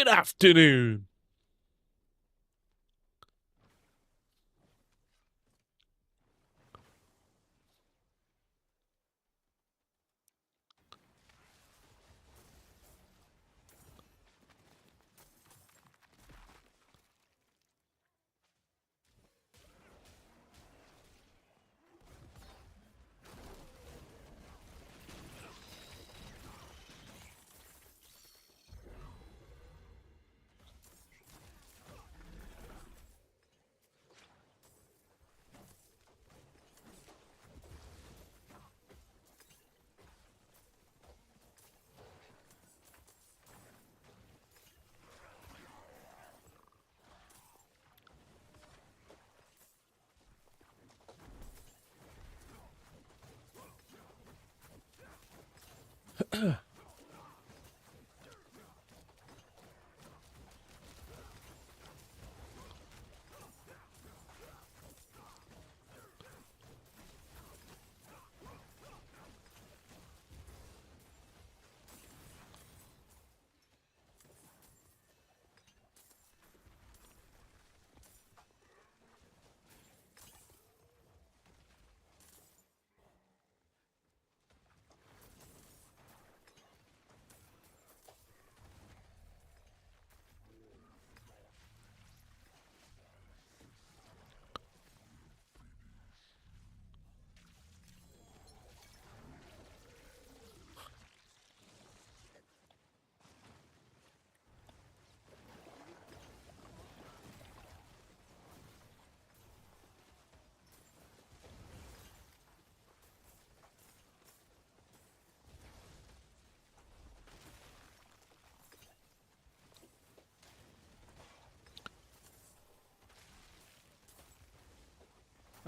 Good afternoon.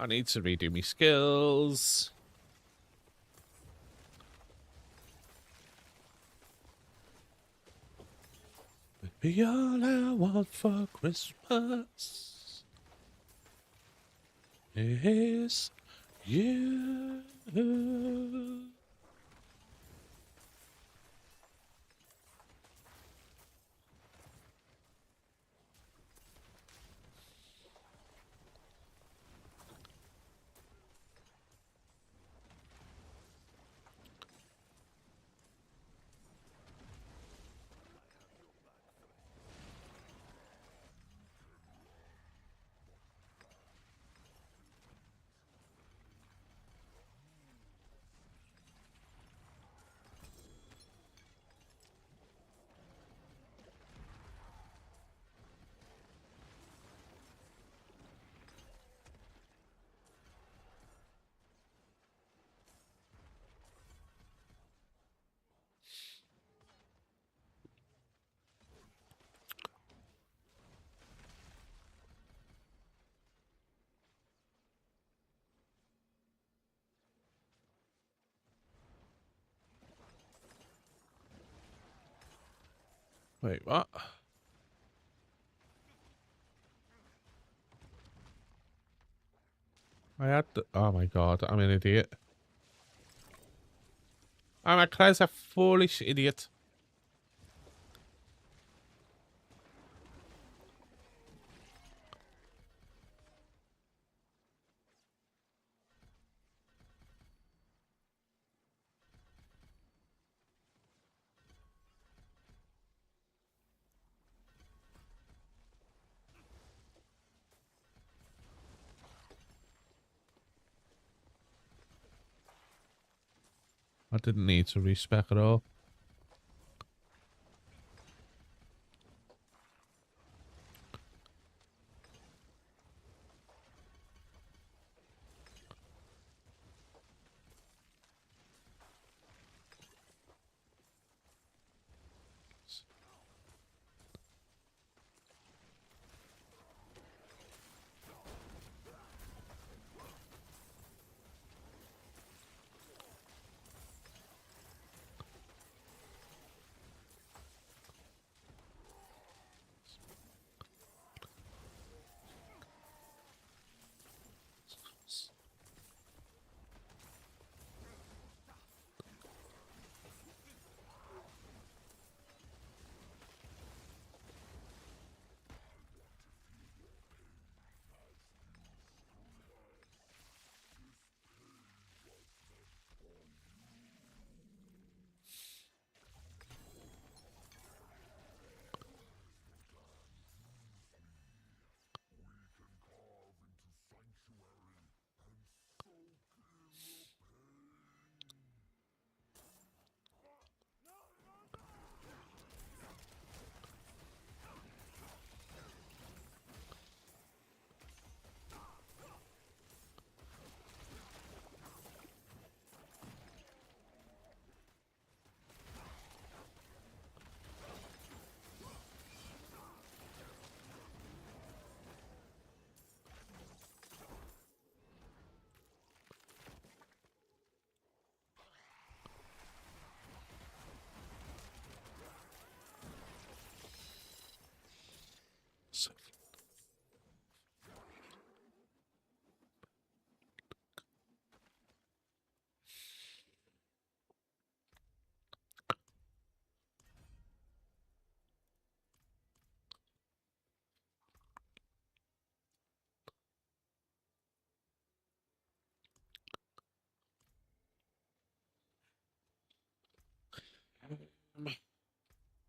I need to redo my skills. Be all I want for Christmas is you. Wait, what? I had to... Oh my god, I'm an idiot. I'm a crazy foolish idiot. I didn't need to respec at all.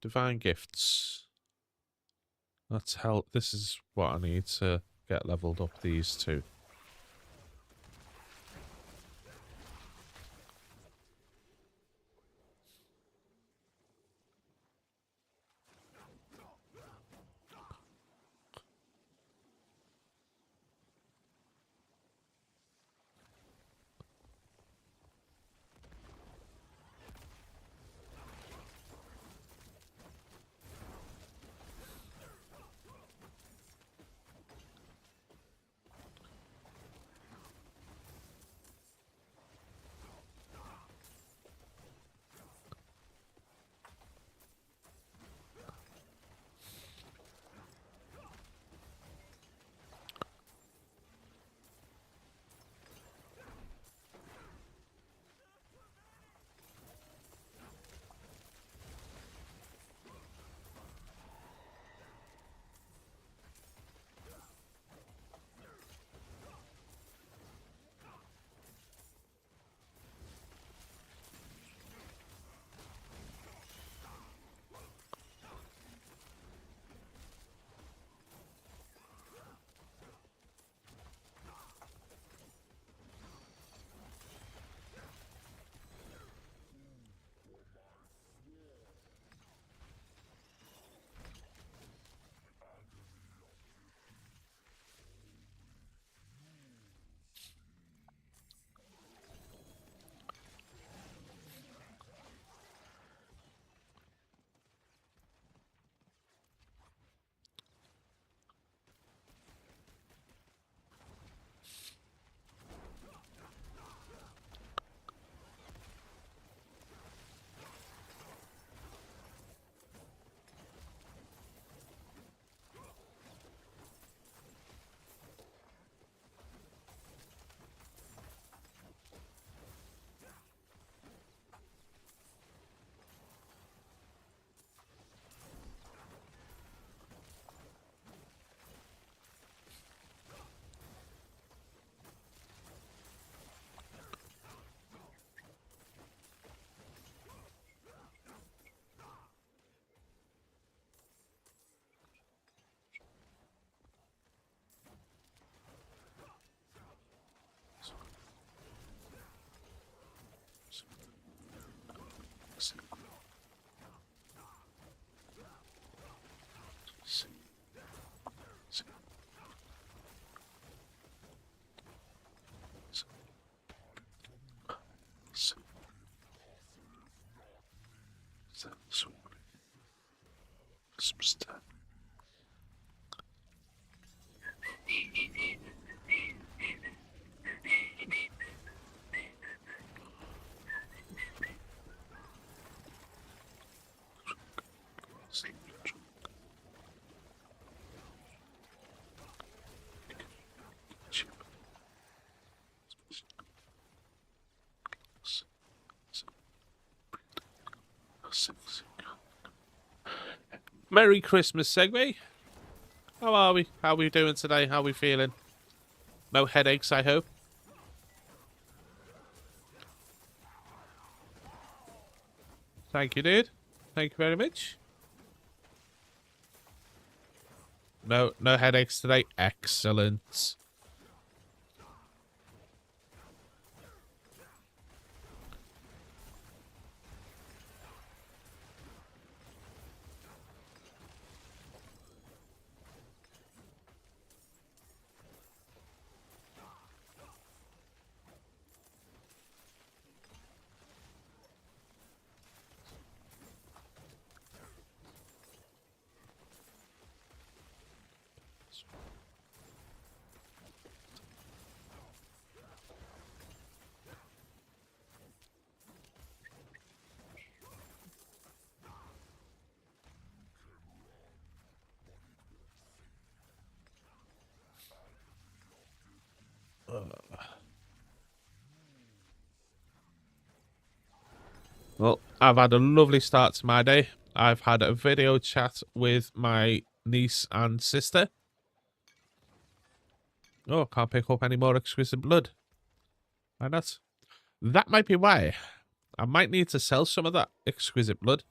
Divine gifts. Let's help. This is what I need to get leveled up, these two. Merry Christmas, Segway. How are we? How are we doing today? How are we feeling? No headaches, I hope. Thank you, dude. Thank you very much. No headaches today. Excellent. Well, I've had a lovely start to my day. I've had a video chat with my niece and sister. Oh, can't pick up any more exquisite blood. Why not? That might be why. I might need to sell some of that exquisite blood.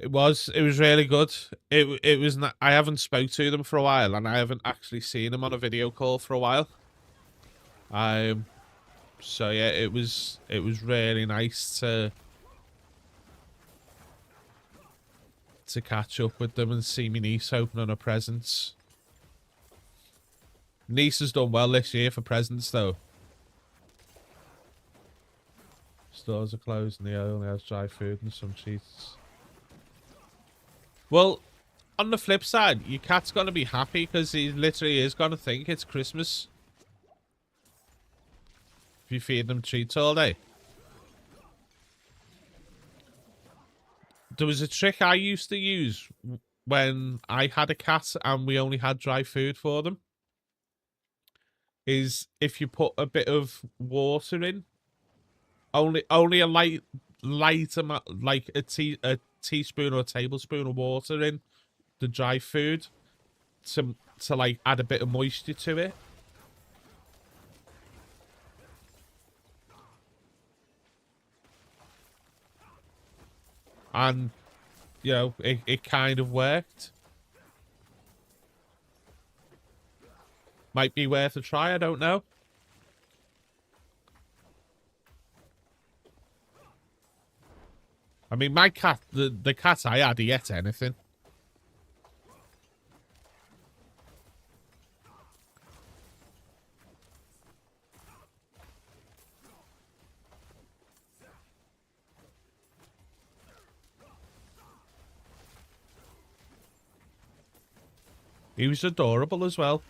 It was really good. It was not, I haven't spoke to them for a while, and I haven't actually seen them on a video call for a while. So yeah, it was really nice to catch up with them and see my niece opening her presents. Niece has done well this year for presents though. Stores are closed and he only has dry food and some treats. Well, on the flip side, your cat's gonna be happy because he literally is gonna think it's Christmas. If you feed them treats all day. There was a trick I used to use when I had a cat and we only had dry food for them. Is if you put a bit of water in, only a light amount, like a teaspoon or a tablespoon of water in the dry food to like add a bit of moisture to it. And you know, it kind of worked. Might be worth a try, I don't know. I mean, my cat, the cat I had, he ate anything. He was adorable as well.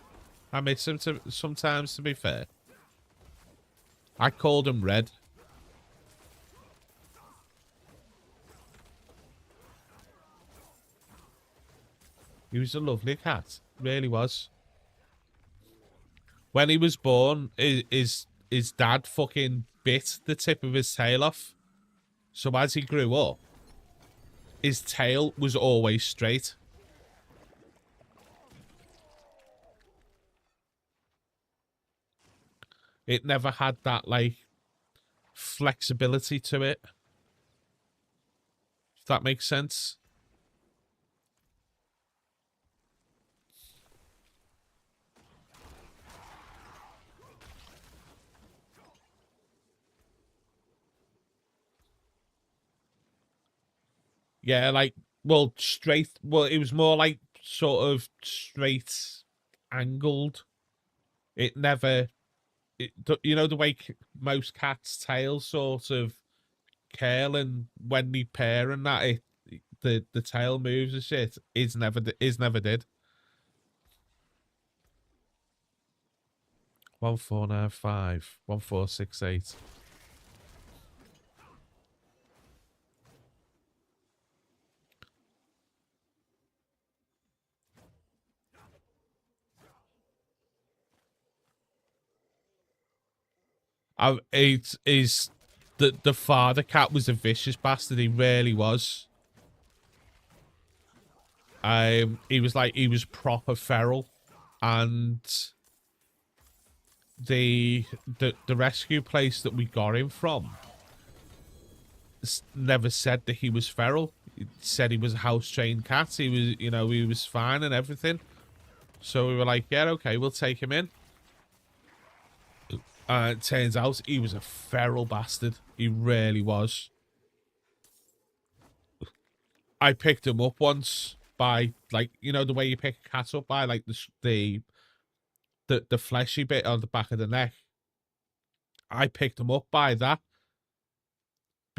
I miss him sometimes, to be fair. I called him Red. He was a lovely cat. Really was. When he was born, his dad fucking bit the tip of his tail off. So as he grew up, his tail was always straight. It never had that, like, flexibility to it. If that makes sense. Yeah, like, well, straight. Well, it was more like sort of straight angled. It never. You know the way most cats' tails sort of curl, and when they pair and that, the tail moves and shit. Is never did. 1495 1468. It is the father cat was a vicious bastard. He really was. He was proper feral, and the rescue place that we got him from never said that he was feral. It said he was a house trained cat. He was, you know, he was fine and everything. So we were like, yeah, okay, we'll take him in. It turns out he was a feral bastard. He really was. I picked him up once by, like, you know, the way you pick a cat up by, like, the fleshy bit on the back of the neck. I picked him up by that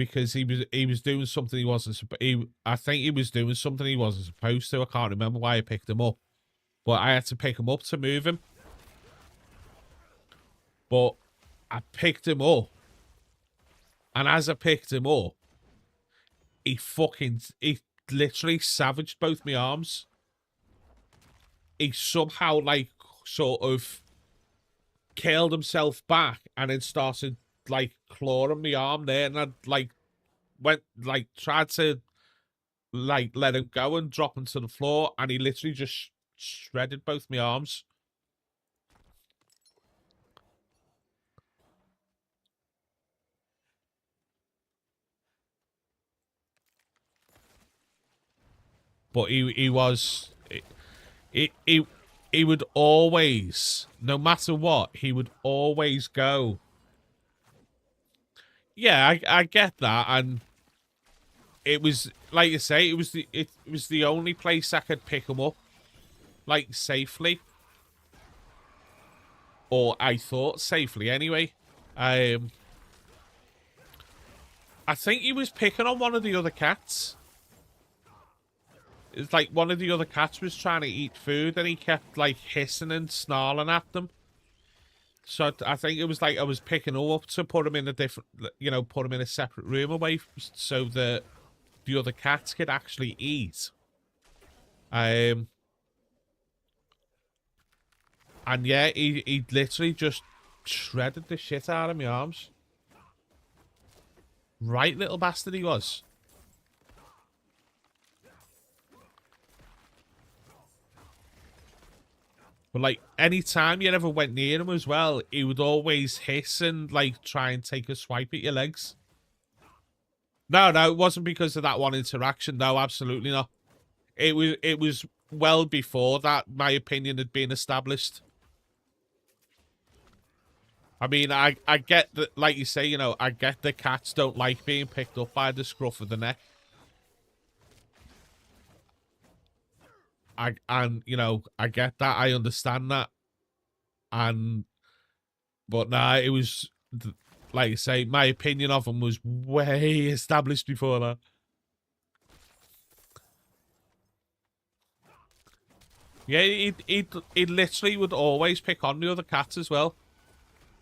because he was doing something he wasn't. I think he was doing something he wasn't supposed to. I can't remember why I picked him up, but I had to pick him up to move him. But I picked him up, and as I picked him up, he literally savaged both my arms. He somehow like sort of curled himself back and then started like clawing my arm there, and I like tried to like let him go and drop him to the floor, and he literally just shredded both my arms. But he would always, no matter what, he would always go. Yeah, I get that, and it was like you say, it was the only place I could pick him up, like safely, or I thought safely anyway. I think he was picking on one of the other cats. It's like one of the other cats was trying to eat food, and he kept like hissing and snarling at them. So I think it was like I was picking him up to put him in a different, put him in a separate room away so that the other cats could actually eat. And yeah, he literally just shredded the shit out of my arms. Right little bastard he was. But like any time you ever went near him as well, he would always hiss and like try and take a swipe at your legs. No, it wasn't because of that one interaction. No, absolutely not. It was well before that my opinion had been established. I mean, I get that, like you say, I get the cats don't like being picked up by the scruff of the neck. I get that. I understand that. But nah, it was, like you say, my opinion of him was way established before that. Yeah, he literally would always pick on the other cats as well.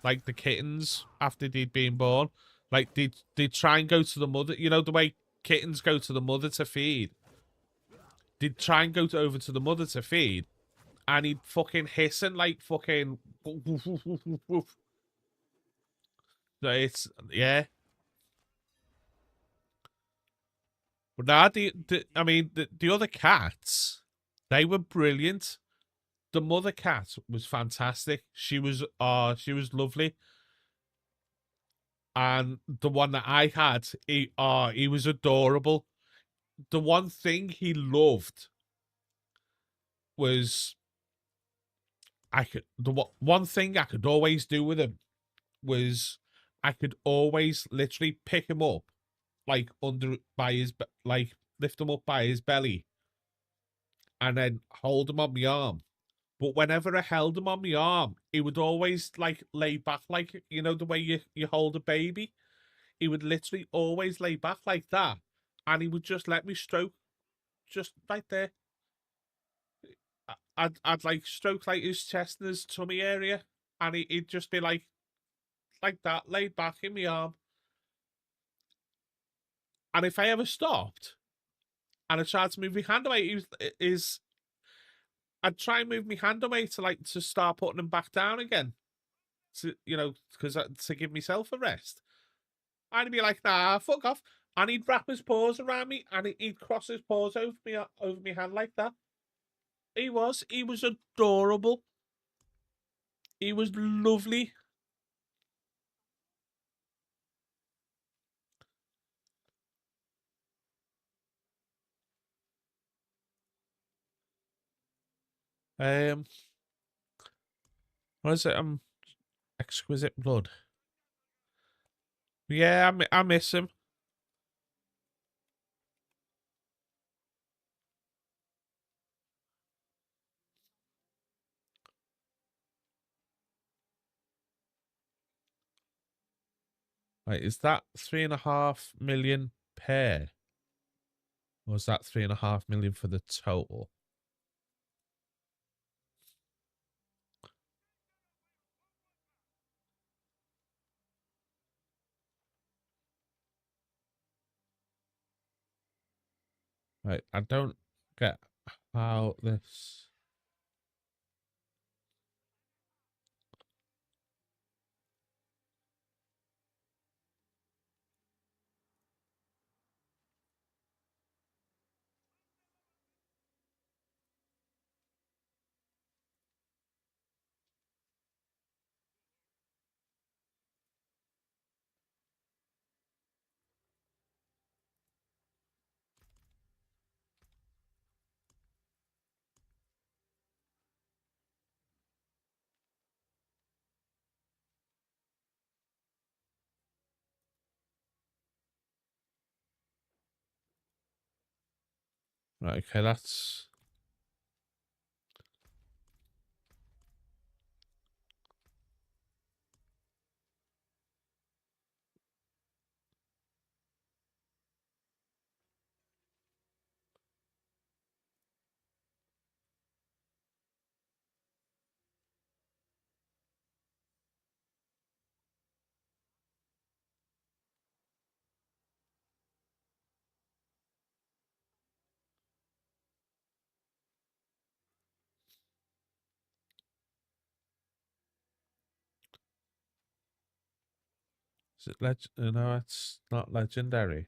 Like the kittens after they'd been born. Like they'd try and go to the mother. You know the way kittens go to the mother to feed. They'd try and go over to the mother to feed, and he'd fucking hiss and like fucking. So it's yeah. But now I mean the other cats, they were brilliant. The mother cat was fantastic. She was lovely. And the one that I had, he was adorable. The one thing he loved was one thing I could always do with him was I could always literally pick him up like under by his like lift him up by his belly and then hold him on my arm. But whenever I held him on my arm, he would always like lay back like the way you hold a baby. He would literally always lay back like that, and he would just let me stroke just right there. I'd like stroke like his chest and his tummy area, and he'd just be like that, laid back in my arm. And if I ever stopped and I tried to move my hand away, I'd try and move my hand away to start putting him back down again, to because to give myself a rest. And he'd be like, "Nah, fuck off," and he'd wrap his paws around me and he'd cross his paws over my hand like that. He was adorable. He was lovely. Um, what is it? Exquisite blood. Yeah, I miss him. Right, is that 3.5 million per? Or is that 3.5 million for the total? Right, I don't get how this. Right, okay, that's. Is it no, it's not legendary.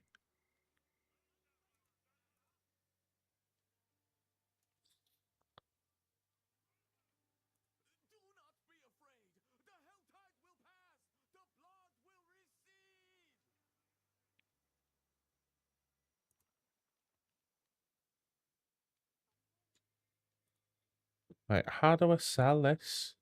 Right, how do I sell this?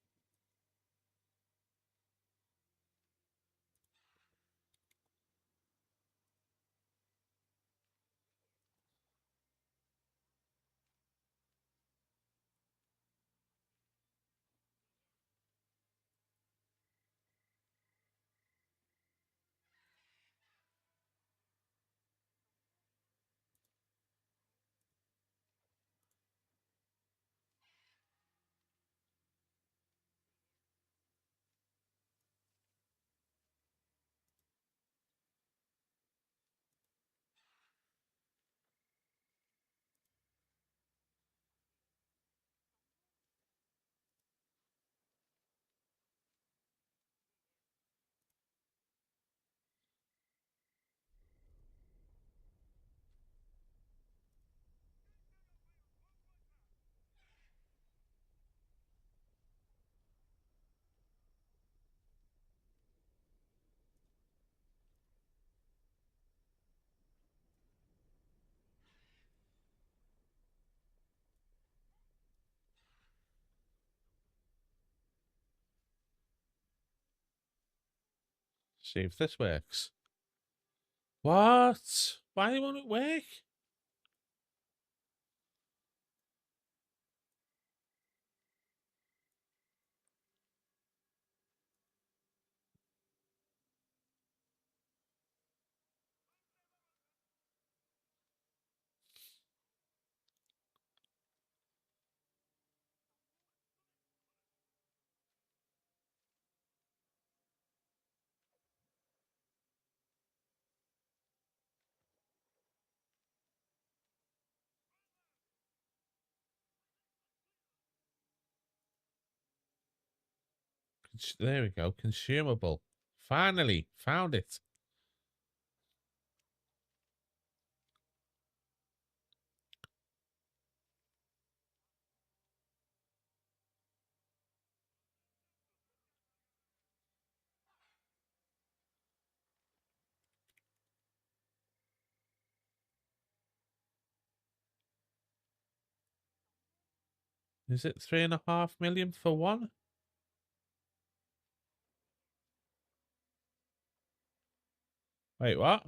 See if this works. What? Why won't it work? There we go. Consumable. Finally, found it. Is it 3.5 million for one? Wait, what?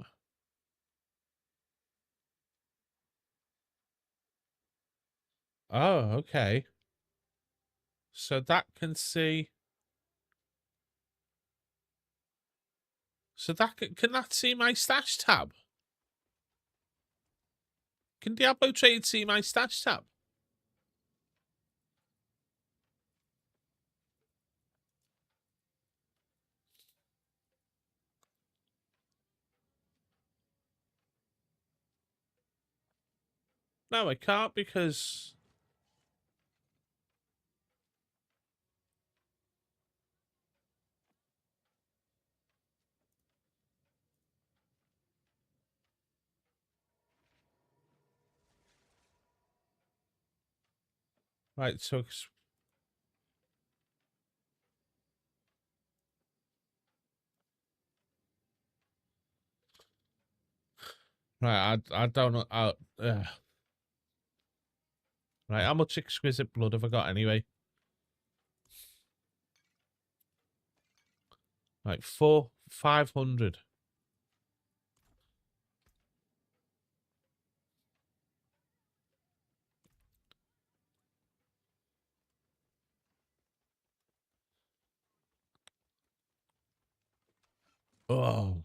Oh, okay. So that can see. So that can that see my stash tab? Can Diablo Trade see my stash tab? No, I can't because... Right, so... Right, I don't know. Right, how much exquisite blood have I got anyway? Like 500. Oh.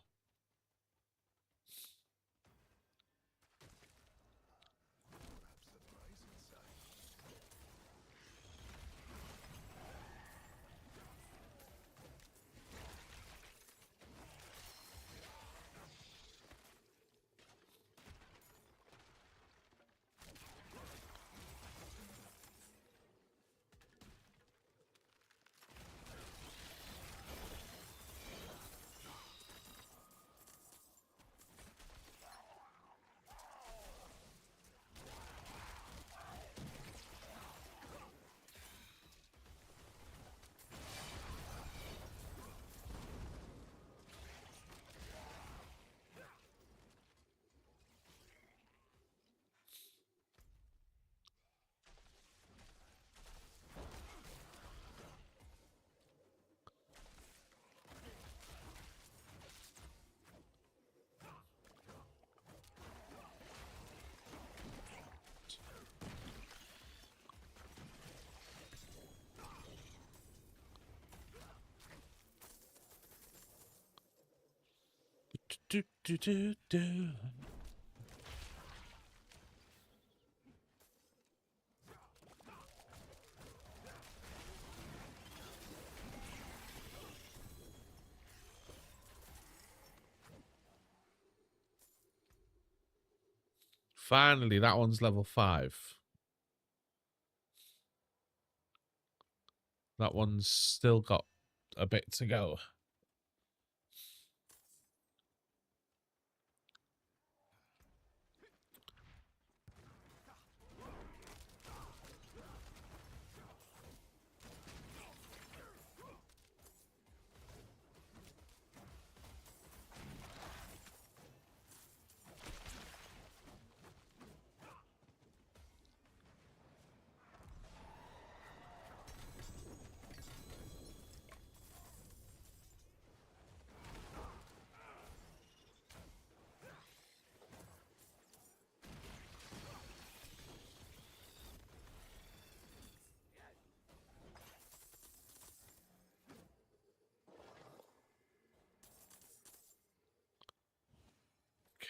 Do, do, do, do. Finally, that one's level 5. That one's still got a bit to go.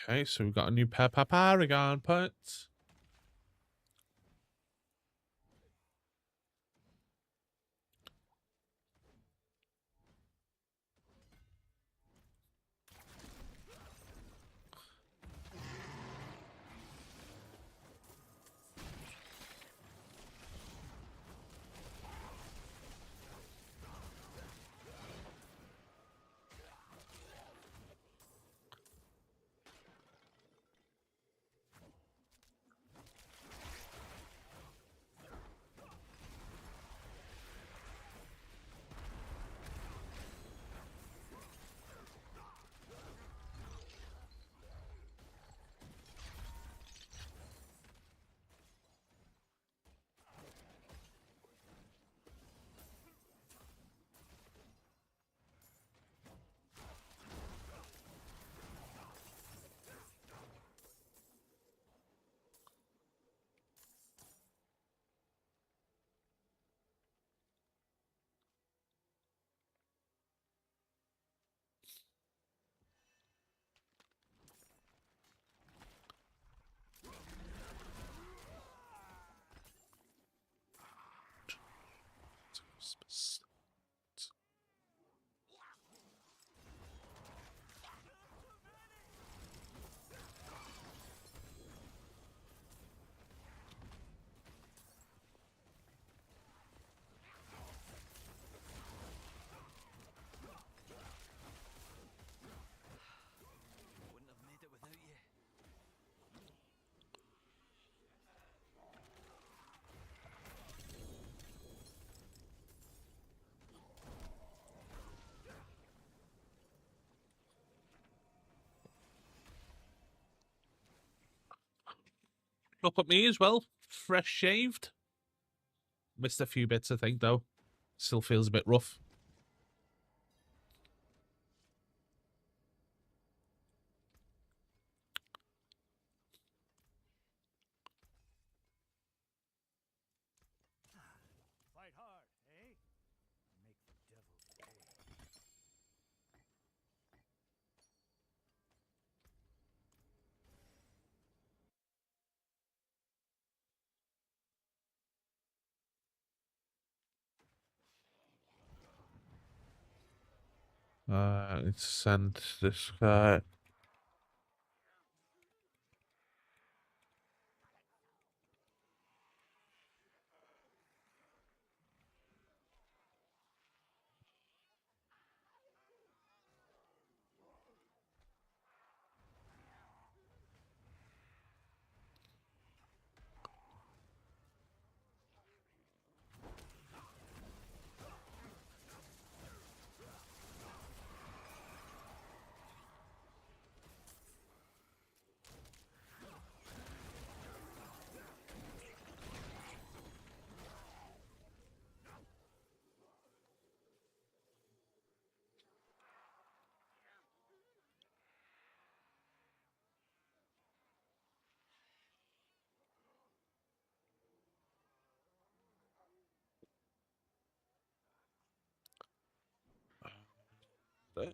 Okay, so we've got a new Paragon point. Look at me as well. Fresh shaved. Missed a few bits, I think, though. Still feels a bit rough. Fight hard, eh? Make the devil pay. Let's send this guy.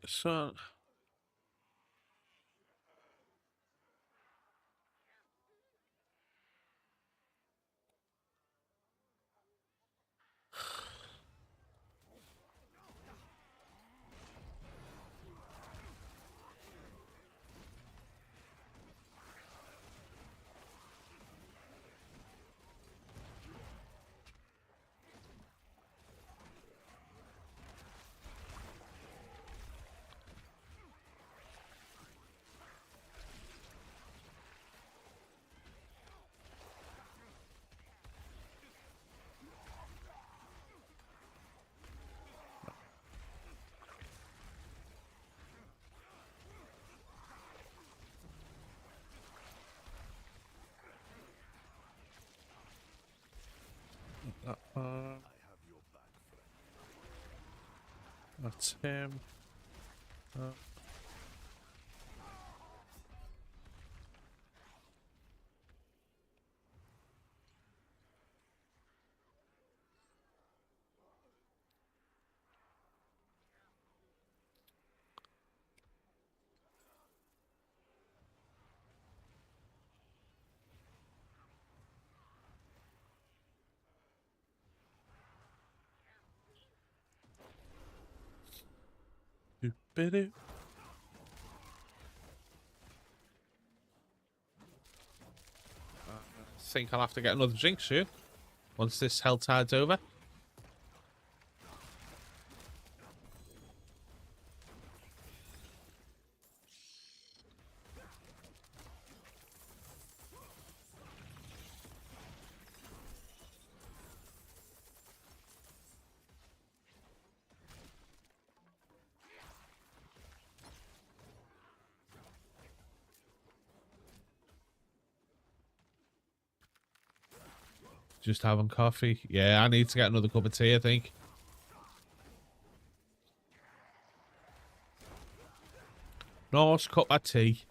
So, I have your back, friend. that's him. Doop-a-doo. I think I'll have to get another drink soon. Once this hell tide's over. Just having coffee. Yeah, I need to get another cup of tea, I think. Nice cup of tea.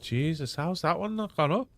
Jesus, how's that one not gone up?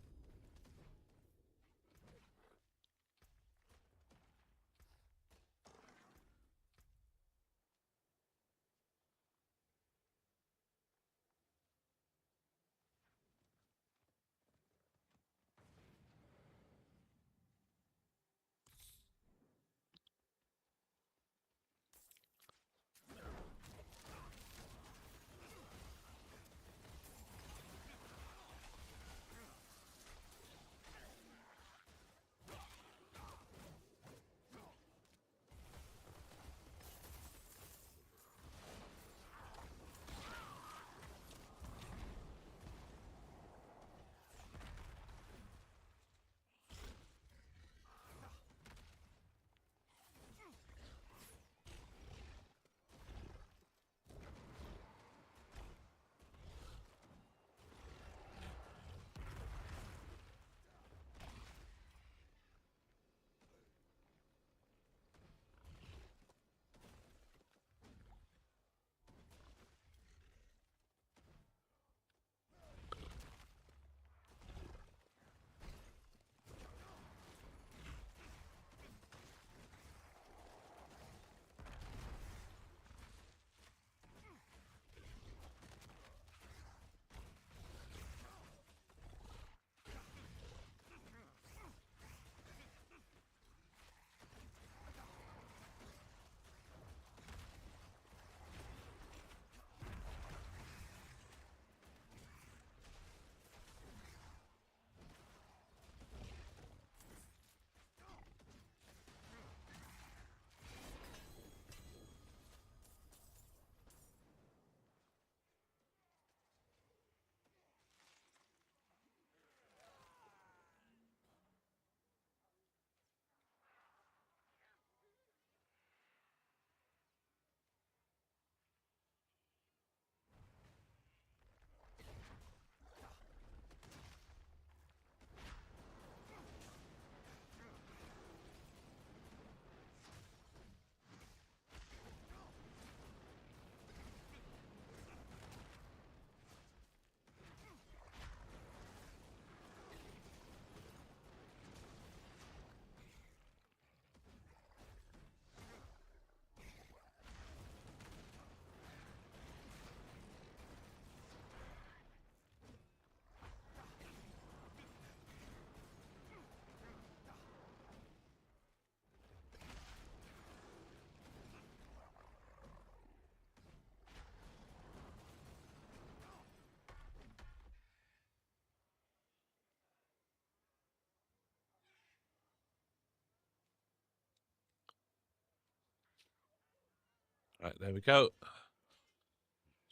Right, there we go.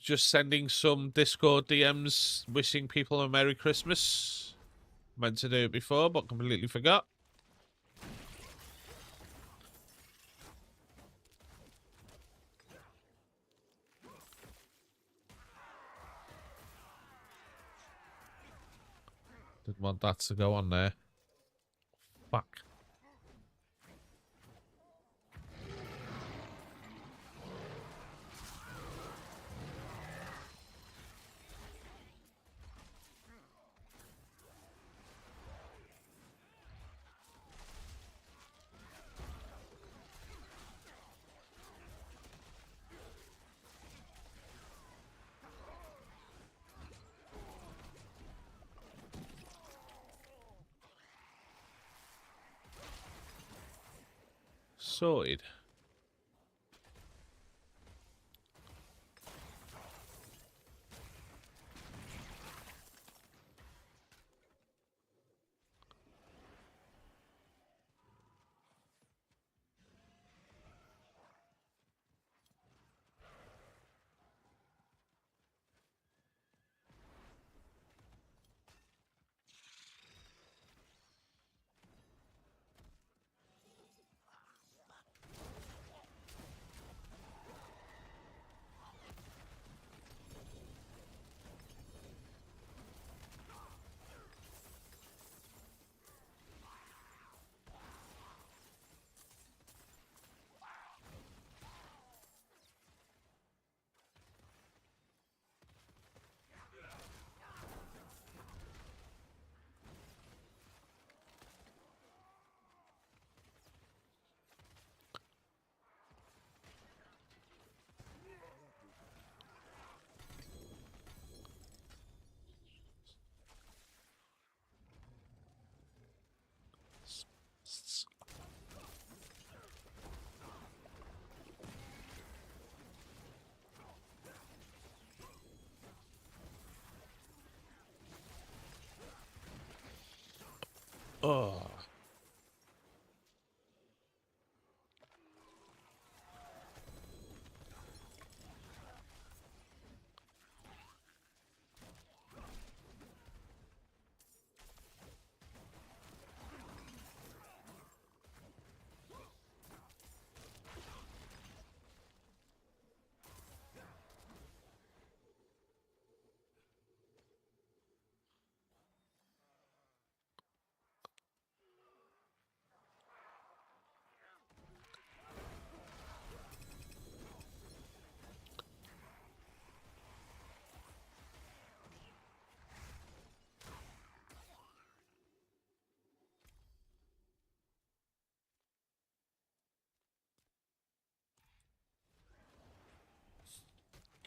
Just sending some Discord DMs wishing people a Merry Christmas. Meant to do it before, but completely forgot. Didn't want that to go on there. Fuck. Sorted. Oh.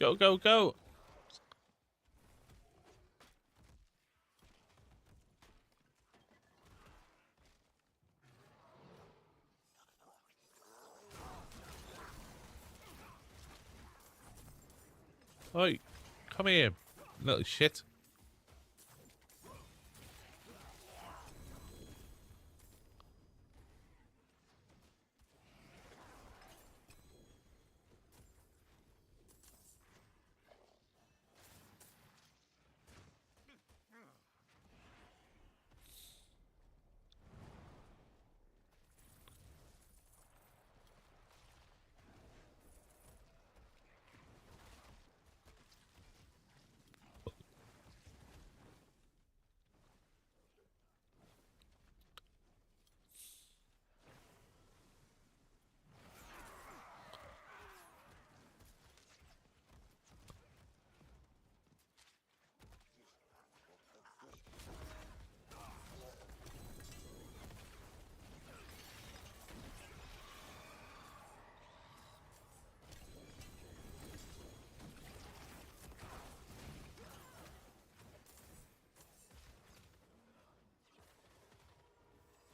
Go, go, go. Oi, come here, little shit.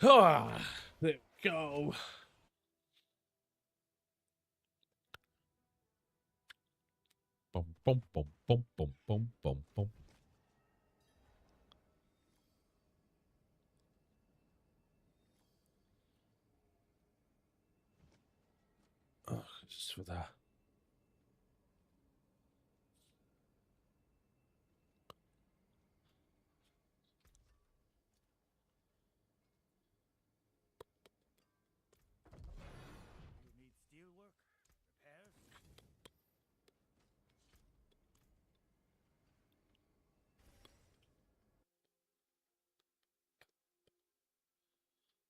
Ah, there we go. Boom, boom, boom, boom, boom, boom, boom, boom. Oh, just for that.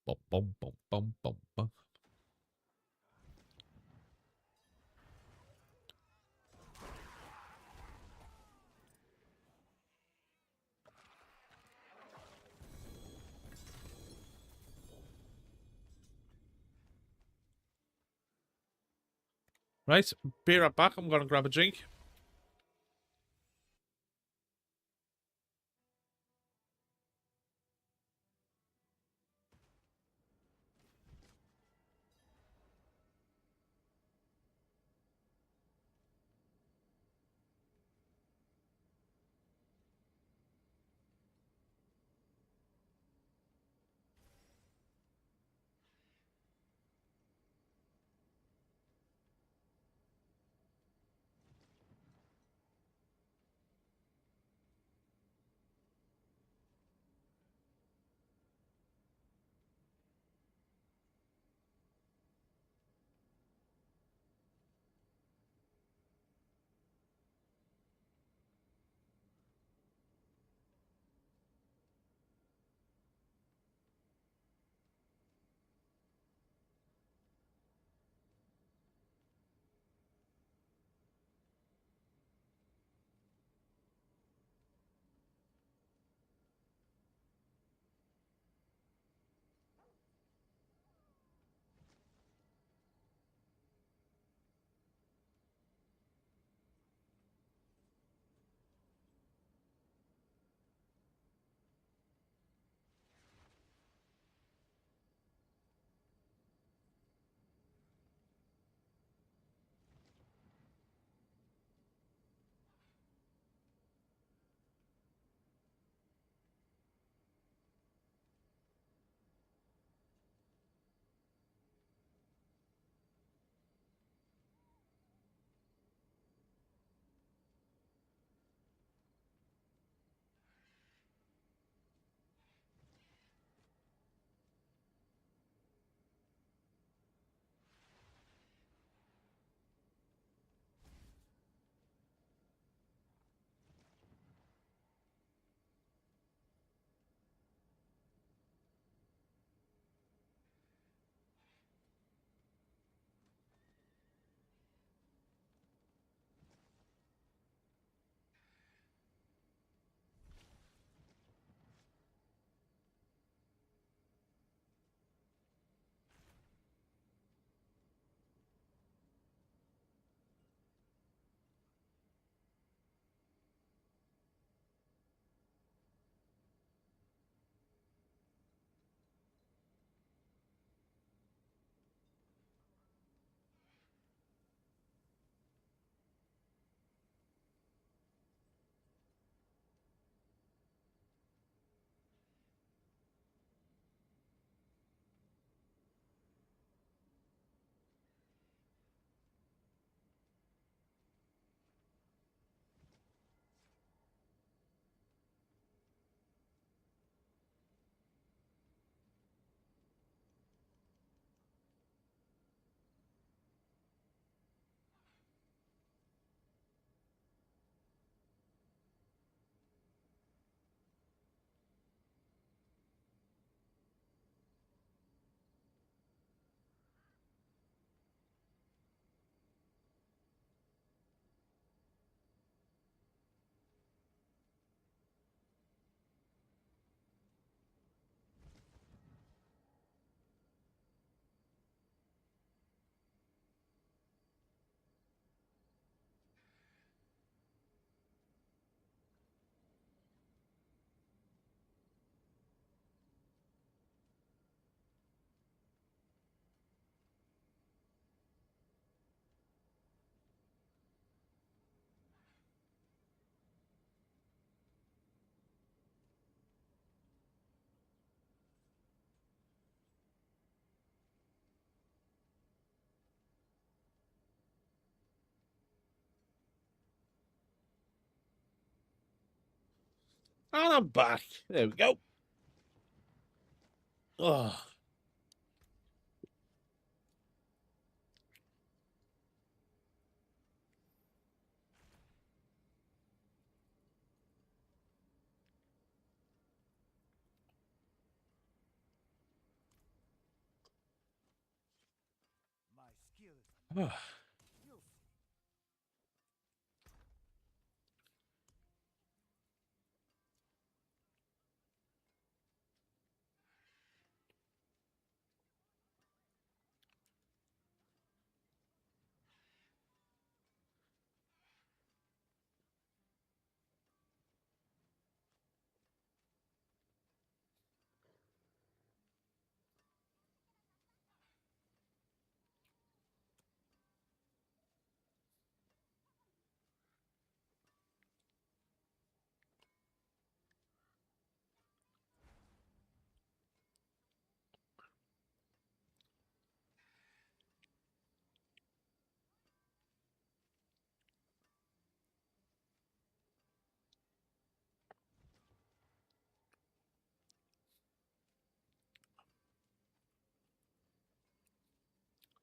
bum, bum, bum, bum, bum, bum. Right, be right back. I'm going to grab a drink. And I'm back. There we go. Oh. You'll see.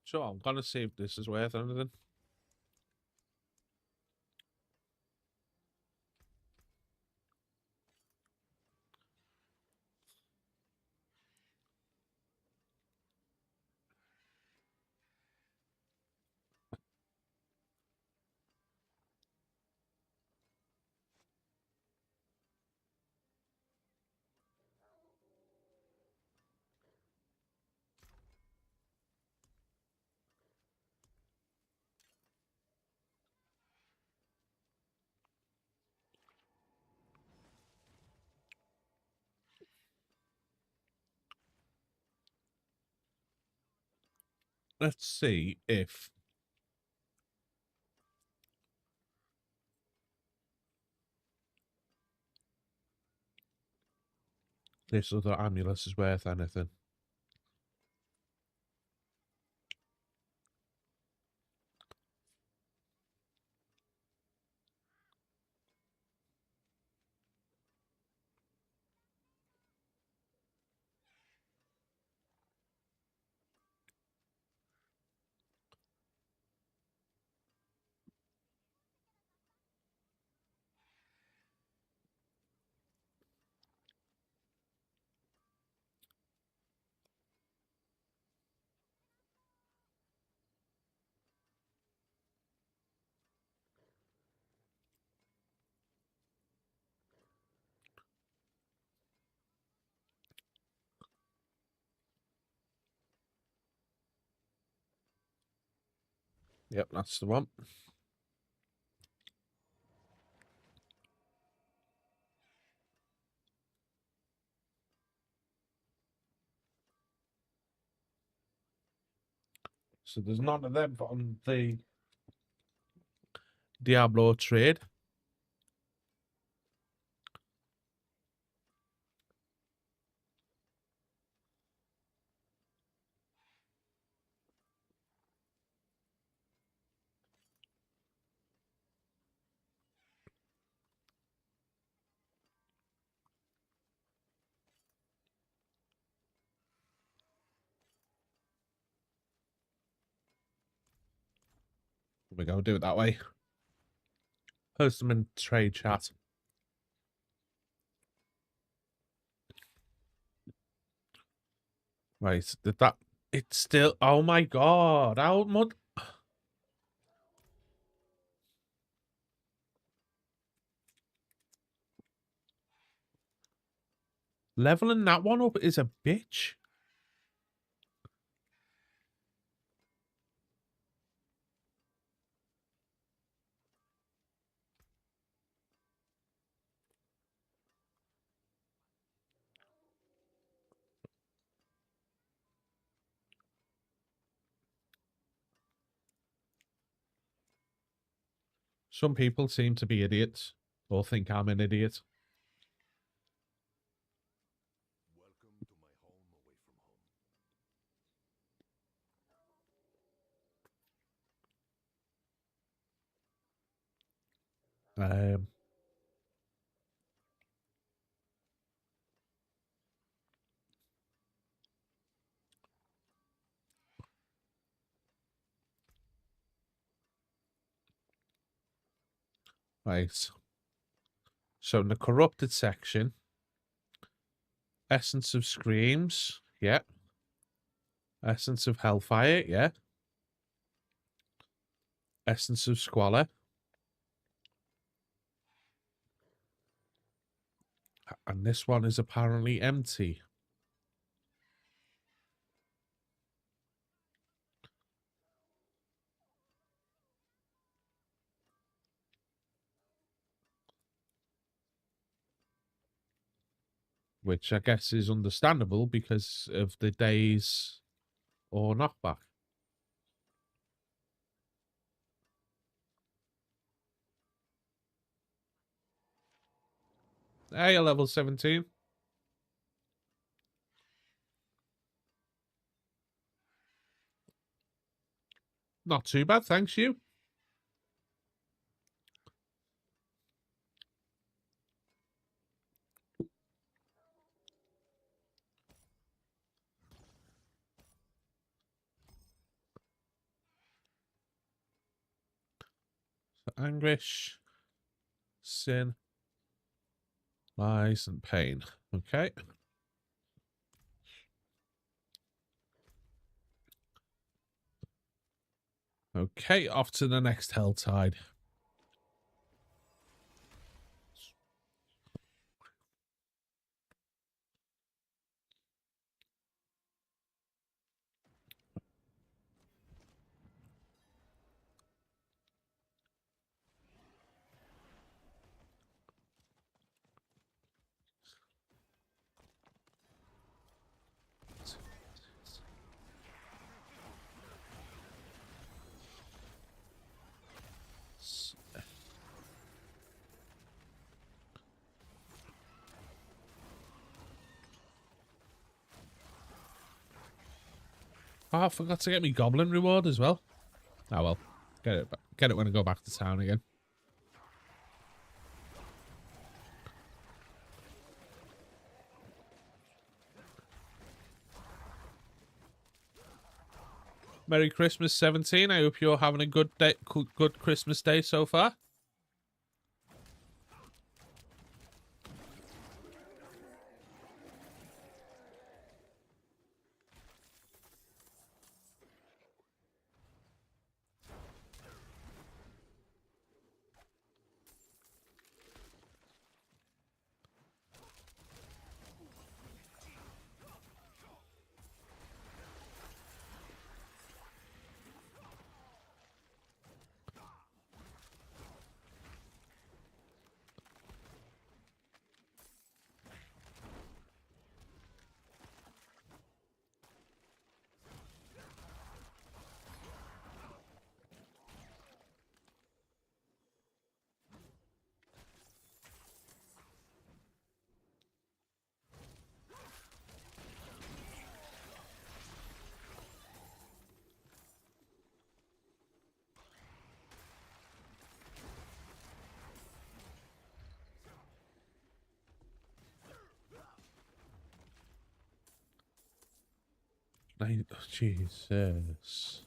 So I'm gonna see if this is worth anything. Let's see if this other amulet is worth anything. Yep, that's the one. So there's none of them on the Diablo trade. Here we go, do it that way. Post them in trade chat. Right, did that... It's still... Oh my god, how much... Leveling that one up is a bitch. Some people seem to be idiots, or think I'm an idiot. Welcome to my home away from home. Right. So in the corrupted section, Essence of Screams, yeah. Essence of Hellfire, yeah. Essence of Squalor. And this one is apparently empty. Which I guess is understandable because of the days or knockback. Hey, level 17. Not too bad, thanks you. Anguish, sin, lies, and pain. Okay. Okay, off to the next Helltide. Oh, I forgot to get me goblin reward as well. Oh well, get it when I go back to town again. Merry Christmas, 17. I hope you're having a good day, good Christmas day so far. Oh, Jesus.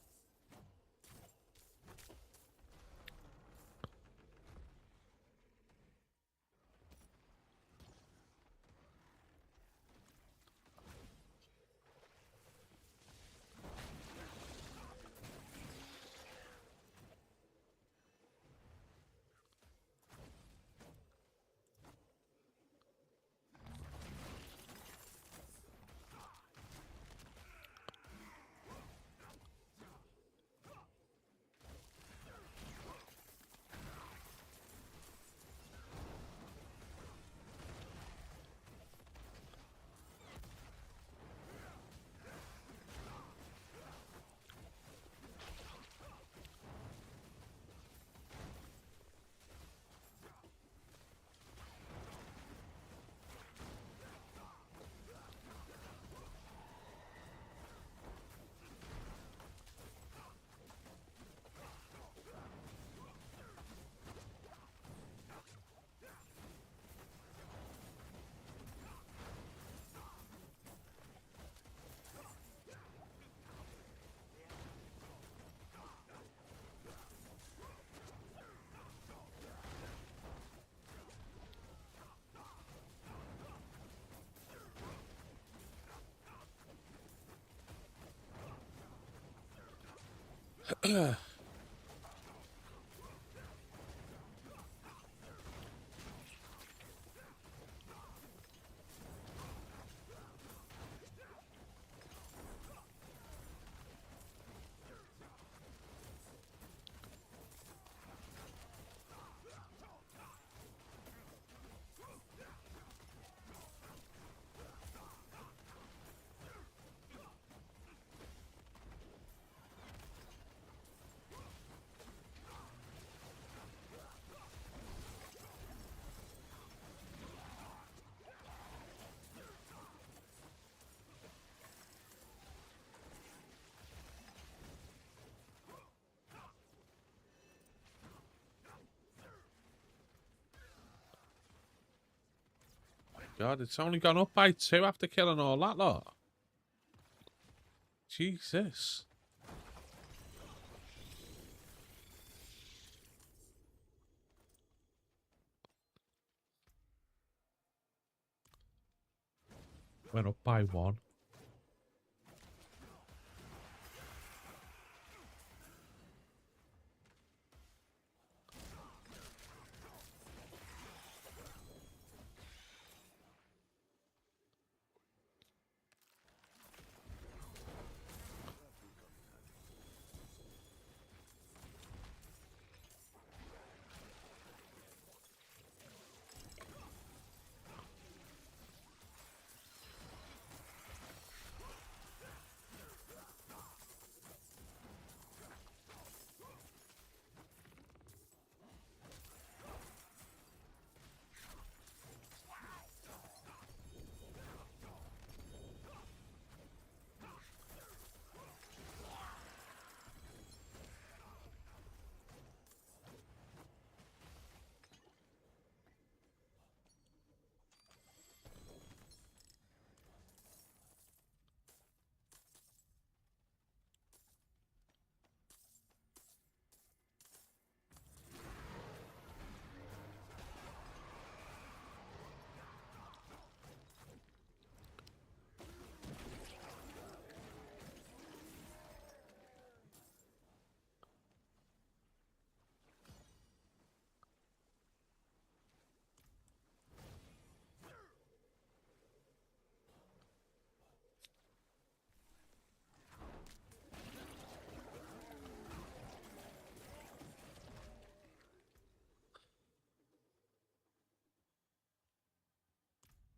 God, it's only gone up by 2 after killing all that lot. Jesus. Went up by 1.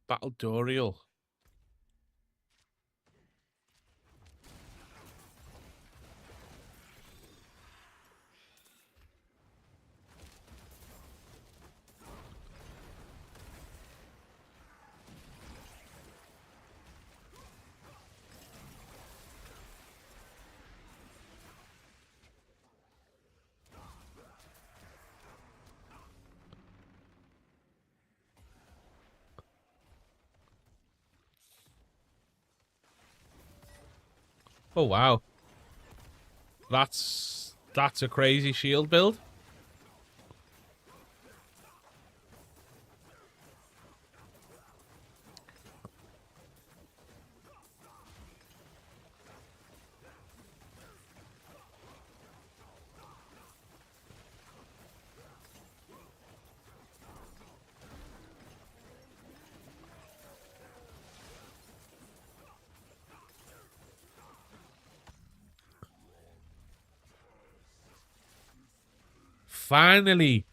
Battle Dorial. Oh wow. That's a crazy shield build. Finally.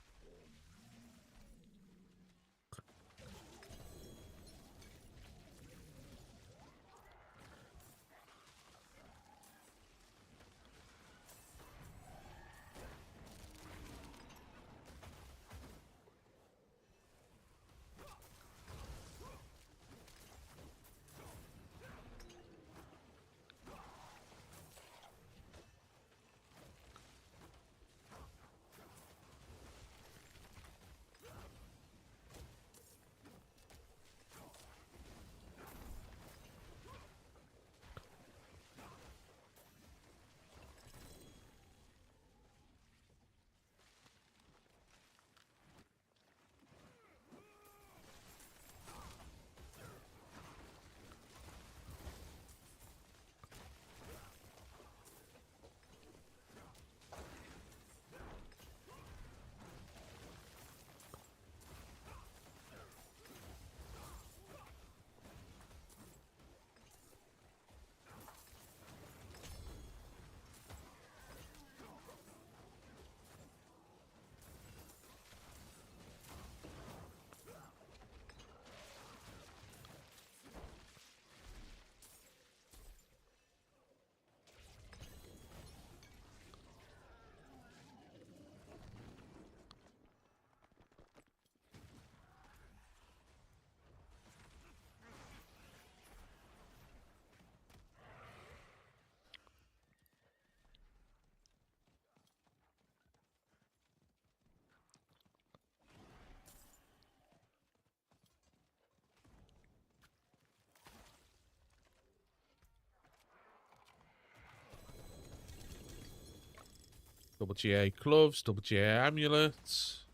Double GA gloves, double GA amulets.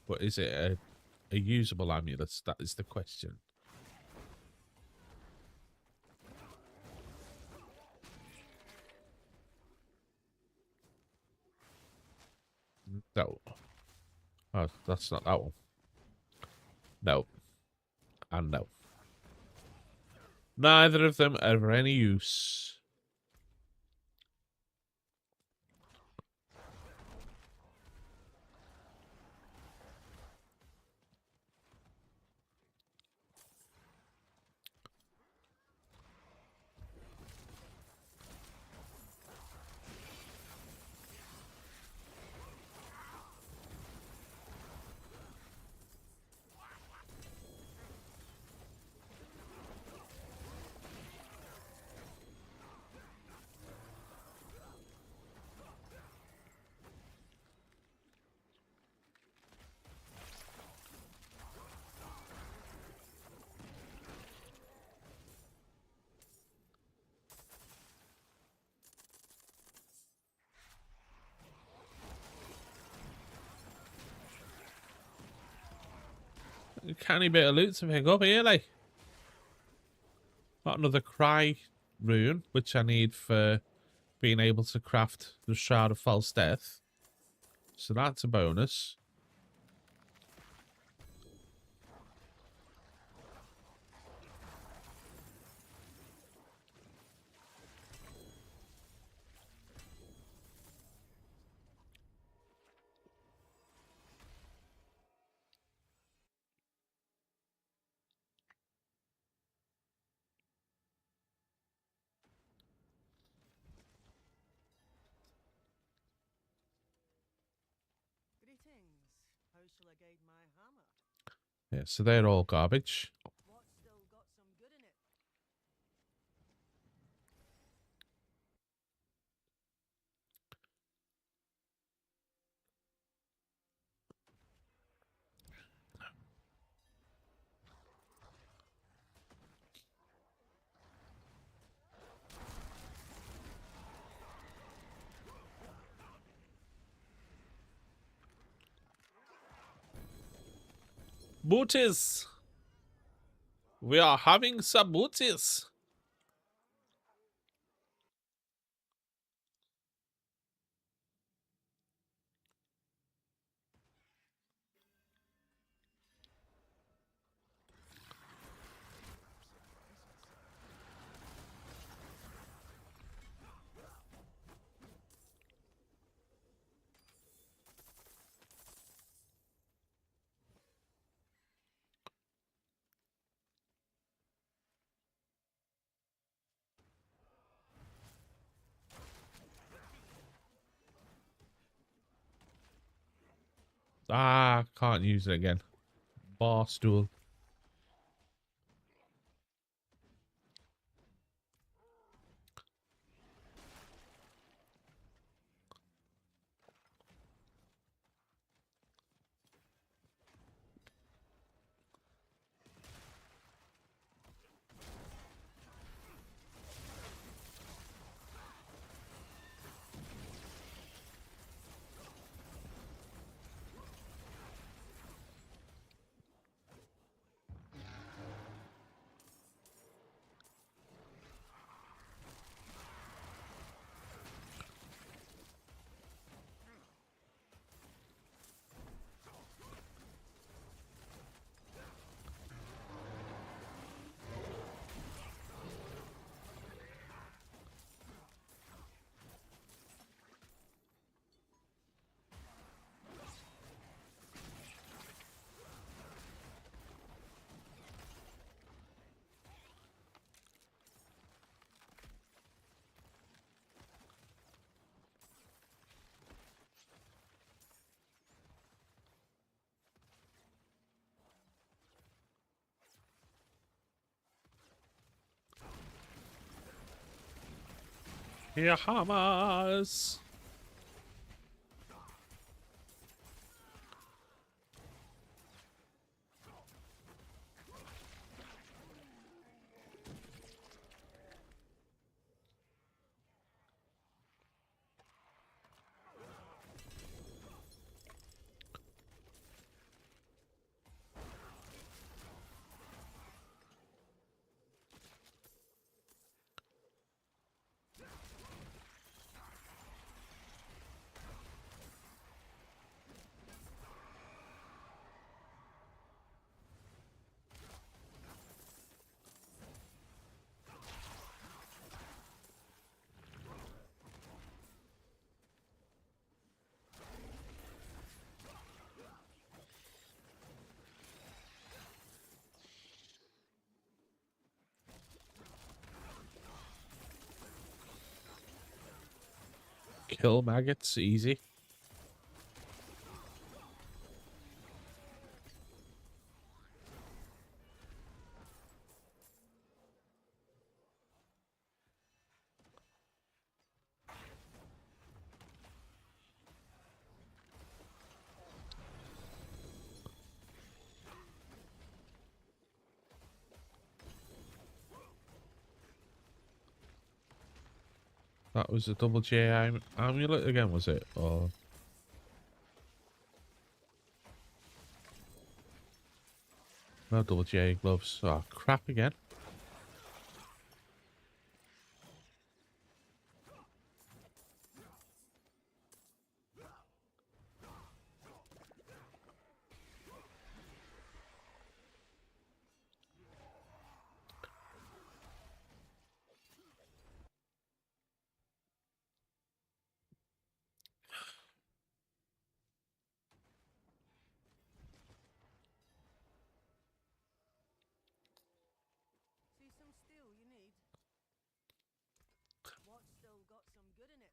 But is it a usable amulet? That is the question. No. Oh, that's not that one. No. And no. Neither of them are of any use. A canny bit of loot to pick up here, like. Got another cry rune, which I need for being able to craft the Shroud of False Death. So that's a bonus. Greetings. How shall I guide my hammer? Yeah, so they're all garbage. What's still got some good in it? Booties! We are having some booties. Ah, can't use it again. Bar stool. Here, hammers. kill maggots, easy. That was a double J amulet again, was it? Or no double J gloves? Oh crap again! See some steel you need? What's still got some good in it?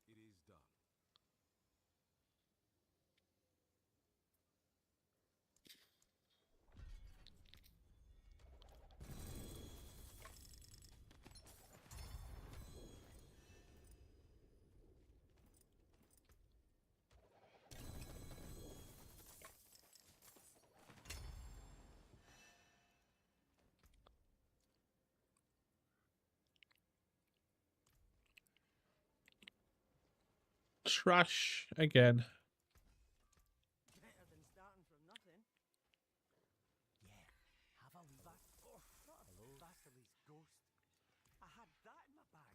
It is done. Trash again. Better than starting from nothing. Yeah. Have a wee back. Oh, not a hello. Vasili's ghost. I had that in my bag.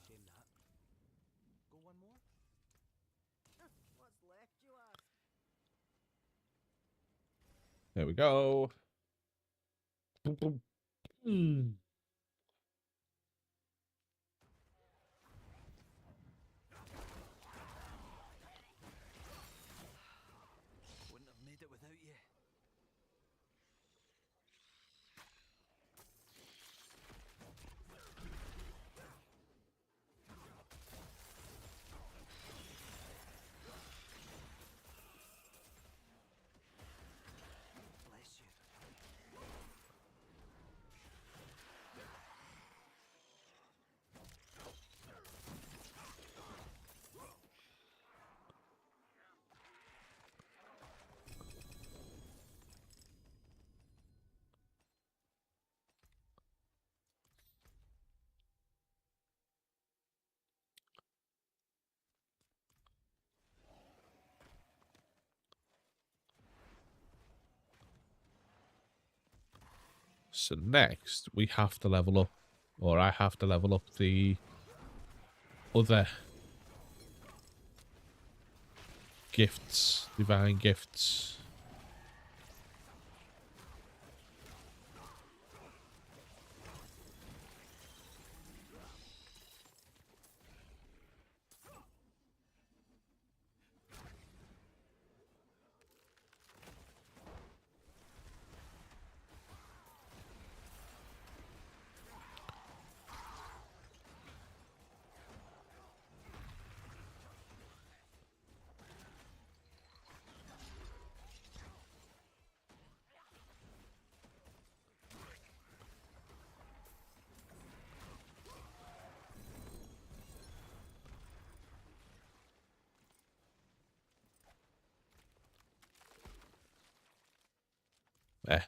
Shame that. Go one more? What's left, you ask? There we go. Boom, boom. Wouldn't have made it without you. Bless you. So next we have to level up, or I have to level up the other gifts, divine gifts. Eh.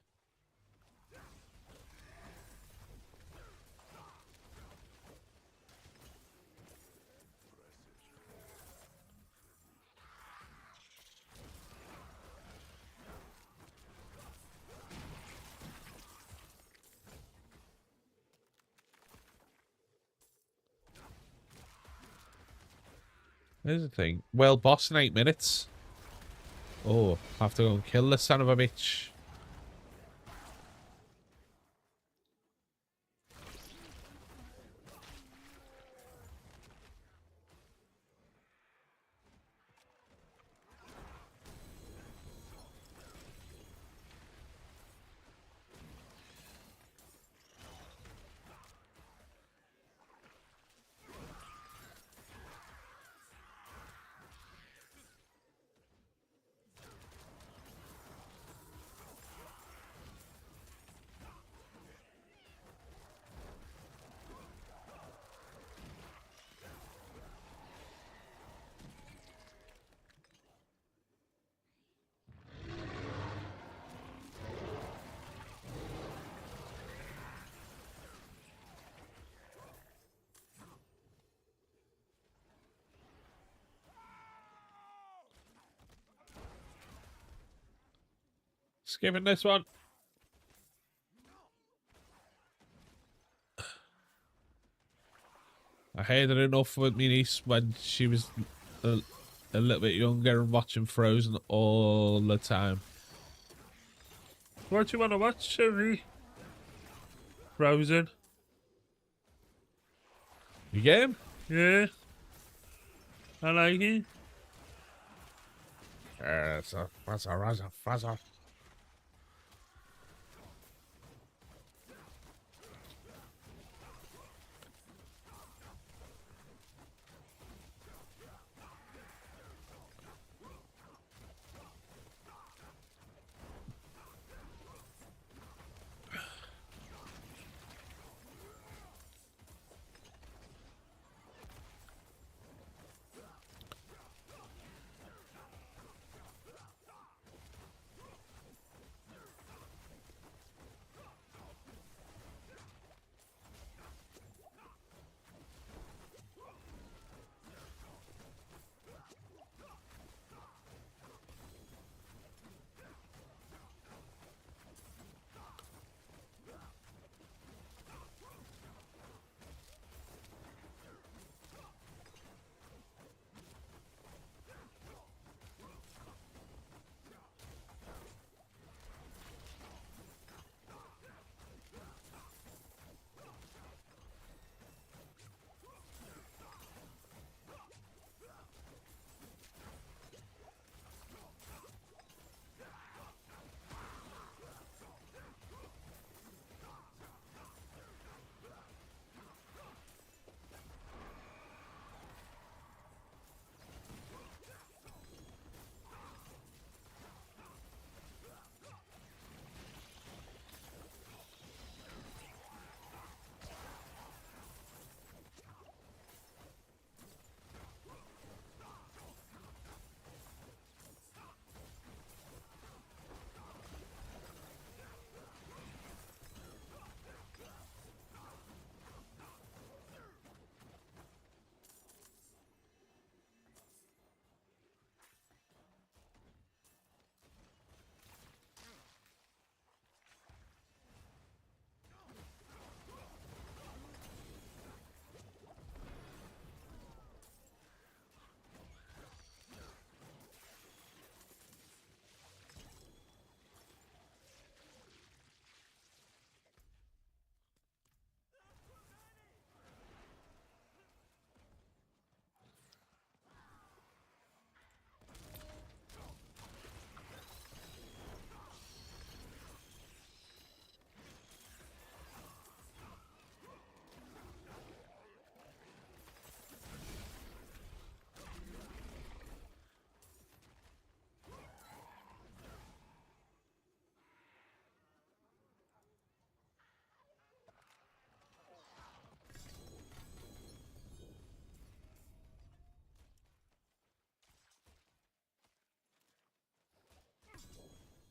Here's the thing. Well, boss in 8 minutes. Oh, have to go and kill the son of a bitch. Skipping this one. I heard it enough with my niece when she was a little bit younger and watching Frozen all the time. What do you want to watch, Sherry? Frozen. You game? Yeah. I like it. That's a fuzzer.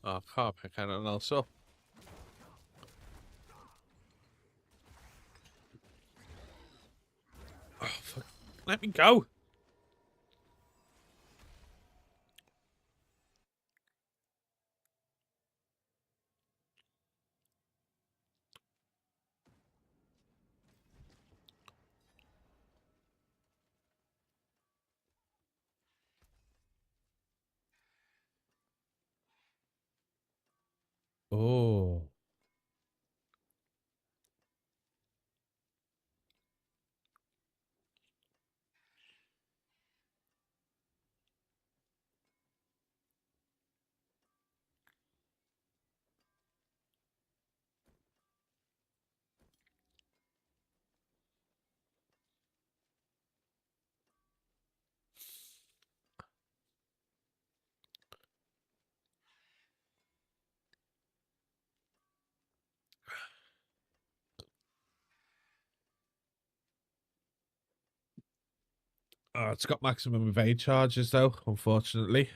Oh, I can't pick anything else up. Oh, fuck. Let me go. Oh. Oh, it's got maximum evade charges though, unfortunately.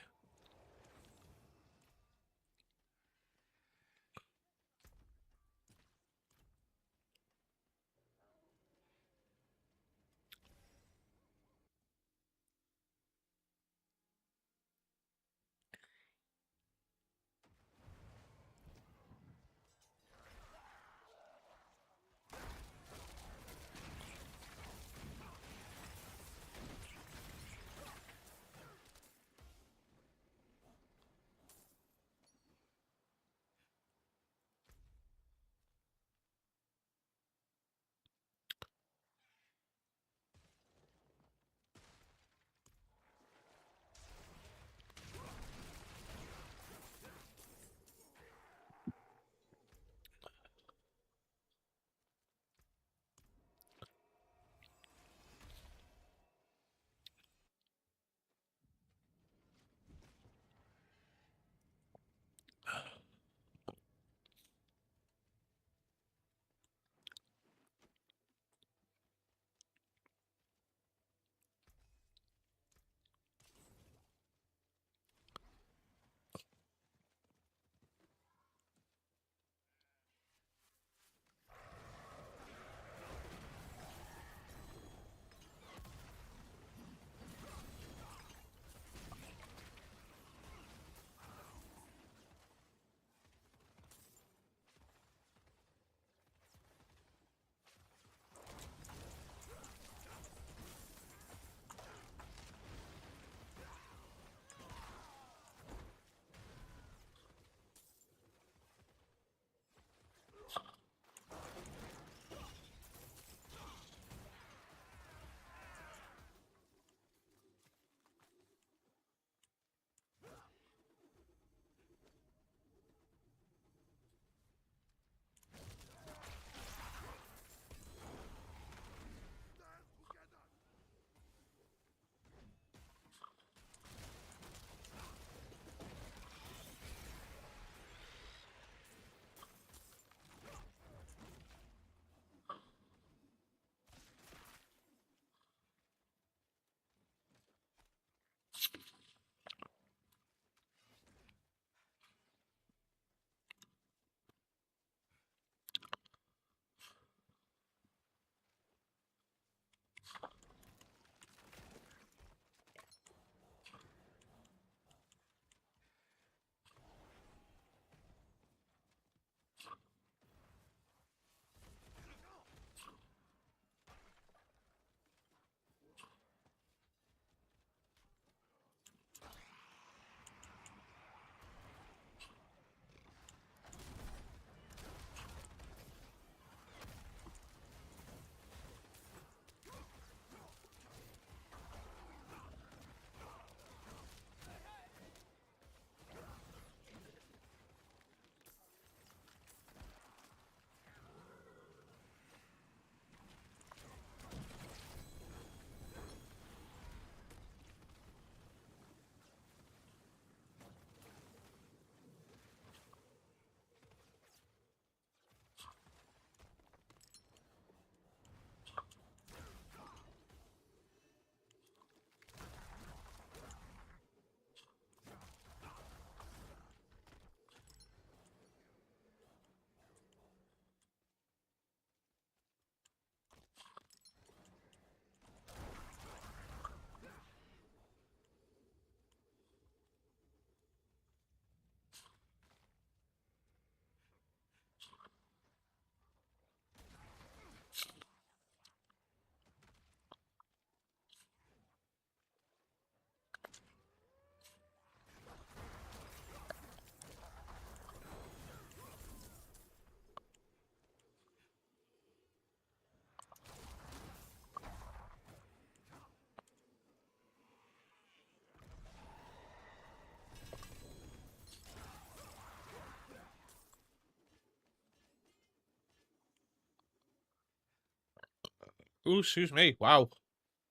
Oh, excuse me. Wow.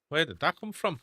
Where did that come from?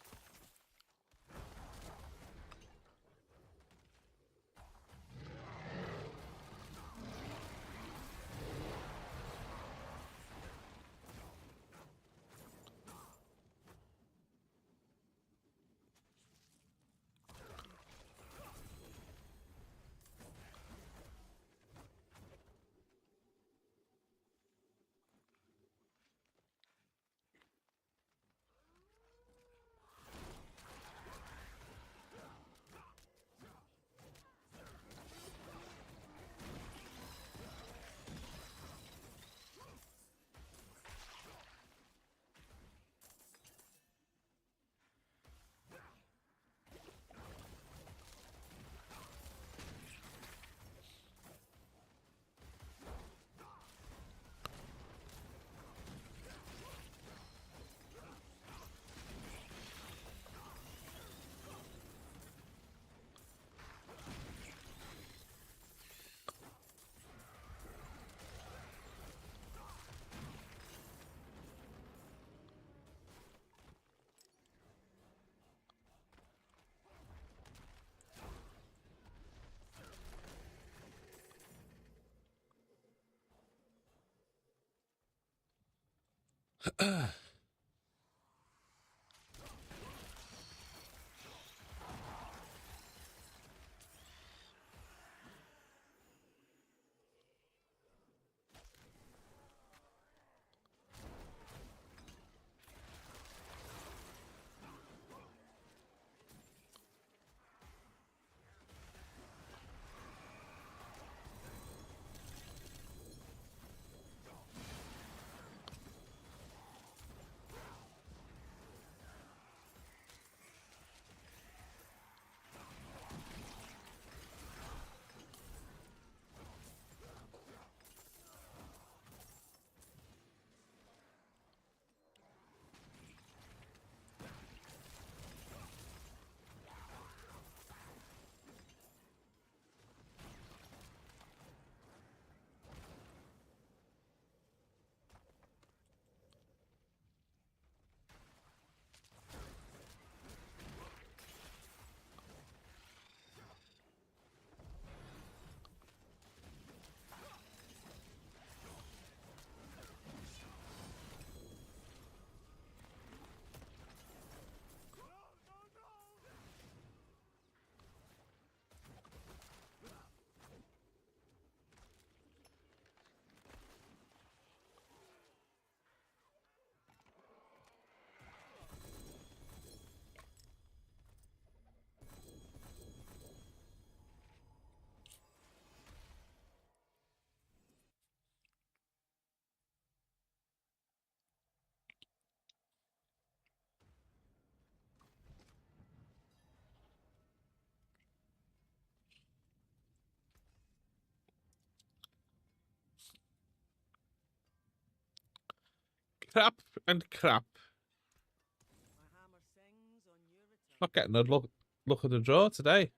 Crap and crap. My hammer sings on your return. Not getting a look at the draw today.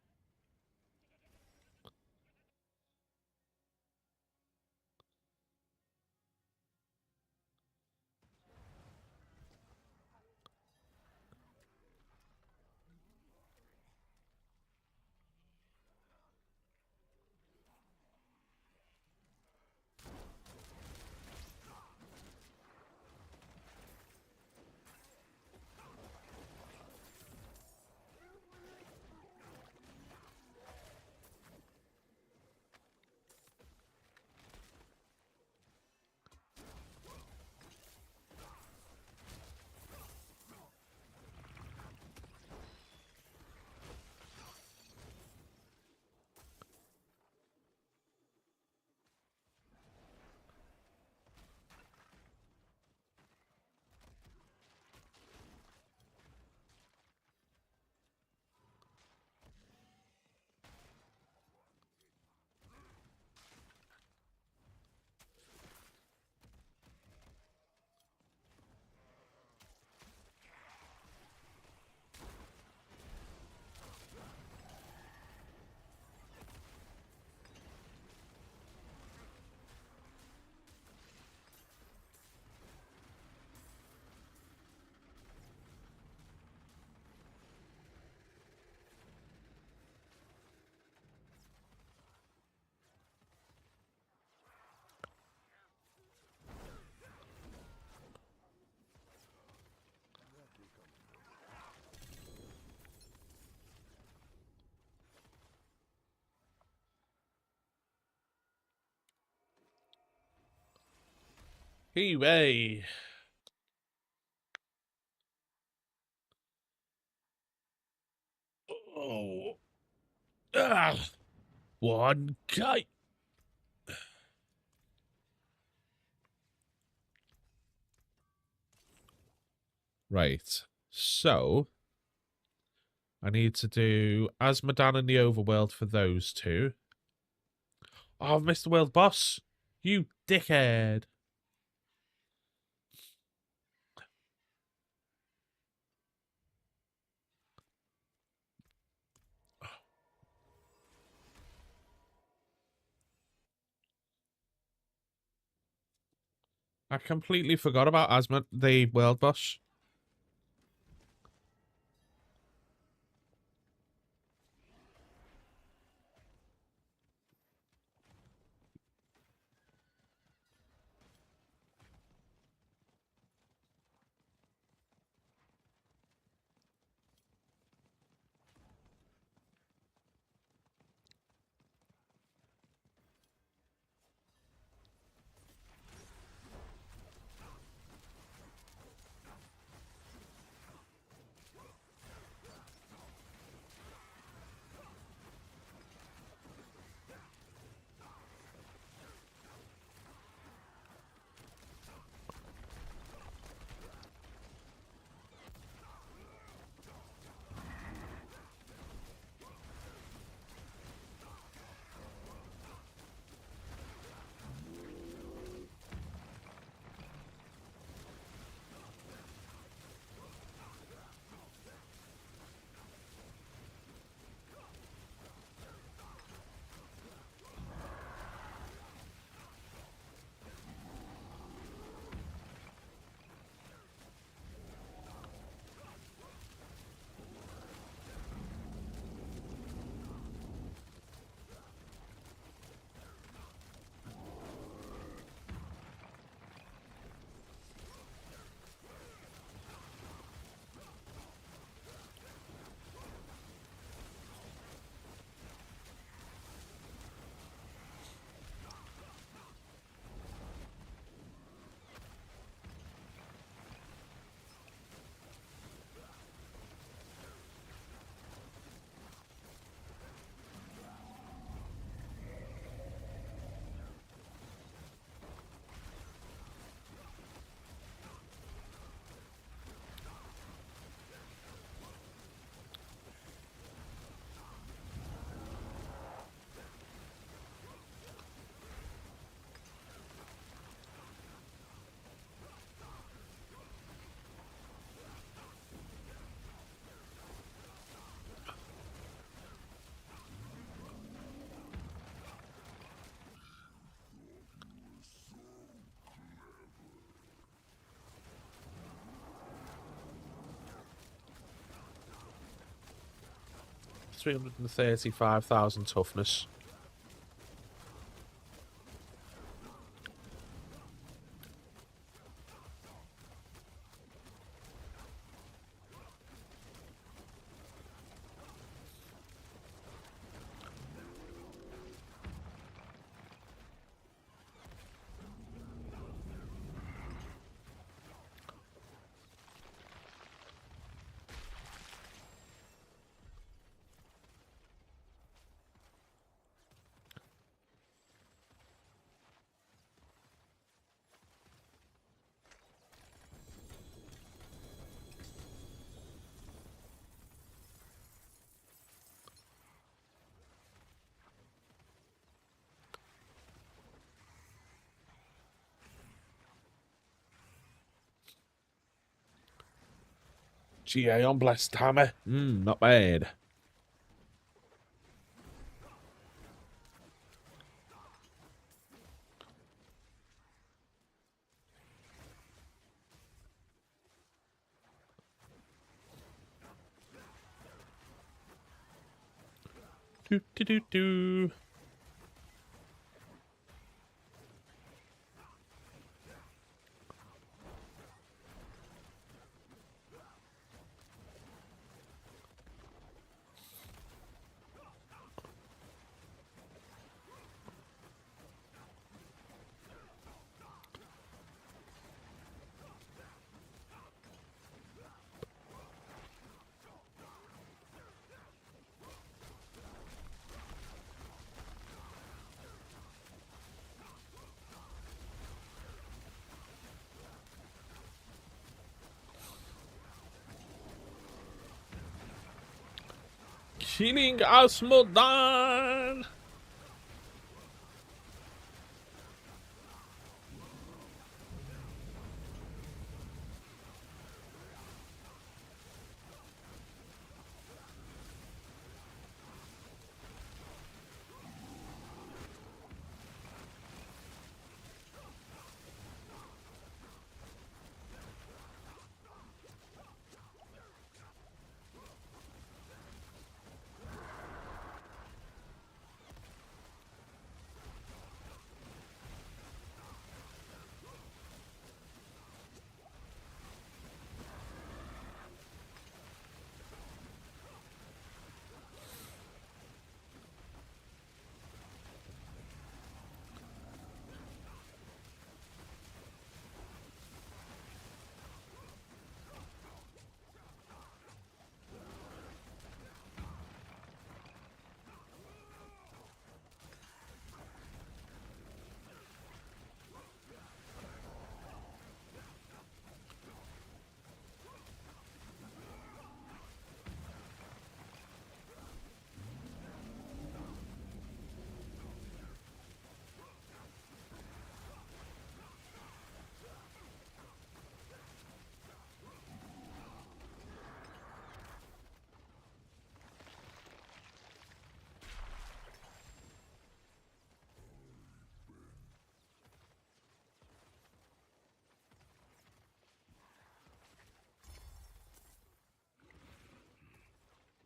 Hooray! Oh. Ah. 1K. Right. So I need to do Asmodan and the Overworld for those two. Oh, I've missed the world boss. You dickhead. I completely forgot about the world boss. $335,000 toughness. GA on Blessed Hammer. Not bad. Do do do do. Killing Asmodan!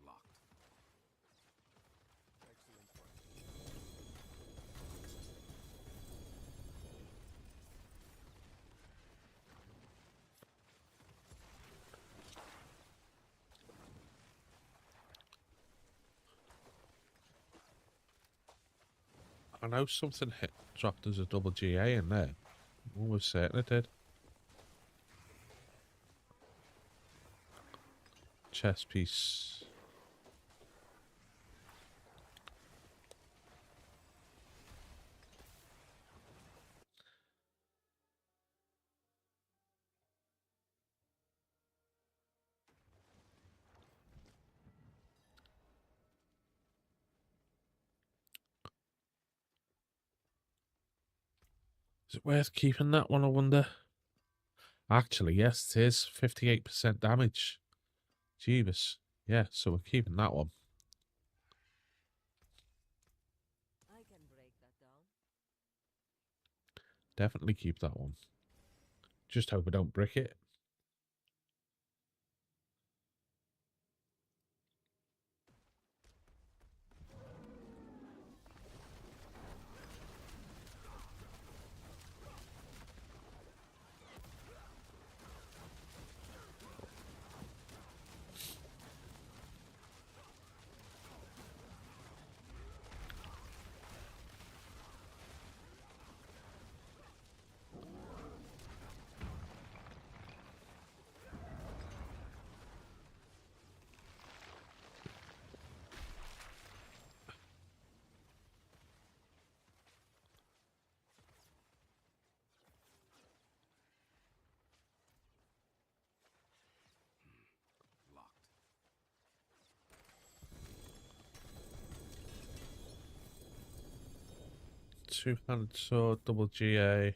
Locked. Excellent work. I know something dropped as a double GA in there. Almost certain it did. Chess piece. Is it worth keeping that one, I wonder? Actually, yes, it is. 58% damage. Jeebus. Yeah, so we're keeping that one. I can break that down. Definitely keep that one. Just hope I don't brick it. Locked. Two-handed sword, double GA.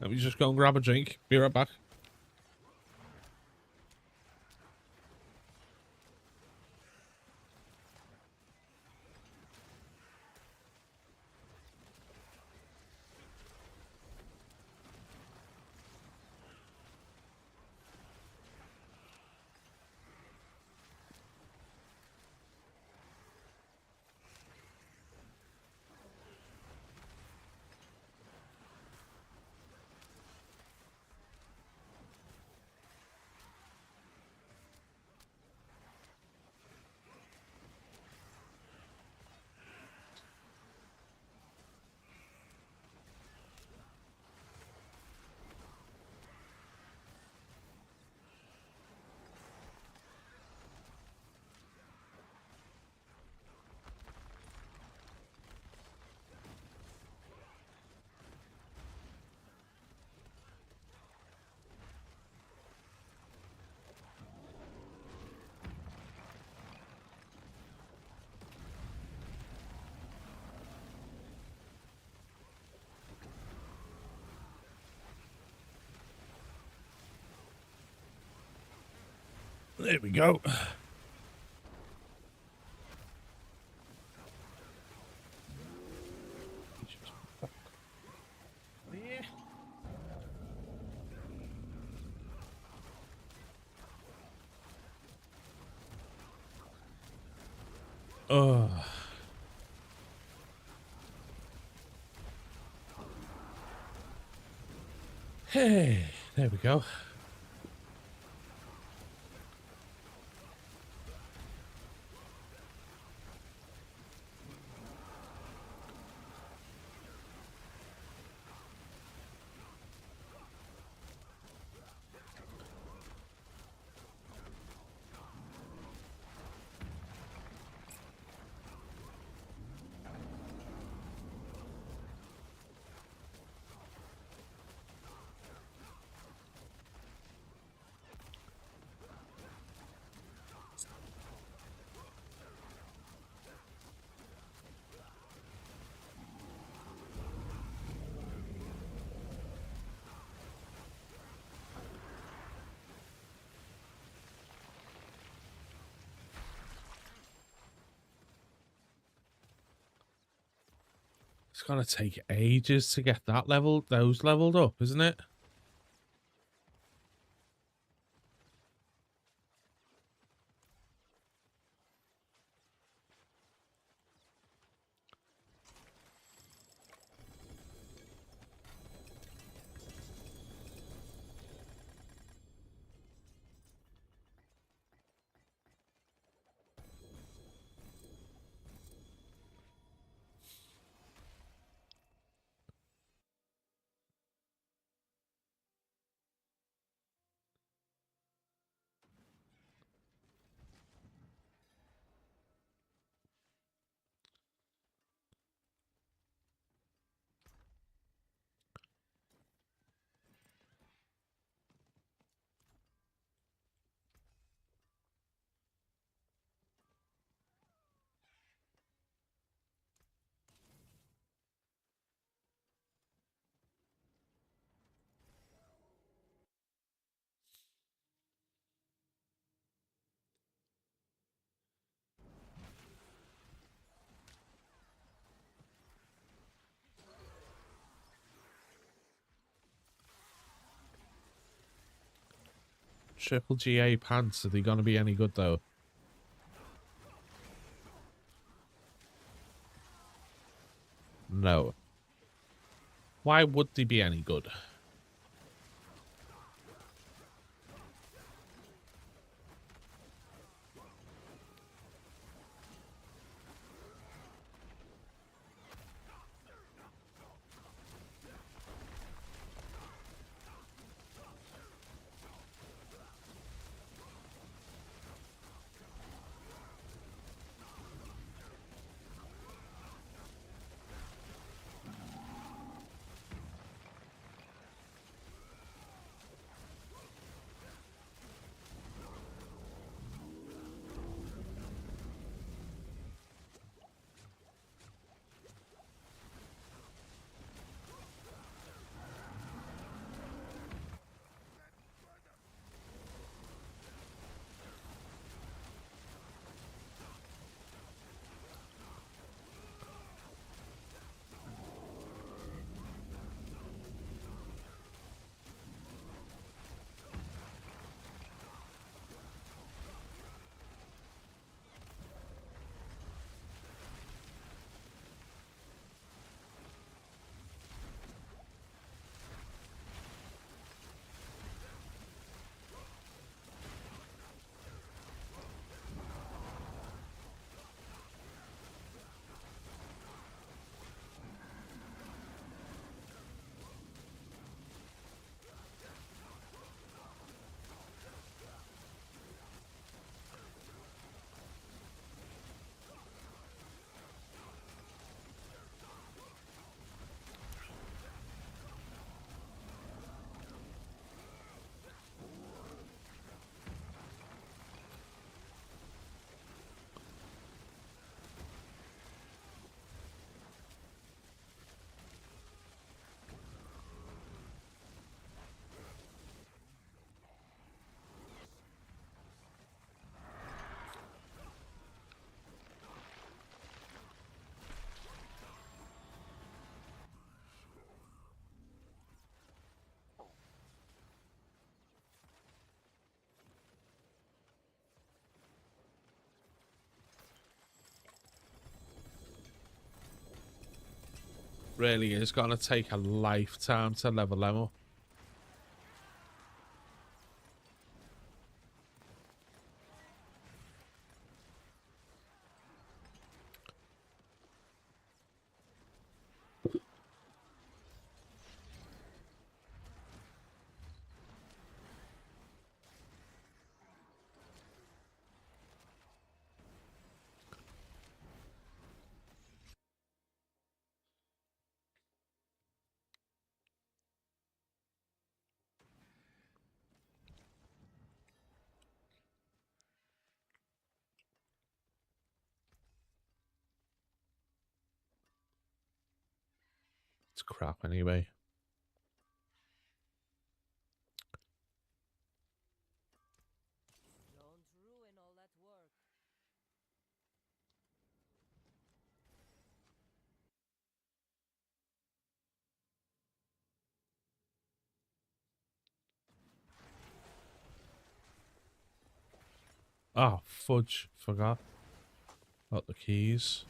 Let me just go and grab a drink. Be right back. There we go. Oh. Hey, there we go. It's gonna take ages to get those leveled up, isn't it? Triple GA pants, are they gonna be any good though? No. Why would they be any good? really is gonna take a lifetime to level them up. It's crap anyway. Don't ruin all that work. Oh, fudge. Forgot about the keys.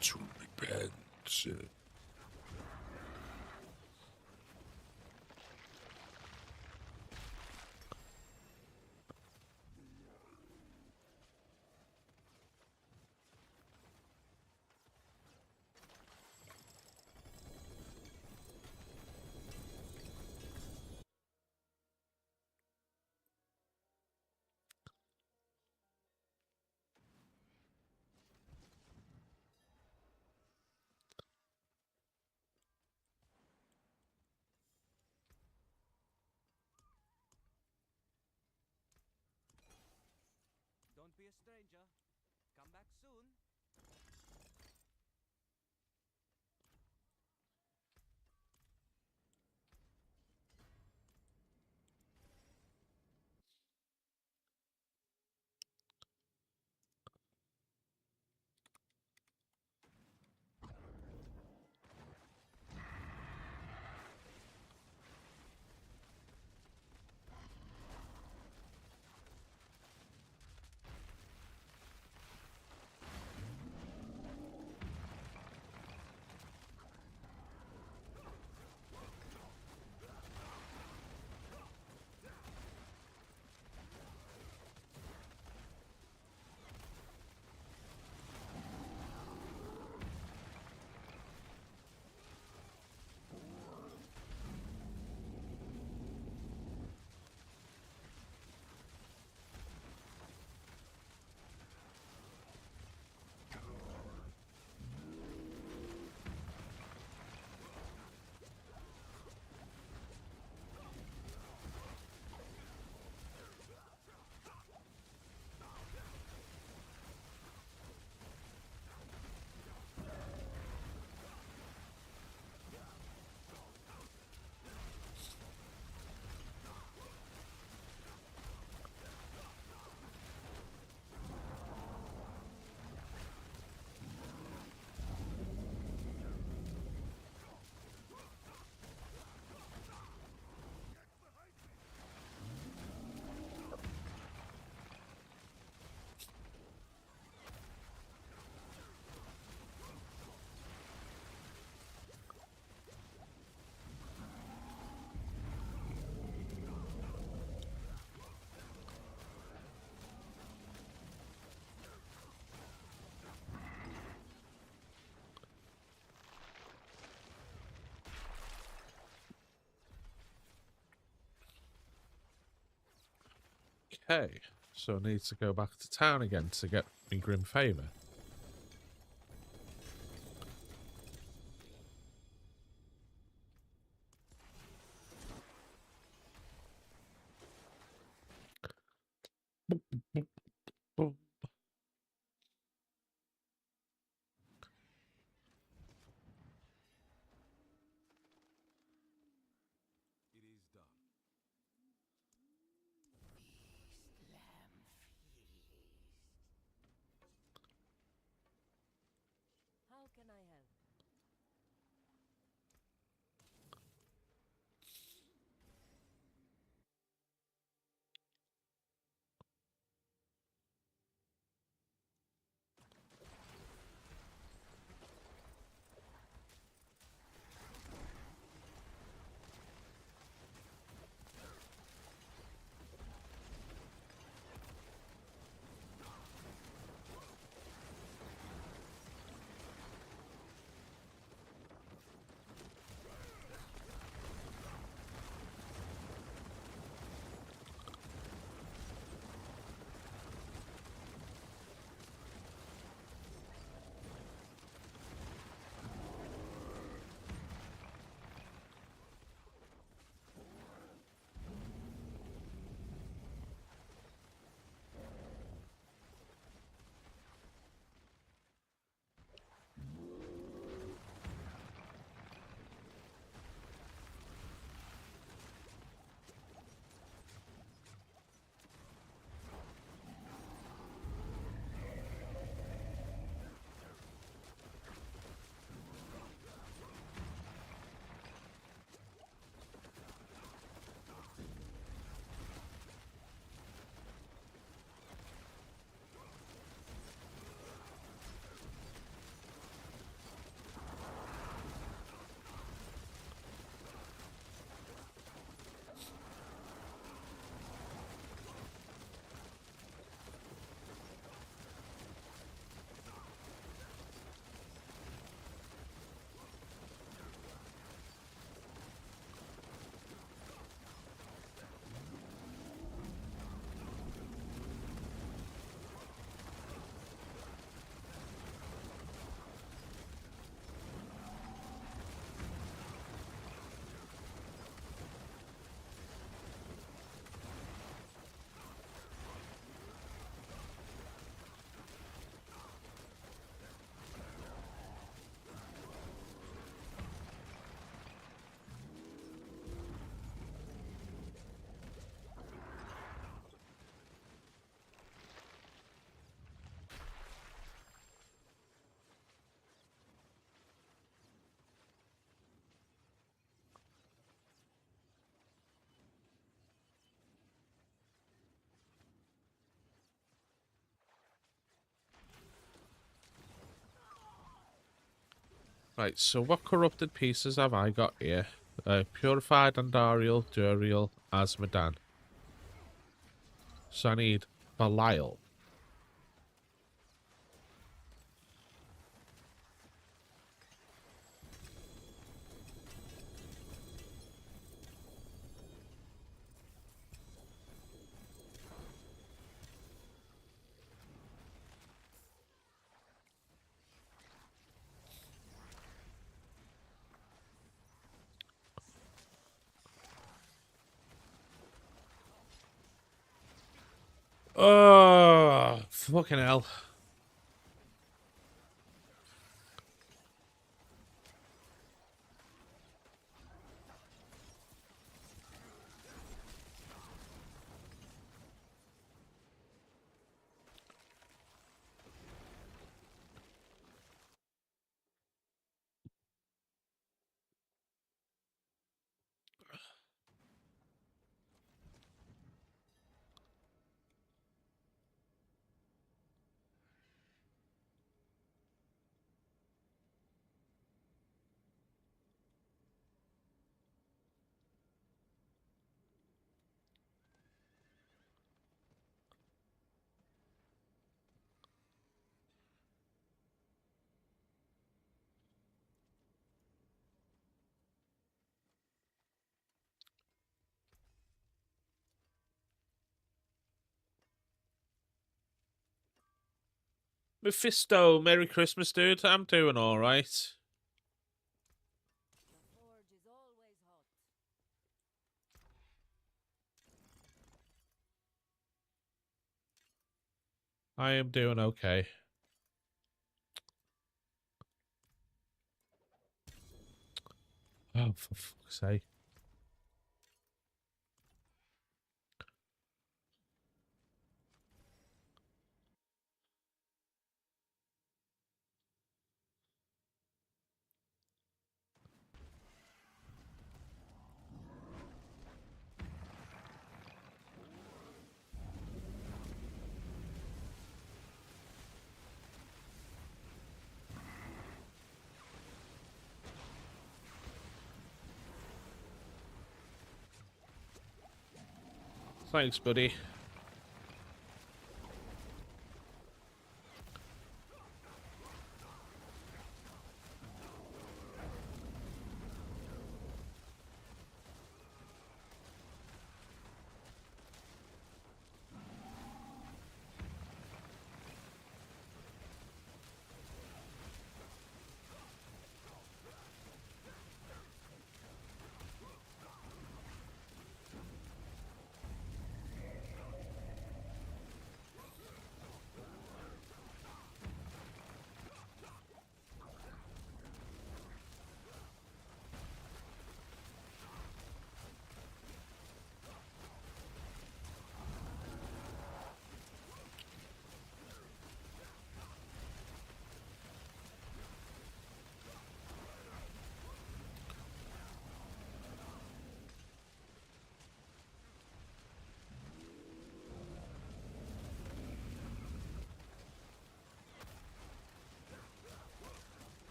To repent. Don't be a stranger. Come back soon. Okay, so I need to go back to town again to get my Grim Favour. It is done. How can I help? Right, so what corrupted pieces have I got here? Purified Andariel, Duriel, Asmodan. So I need Belial. Oh, fucking hell. Mephisto, Merry Christmas, dude. I'm doing all right. The forge is always hot. I am doing okay. Oh, for fuck's sake. Thanks, buddy.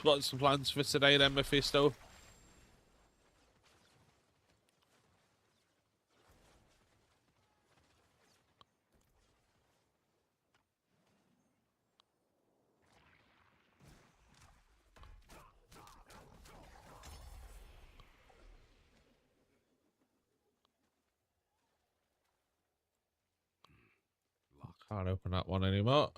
So what's the plans for today then, Mephisto? Can't open that one anymore.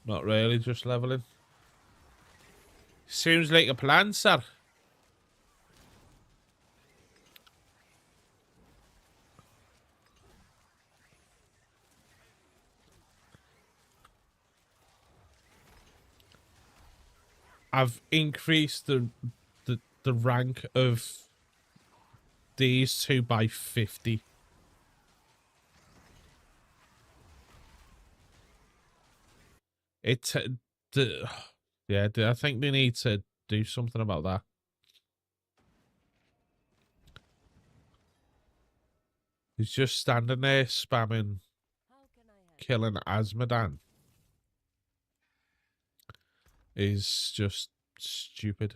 Not really, just leveling. Seems like a plan, sir. I've increased the rank of these two by 50. It, yeah, I think they need to do something about that. He's just standing there spamming, How can I help? killing Asmodan. Is just stupid.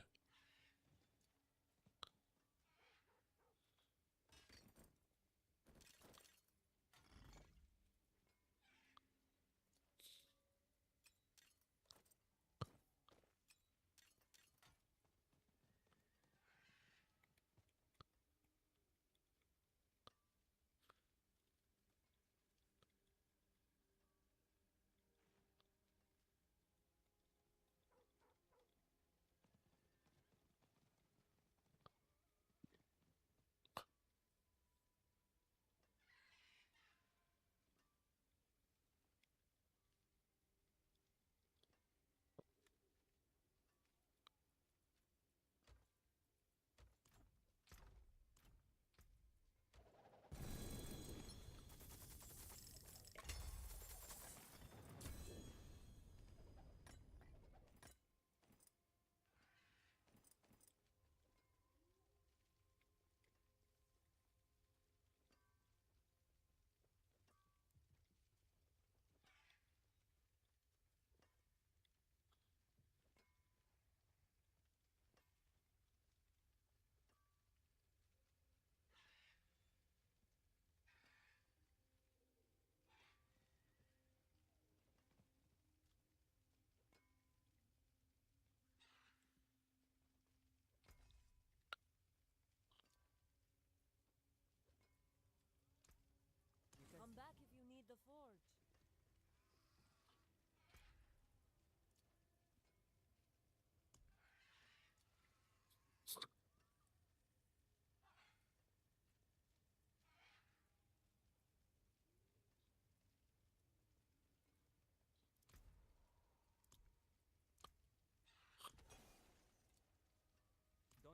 Don't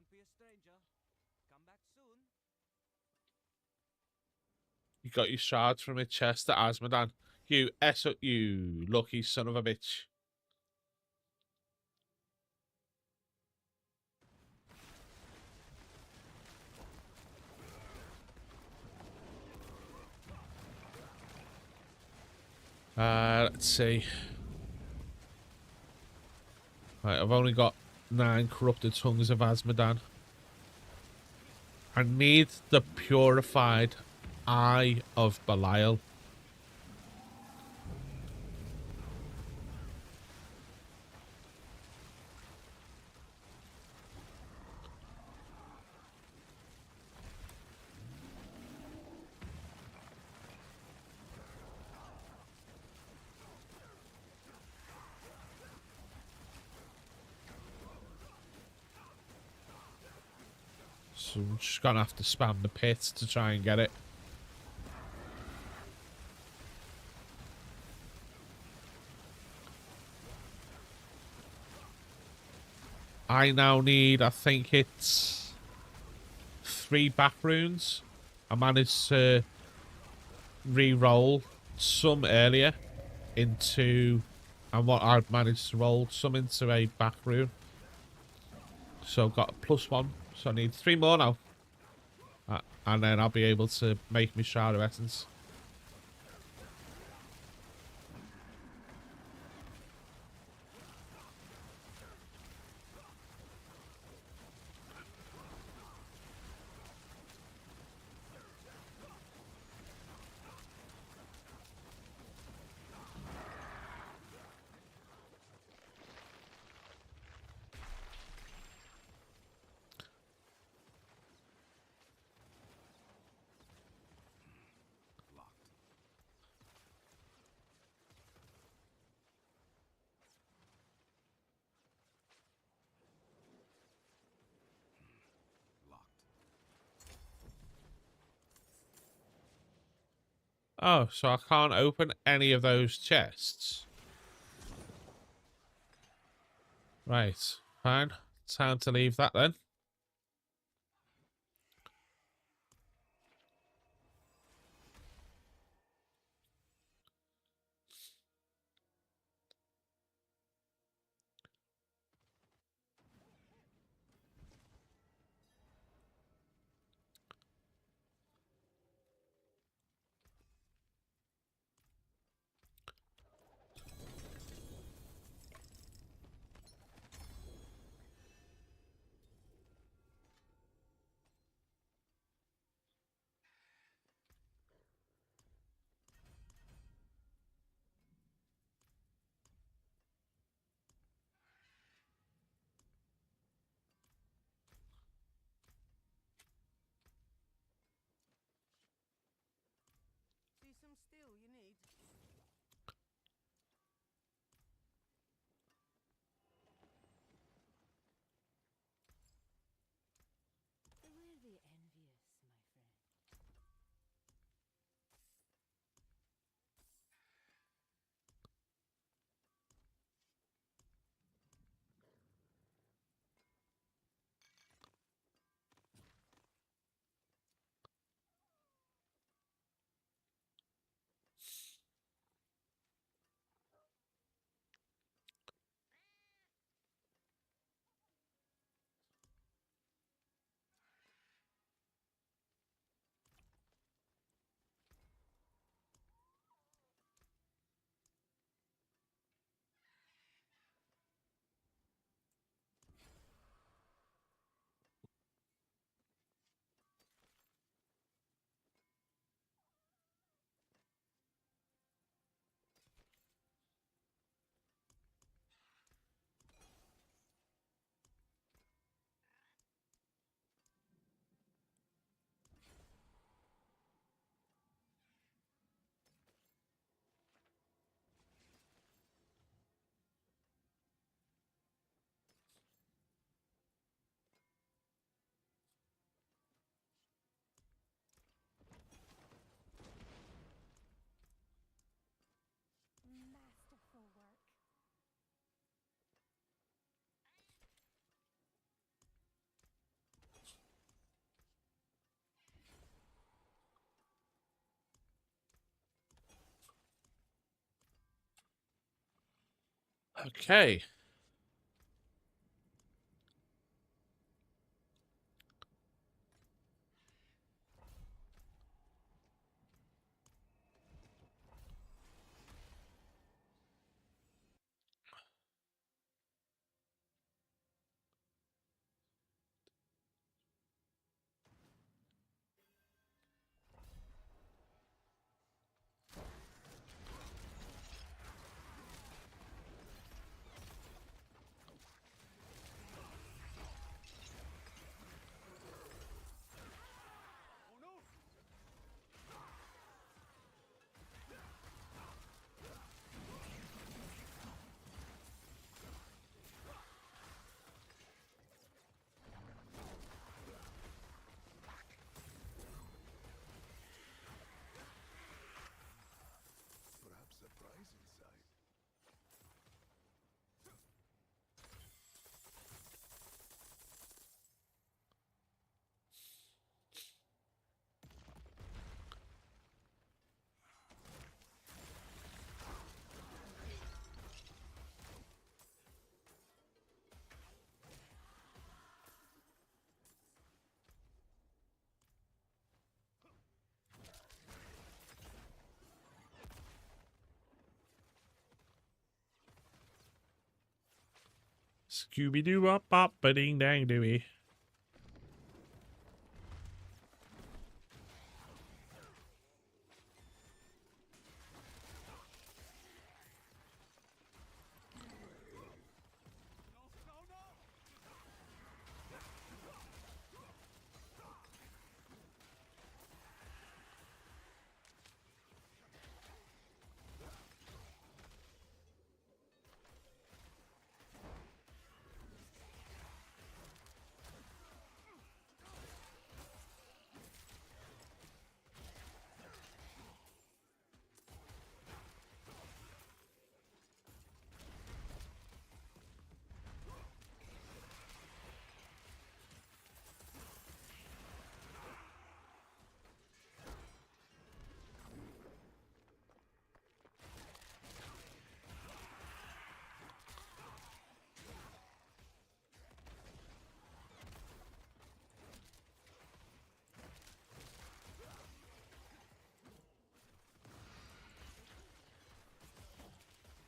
be a stranger. Come back soon. You got your shards from a chest at Asmodan. You lucky son of a bitch. Let's see. Right, I've only got 9 corrupted tongues of Asmodan. I need the purified eye of Belial. So I'm just gonna have to spam the pit to try and get it. I now need, I think it's 3 back runes. I managed to re-roll some earlier into, and what I've managed to roll some into a back rune. So I've got a +1, so I need 3 more now. And then I'll be able to make my Shard of Essence. Locked. Locked. Oh, so I can't open any of those chests. Right, fine. Time to leave that then. Okay. Perhaps a prize inside. Scooby Doo bop bop ba ding dang dooey.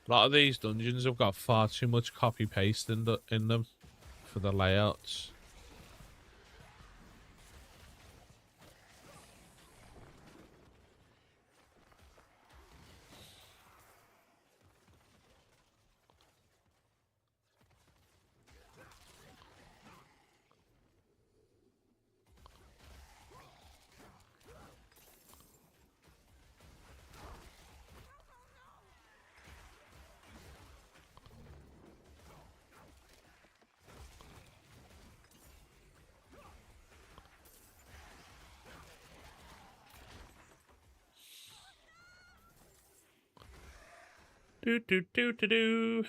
A lot of these dungeons have got far too much copy paste in them for the layouts. Do do do do do.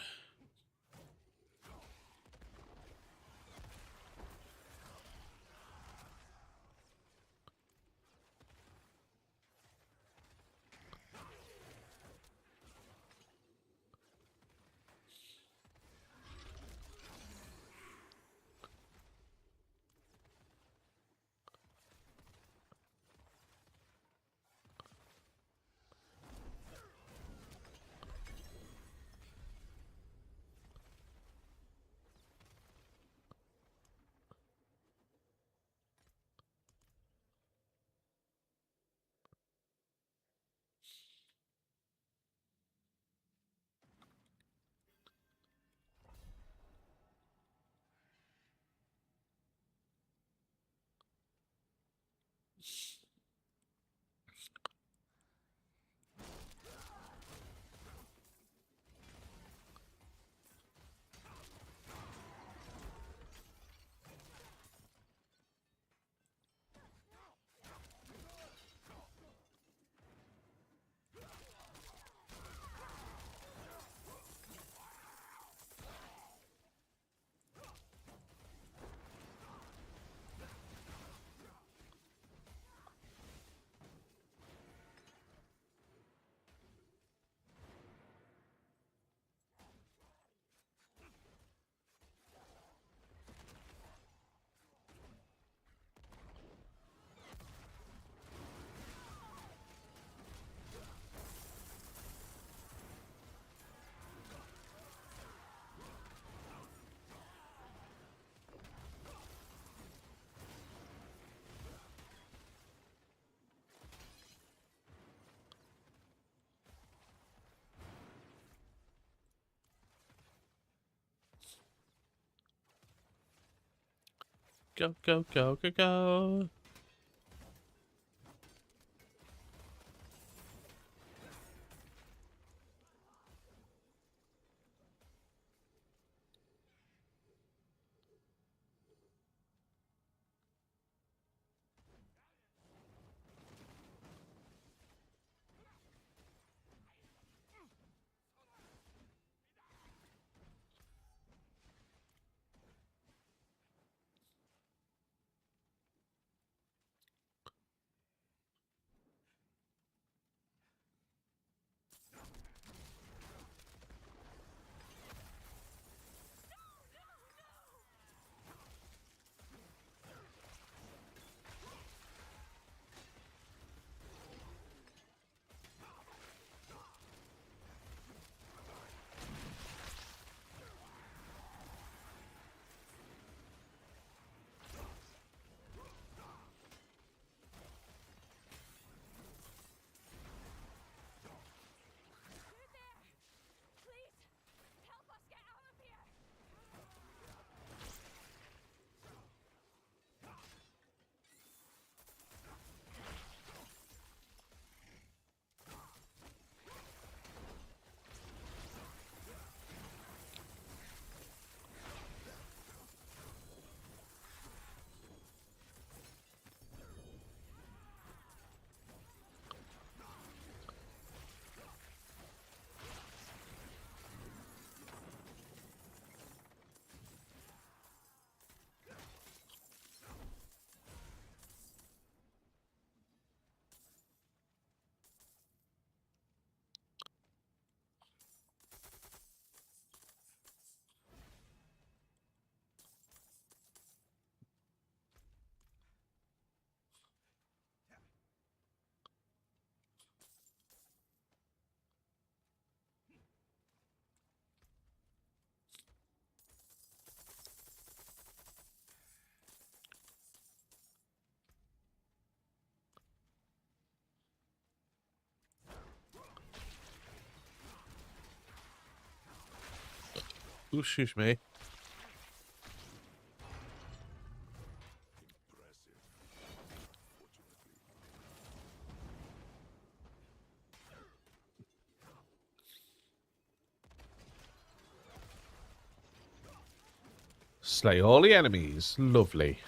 Go, go, go, go, go. Please, help us get out of here. Ooh, excuse me. Slay all the enemies. Lovely.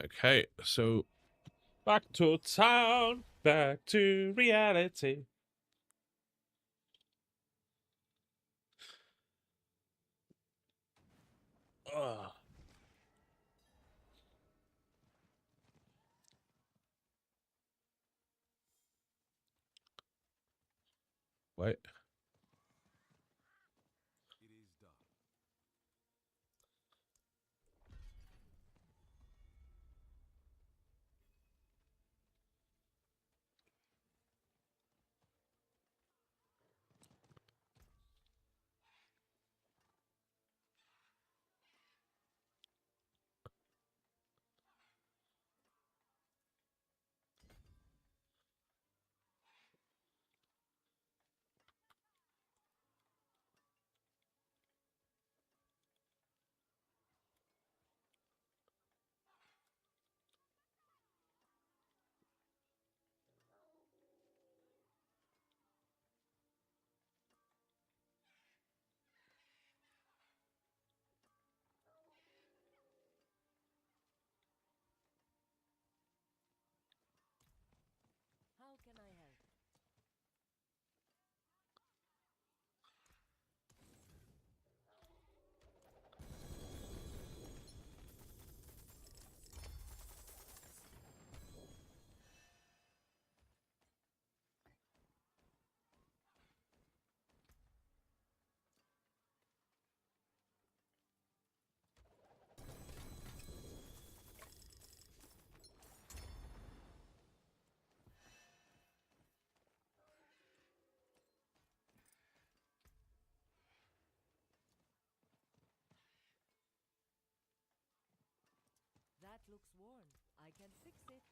Okay, so back to town, back to reality. Ugh. Wait. It is done. That looks worn. I can fix it.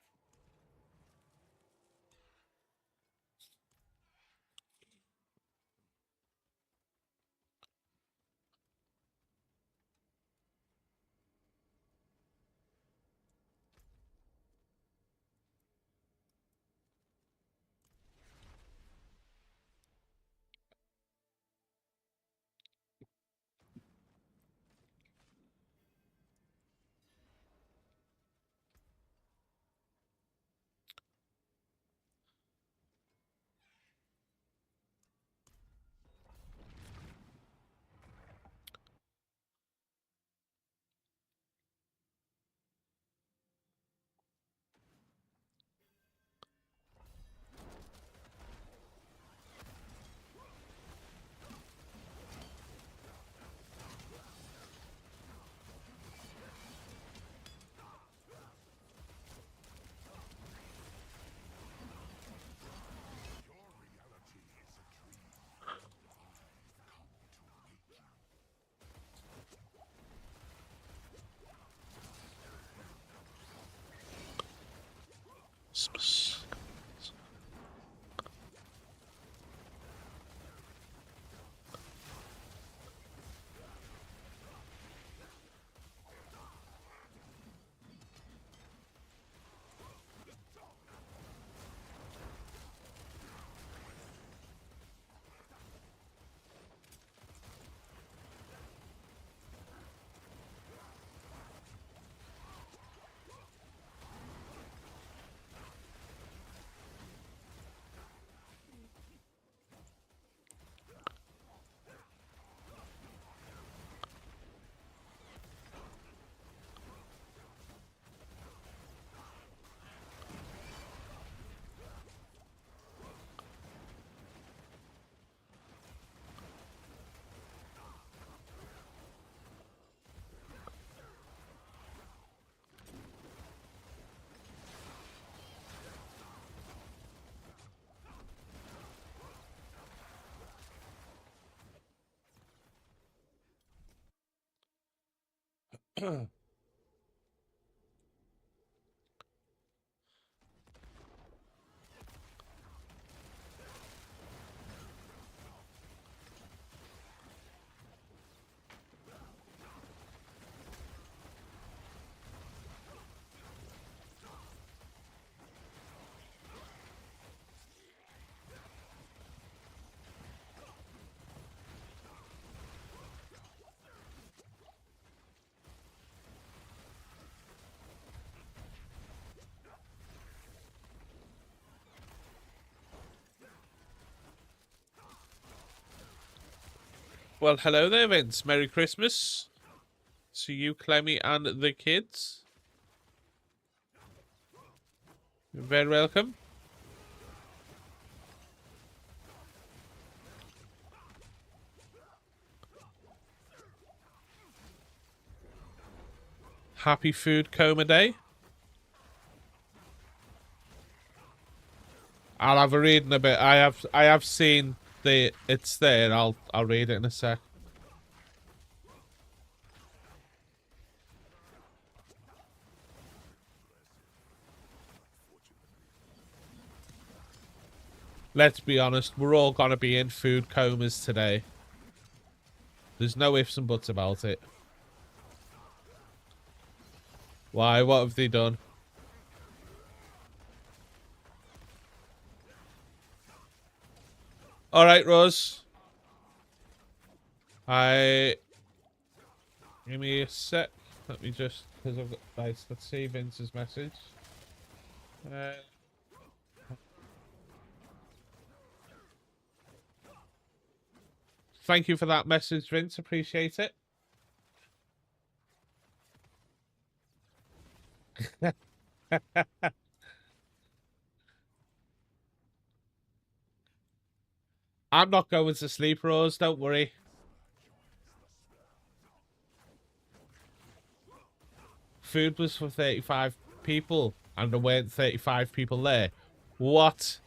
Well, hello there, Vince. Merry Christmas to you, Clemmy, and the kids. You're very welcome. Happy food coma day. I'll have a read in a bit. I have seen it's there. I'll read it in a sec. Let's be honest, we're all gonna be in food comas today. There's no ifs and buts about it. Why? What have they done? Alright, Rose. Give me a sec. Let me just... Because I've got... Right, let's see Vince's message. Thank you for that message, Vince. Appreciate it. I'm not going to sleep, Rose. Don't worry. Food was for 35 people, and there weren't 35 people there. What?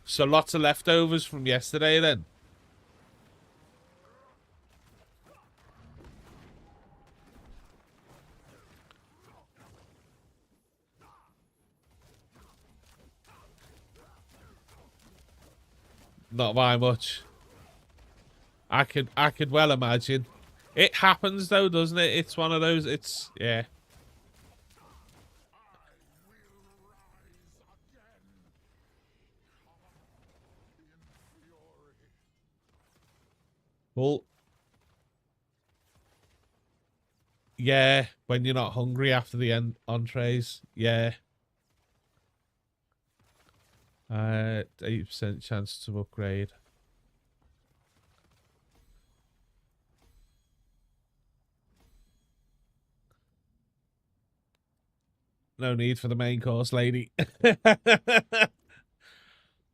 So lots of leftovers from yesterday, then. Not by much. I could well imagine. It happens though, doesn't it? It's one of those. It's yeah. Well, yeah. When you're not hungry after the entrees, yeah. 80% chance to upgrade. No need for the main course, lady.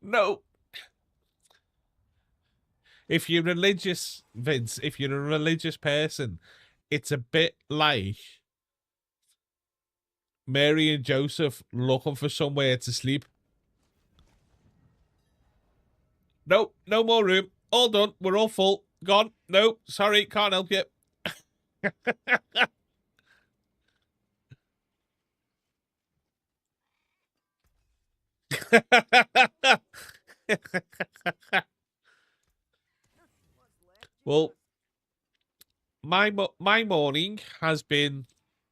No. If you're religious, Vince, if you're a religious person, it's a bit like Mary and Joseph looking for somewhere to sleep. No, no more room. All done. We're all full. Gone. No, sorry, can't help you. Well, my morning has been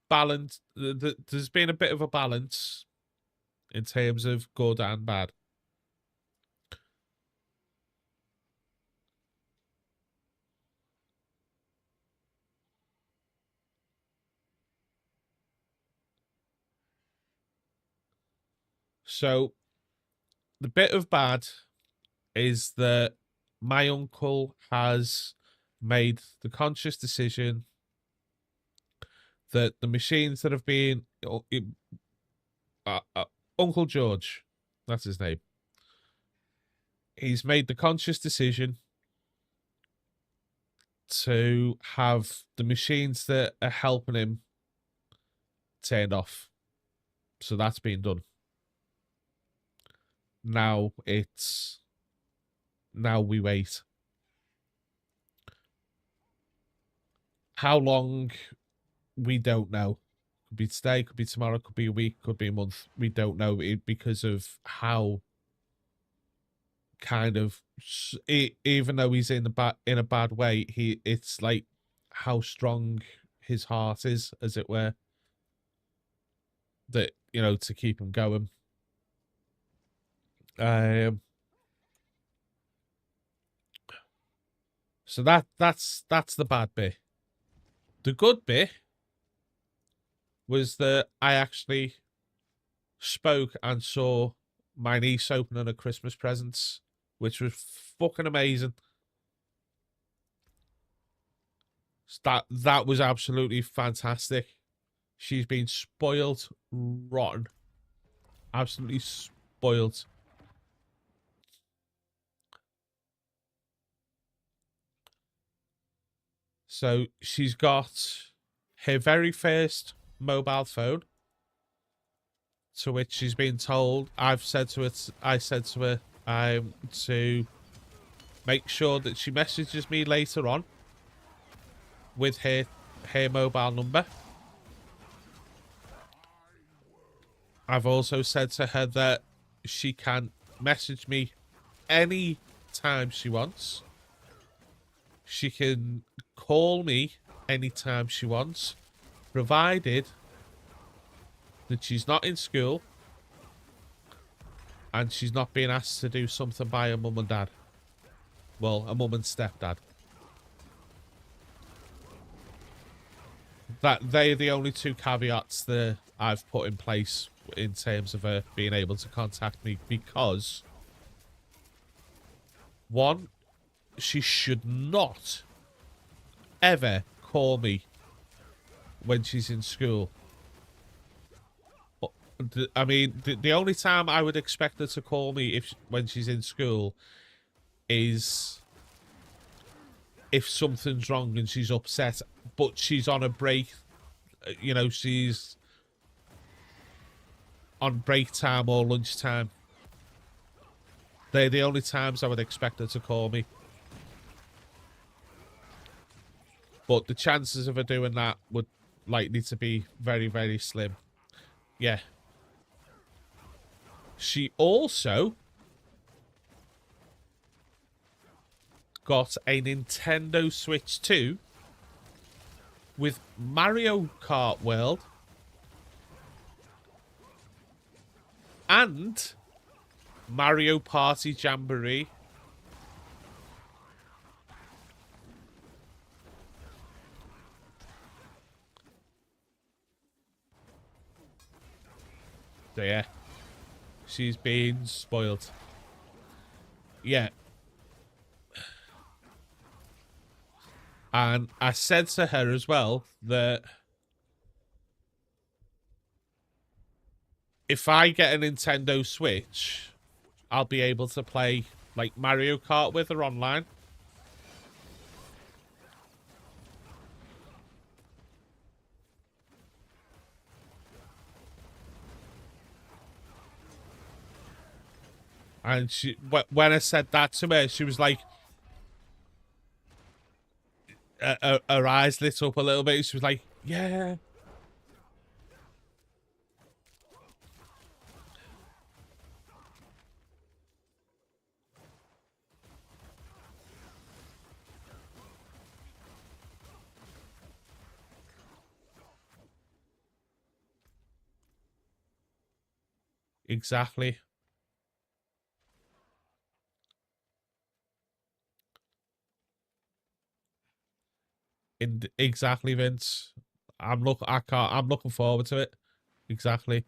balanced. There's been a bit of a balance in terms of good and bad. So the bit of bad is that my uncle has made the conscious decision that the machines that have been Uncle George, that's his name. He's made the conscious decision to have the machines that are helping him turned off. So that's been done. Now we wait. How long? We don't know. Could be today, could be tomorrow, could be a week, could be a month. We don't know because of how kind of, even though he's in a bad way, it's like how strong his heart is, as it were, that, you know, to keep him going. So that's the bad bit. The good bit was that I actually spoke and saw my niece opening her Christmas presents, which was fucking amazing. That was absolutely fantastic. She's been spoiled rotten. Absolutely spoiled. So she's got her very first mobile phone, to which she's been told, I said to her to make sure that she messages me later on with her mobile number. I've also said to her that she can message me any time she wants. She can call me anytime she wants, provided that she's not in school and she's not being asked to do something by her mum and dad. Well, a mum and stepdad. That they're the only two caveats that I've put in place in terms of her being able to contact me, because one, she should not ever call me when she's in school. I mean, the only time I would expect her to call me when she's in school is if something's wrong and she's upset, but she's on a break. You know, she's on break time or lunch time. They're the only times I would expect her to call me. But the chances of her doing that would likely to be very, very slim. Yeah. She also got a Nintendo Switch 2 with Mario Kart World and Mario Party Jamboree. There. She's been spoiled. Yeah. And I said to her as well that if I get a Nintendo Switch, I'll be able to play like Mario Kart with her online. And she, when I said that to her, she was like, her eyes lit up a little bit. She was like, yeah. Exactly. Exactly, Vince. I'm looking forward to it. Exactly.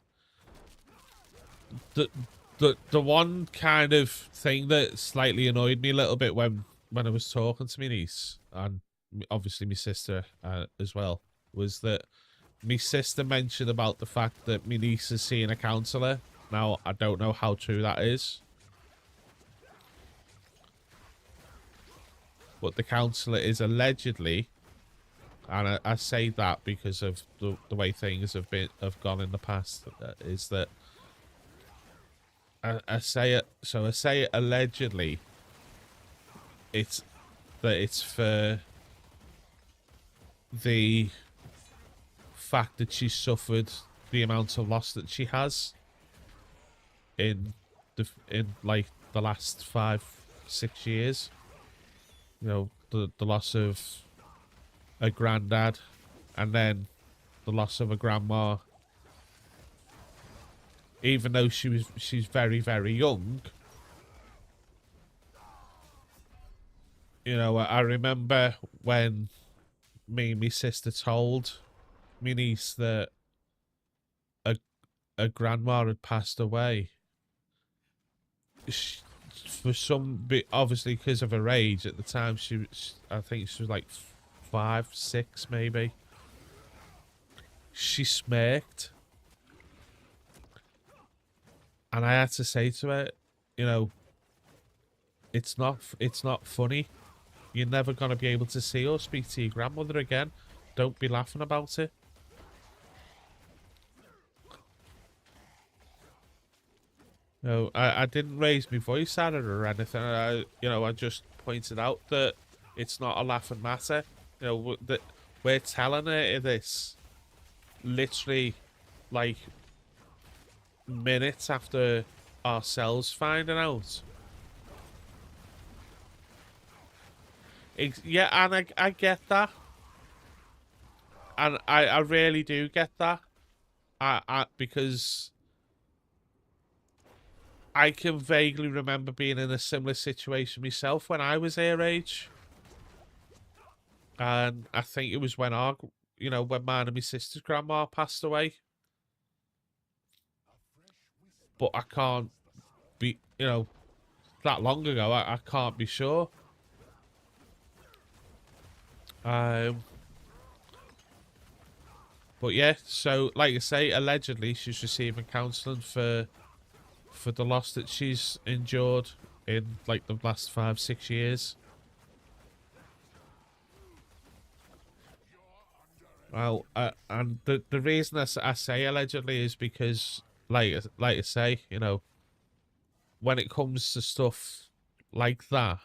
The one kind of thing that slightly annoyed me a little bit when I was talking to my niece and obviously my sister as well was that my sister mentioned about the fact that my niece is seeing a counsellor. Now I don't know how true that is, but the counsellor is allegedly, and I say that because of the way things have gone in the past, is that I say it. So I say it allegedly. It's for the fact that she suffered the amount of loss that she has in like the last 5-6 years. You know, the loss of a granddad, and then the loss of a grandma. Even though she's very, very young. You know, I remember when me and my sister told my niece that a grandma had passed away. She, for some bit, obviously because of her age at the time, I think she was like 5, 6 maybe. She smirked. And I had to say to her, you know, it's not funny. You're never going to be able to see or speak to your grandmother again. Don't be laughing about it. No, I didn't raise my voice at her or anything. I just pointed out that it's not a laughing matter. You know, that we're telling her this literally like minutes after ourselves finding out. Yeah, and I get that. And I really do get that. Because I can vaguely remember being in a similar situation myself when I was her age. And I think it was when when mine and my sister's grandma passed away. But I can't be, that long ago. I can't be sure. But yeah, so like I say, allegedly she's receiving counselling for the loss that she's endured in like the last 5-6 years. Well, and the reason I say allegedly is because, like I say, when it comes to stuff like that,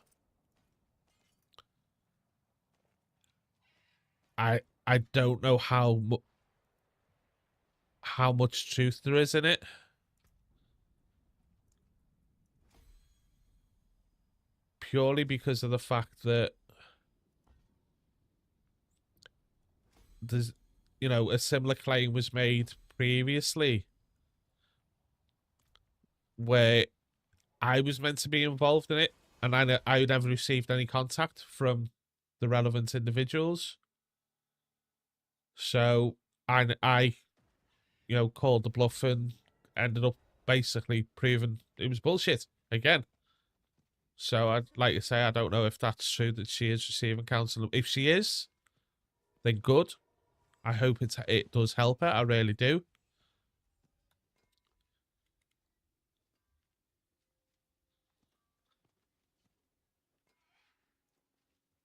I don't know how much truth there is in it. purely because of the fact that there's, you know, a similar claim was made previously where I was meant to be involved in it, and I never received any contact from the relevant individuals. So I you know, called the bluff and ended up basically proving it was bullshit again. So I'd like to say I don't know if that's true that she is receiving counselling. If she is, then good. I hope it does help her. I really do.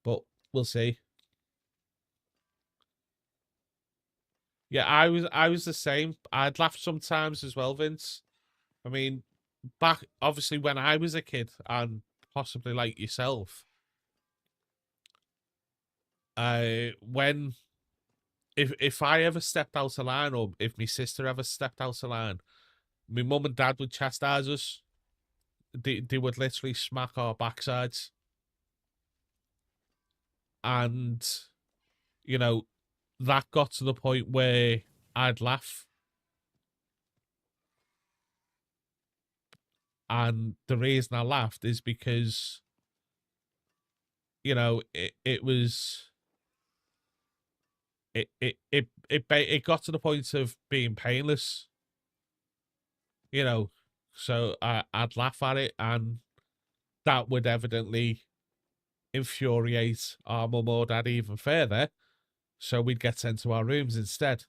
But we'll see. Yeah, I was the same. I'd laugh sometimes as well, Vince. I mean, back obviously when I was a kid and possibly like yourself, when if I ever stepped out of line or if my sister ever stepped out of line, my mum and dad would chastise us. They would literally smack our backsides. And, you know, that got to the point where I'd laugh. And the reason I laughed is because, you know, it got to the point of being painless, you know, so I'd laugh at it, and that would evidently infuriate our mum or dad even further, so we'd get sent to our rooms instead.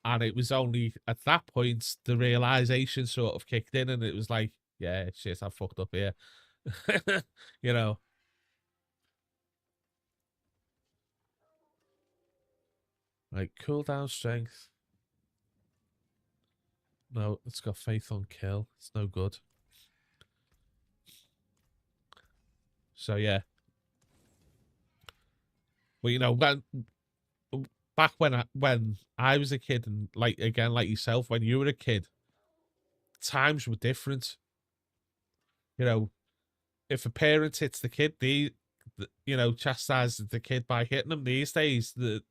And it was only at that point the realization sort of kicked in, and it was like, yeah, shit, I fucked up here. You know. Like, cooldown strength. No, it's got faith on kill. It's no good. So, yeah. Well, you know, back when I was a kid, and like again, like yourself, when you were a kid, times were different. You know, if a parent hits the kid, you know, chastises the kid by hitting them. These days, the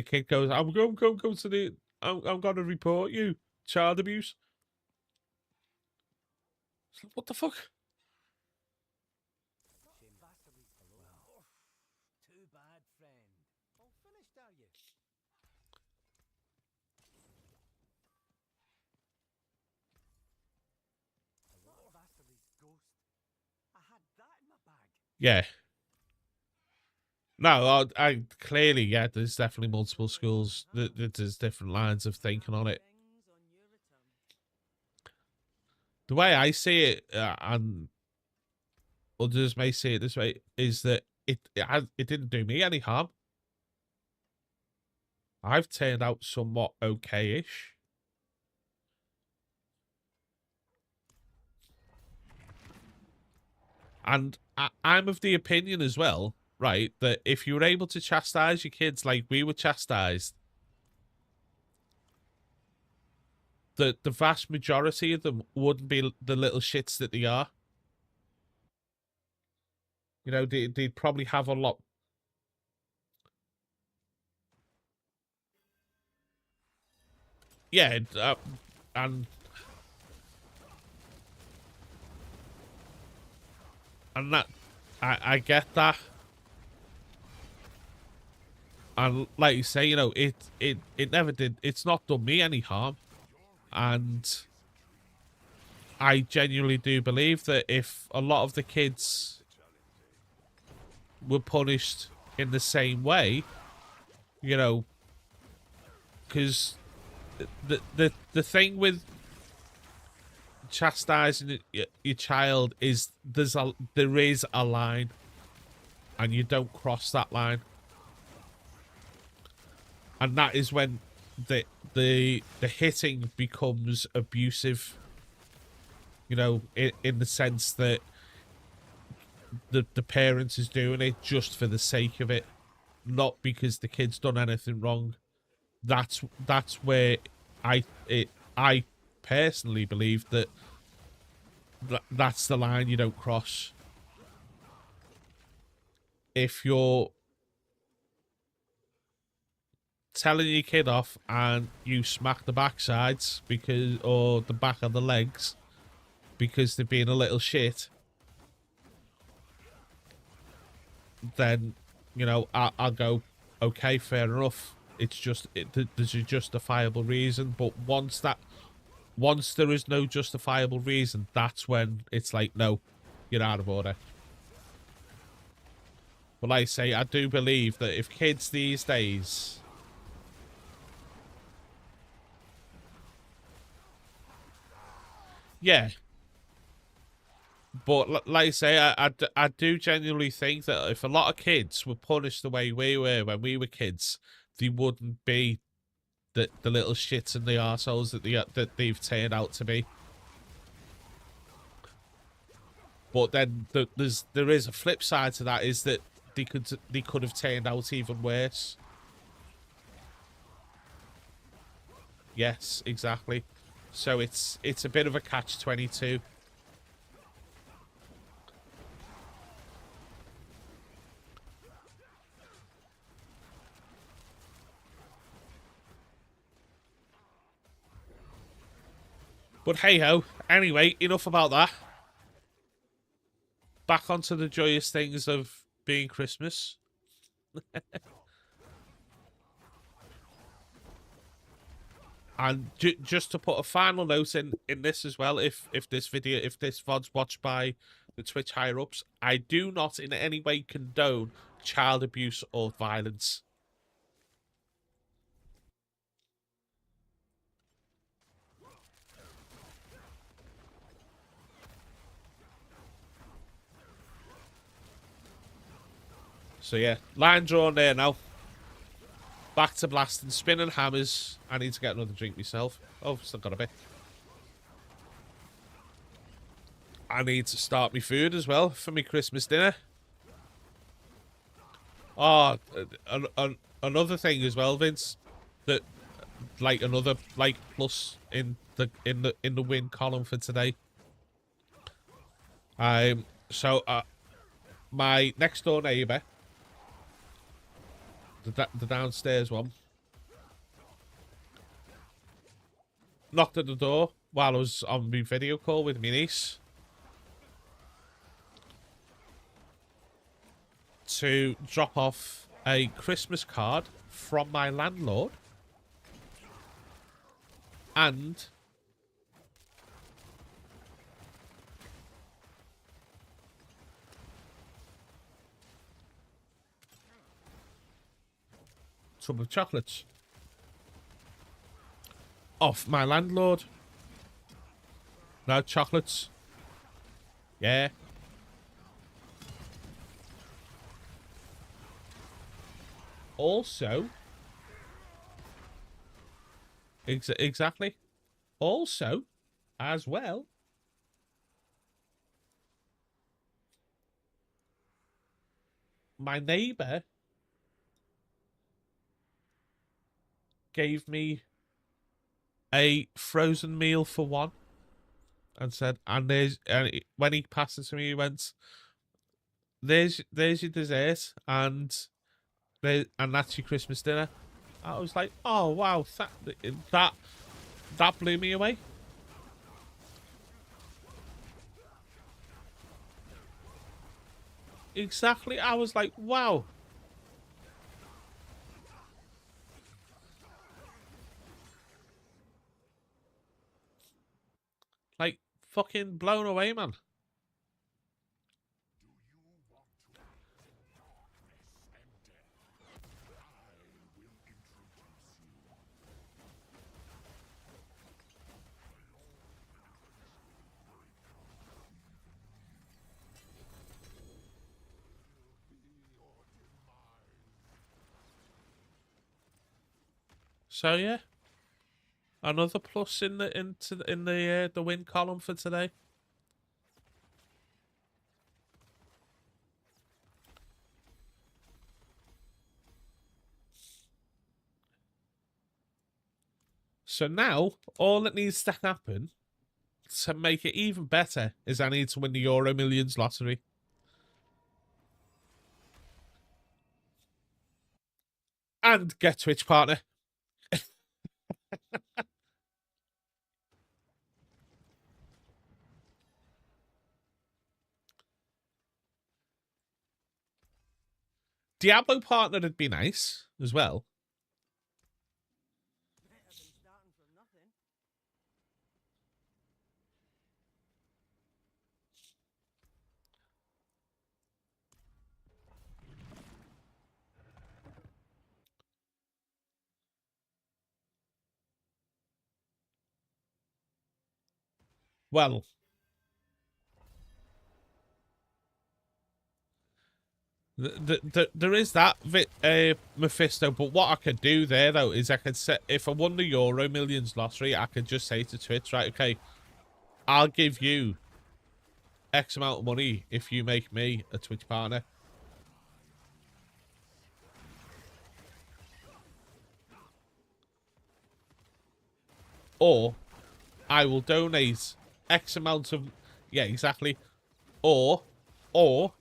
kid goes, I'm going to the, I'm going to report you, child abuse. What the fuck? Too bad, friend. All finished, are you? Lord Bastardly's ghost. I had that in my bag. Yeah. No, I clearly, yeah, there's definitely multiple schools. There's different lines of thinking on it. Things on your return. The way I see it, and others may see it this way, is that it didn't do me any harm. I've turned out somewhat okay-ish. And I'm of the opinion as well, right, that if you were able to chastise your kids like we were chastised, that the vast majority of them wouldn't be the little shits that they are. You know, they'd probably have a lot. Yeah, and that I get that. And like you say, you know, it never did. It's not done me any harm, and I genuinely do believe that if a lot of the kids were punished in the same way, you know, because the thing with chastising your child is there is a line, and you don't cross that line. And that is when the hitting becomes abusive. You know, in the sense that the parent is doing it just for the sake of it, not because the kid's done anything wrong. That's where I personally believe that that's the line you don't cross. If you're telling your kid off and you smack the backsides because, or the back of the legs because they're being a little shit, then, you know, I'll go, okay, fair enough. It's just, there's a justifiable reason. But once there is no justifiable reason, that's when it's like, no, you're out of order. But like I say, I do believe that if kids these days... Yeah. But like I say, I do genuinely think that if a lot of kids were punished the way we were when we were kids, they wouldn't be the little shits and the arseholes that they've turned out to be. But then there is a flip side to that, is that they could have turned out even worse. Yes, exactly. So it's a bit of a catch-22. But hey-ho. Anyway, enough about that. Back onto the joyous things of being Christmas. And just to put a final note in this as well, if this VOD's watched by the Twitch higher-ups, I do not in any way condone child abuse or violence. So yeah, line drawn there now. Back to blasting, spinning hammers. I need to get another drink myself. Oh, still got a bit. I need to start my food as well for my Christmas dinner. Oh, another thing as well, Vince. That, like, another like plus in the win column for today. So my next door neighbour, the downstairs one, knocked at the door while I was on my video call with my niece to drop off a Christmas card from my landlord and tub of chocolates off my landlord. No chocolates. Yeah. Also, exactly. Also, as well, my neighbour gave me a frozen meal for one and said, and when he passed it to me, he went, there's your dessert and that's your Christmas dinner. I was like, oh wow, that blew me away. Exactly. I was like, wow. Like, fucking blown away, man. So yeah, another plus in the win column for today. So now all that needs to happen to make it even better is I need to win the Euro Millions lottery. And get Twitch partner. Diablo partner would be nice as well. Better than starting from nothing. Well, there is that Mephisto, but what I could do there though is I could set, if I won the Euro Millions lottery, I could just say to Twitch, right, okay, I'll give you X amount of money if you make me a Twitch partner. Or I will donate X amount of, yeah, exactly. Or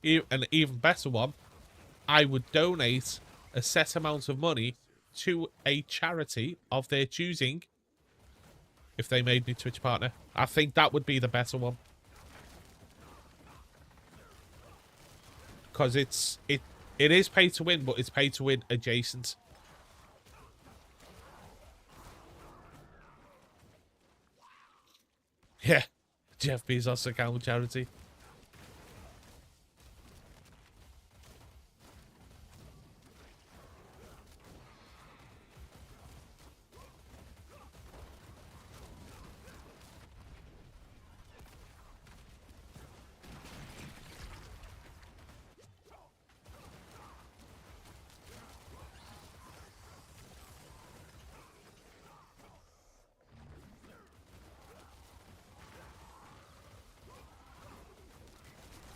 an even better one, I would donate a set amount of money to a charity of their choosing if they made me Twitch partner. I think that would be the better one. Because it is pay to win, but it's pay to win adjacent. Yeah, Jeff Bezos account charity.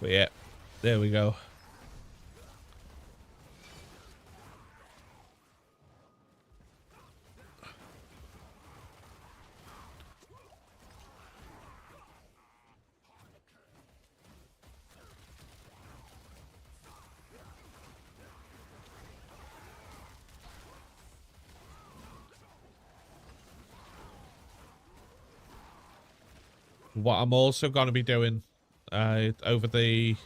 But yeah, there we go. What I'm also going to be doing over the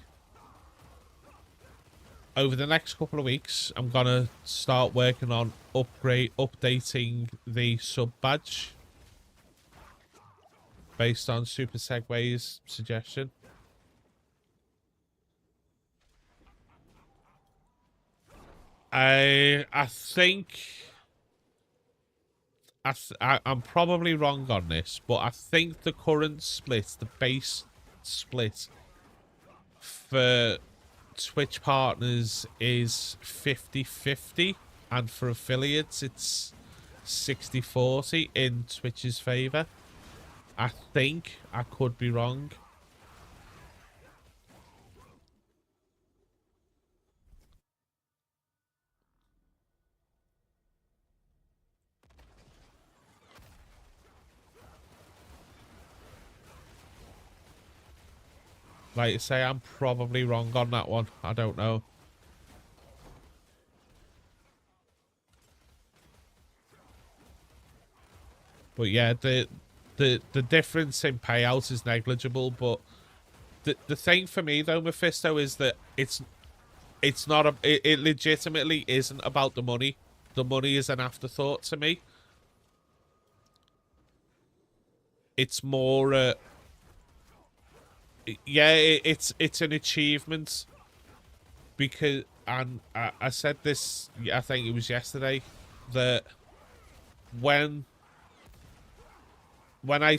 next couple of weeks, I'm going to start working on updating the sub badge based on Super Segway's suggestion. I think I'm probably wrong on this, but I think the current split, the base split for Twitch partners is 50-50, and for affiliates it's 60-40 in Twitch's favour. I think I could be wrong. Like I say, I'm probably wrong on that one. I don't know. But yeah, the difference in payouts is negligible. But the thing for me though, Mephisto, is that it's not a, it legitimately isn't about the money. The money is an afterthought to me. It's more yeah, it's an achievement, because, and I said this, I think it was yesterday, that when I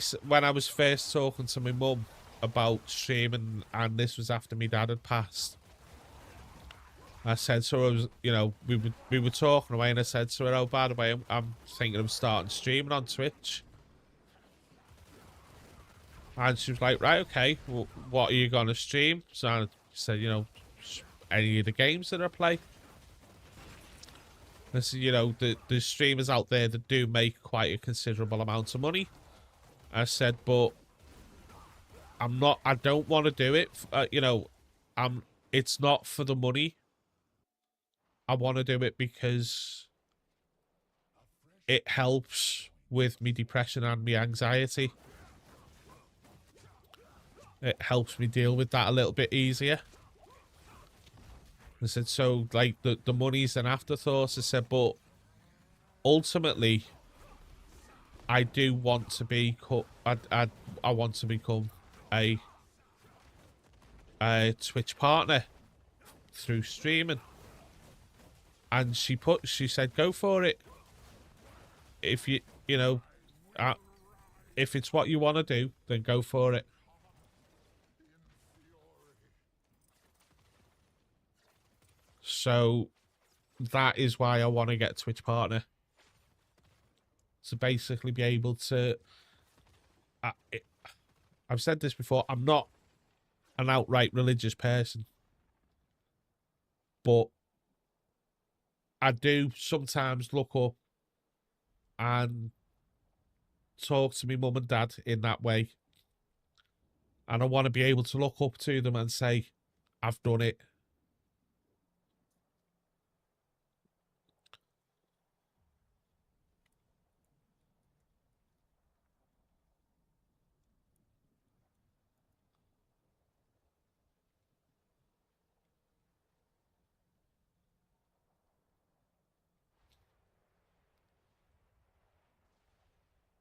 was first talking to my mum about streaming, and this was after my dad had passed, I said, so I was, you know, we were talking away, and I said to her, oh, by the way, I'm thinking of starting streaming on Twitch. And she was like, right, okay, well, what are you going to stream? So I said, you know, any of the games that I play. I said, you know, the streamers out there that do make quite a considerable amount of money. I said, but I don't want to do it. You know, it's not for the money. I want to do it because it helps with me depression and me anxiety. It helps me deal with that a little bit easier. I said, so like the money's an afterthought. I said, but ultimately, I do want to be. I want to become a Twitch partner through streaming. And she said, go for it. If you know, if it's what you want to do, then go for it. So that is why I want to get Twitch partner. To basically be able to... I've said this before, I'm not an outright religious person. But I do sometimes look up and talk to my mum and dad in that way. And I want to be able to look up to them and say, I've done it.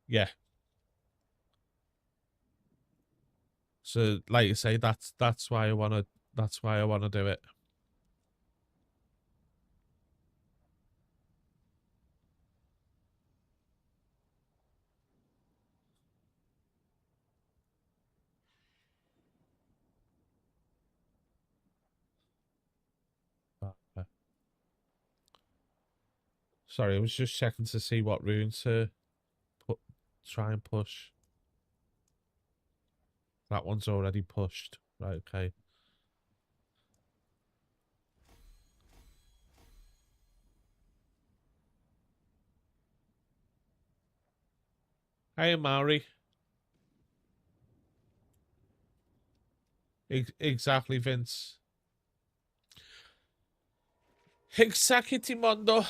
Yeah. So, like you say, that's why I wanna do it. Sorry, I was just checking to see what rune to try and push. That one's already pushed. Right, okay. Hey, Mari. Exactly, Vince. Exactly, Mondo.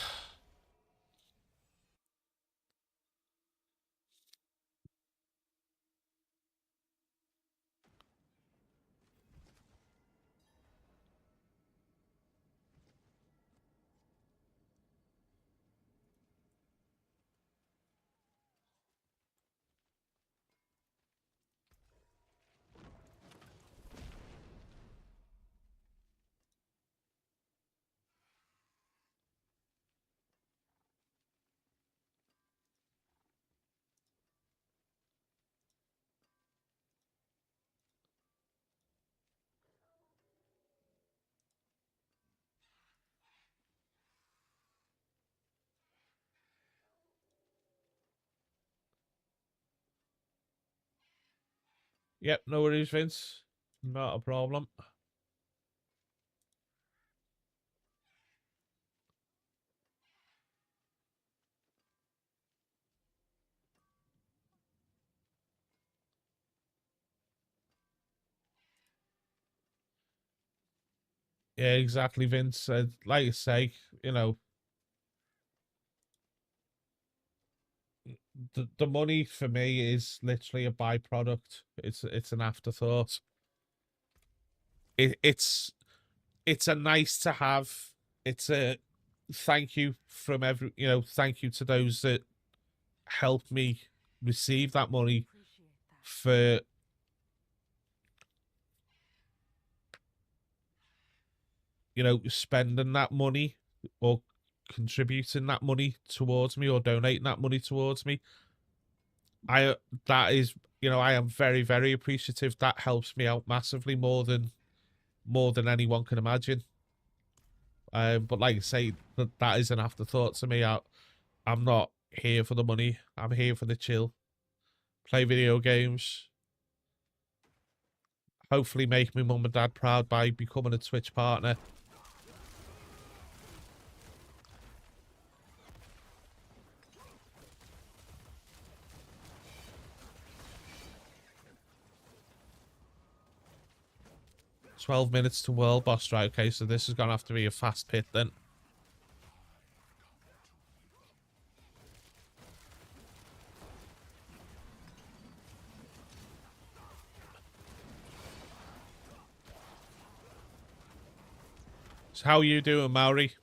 Yep, no worries, Vince. Not a problem. Yeah, exactly, Vince. Like I say, you know, the money for me is literally a byproduct. It's an afterthought. It's a nice to have. It's a thank you from thank you to those that helped me receive that money Appreciate that. for spending that money or contributing that money towards me or donating that money towards me. That is, I am very, very appreciative. That helps me out massively more than anyone can imagine. But like I say, that is an afterthought to me. I'm not here for the money. I'm here for the chill, play video games, hopefully make my mum and dad proud by becoming a Twitch partner. 12 minutes to world boss, right? Okay, so this is going to have to be a fast pit then. So how are you doing, Maori?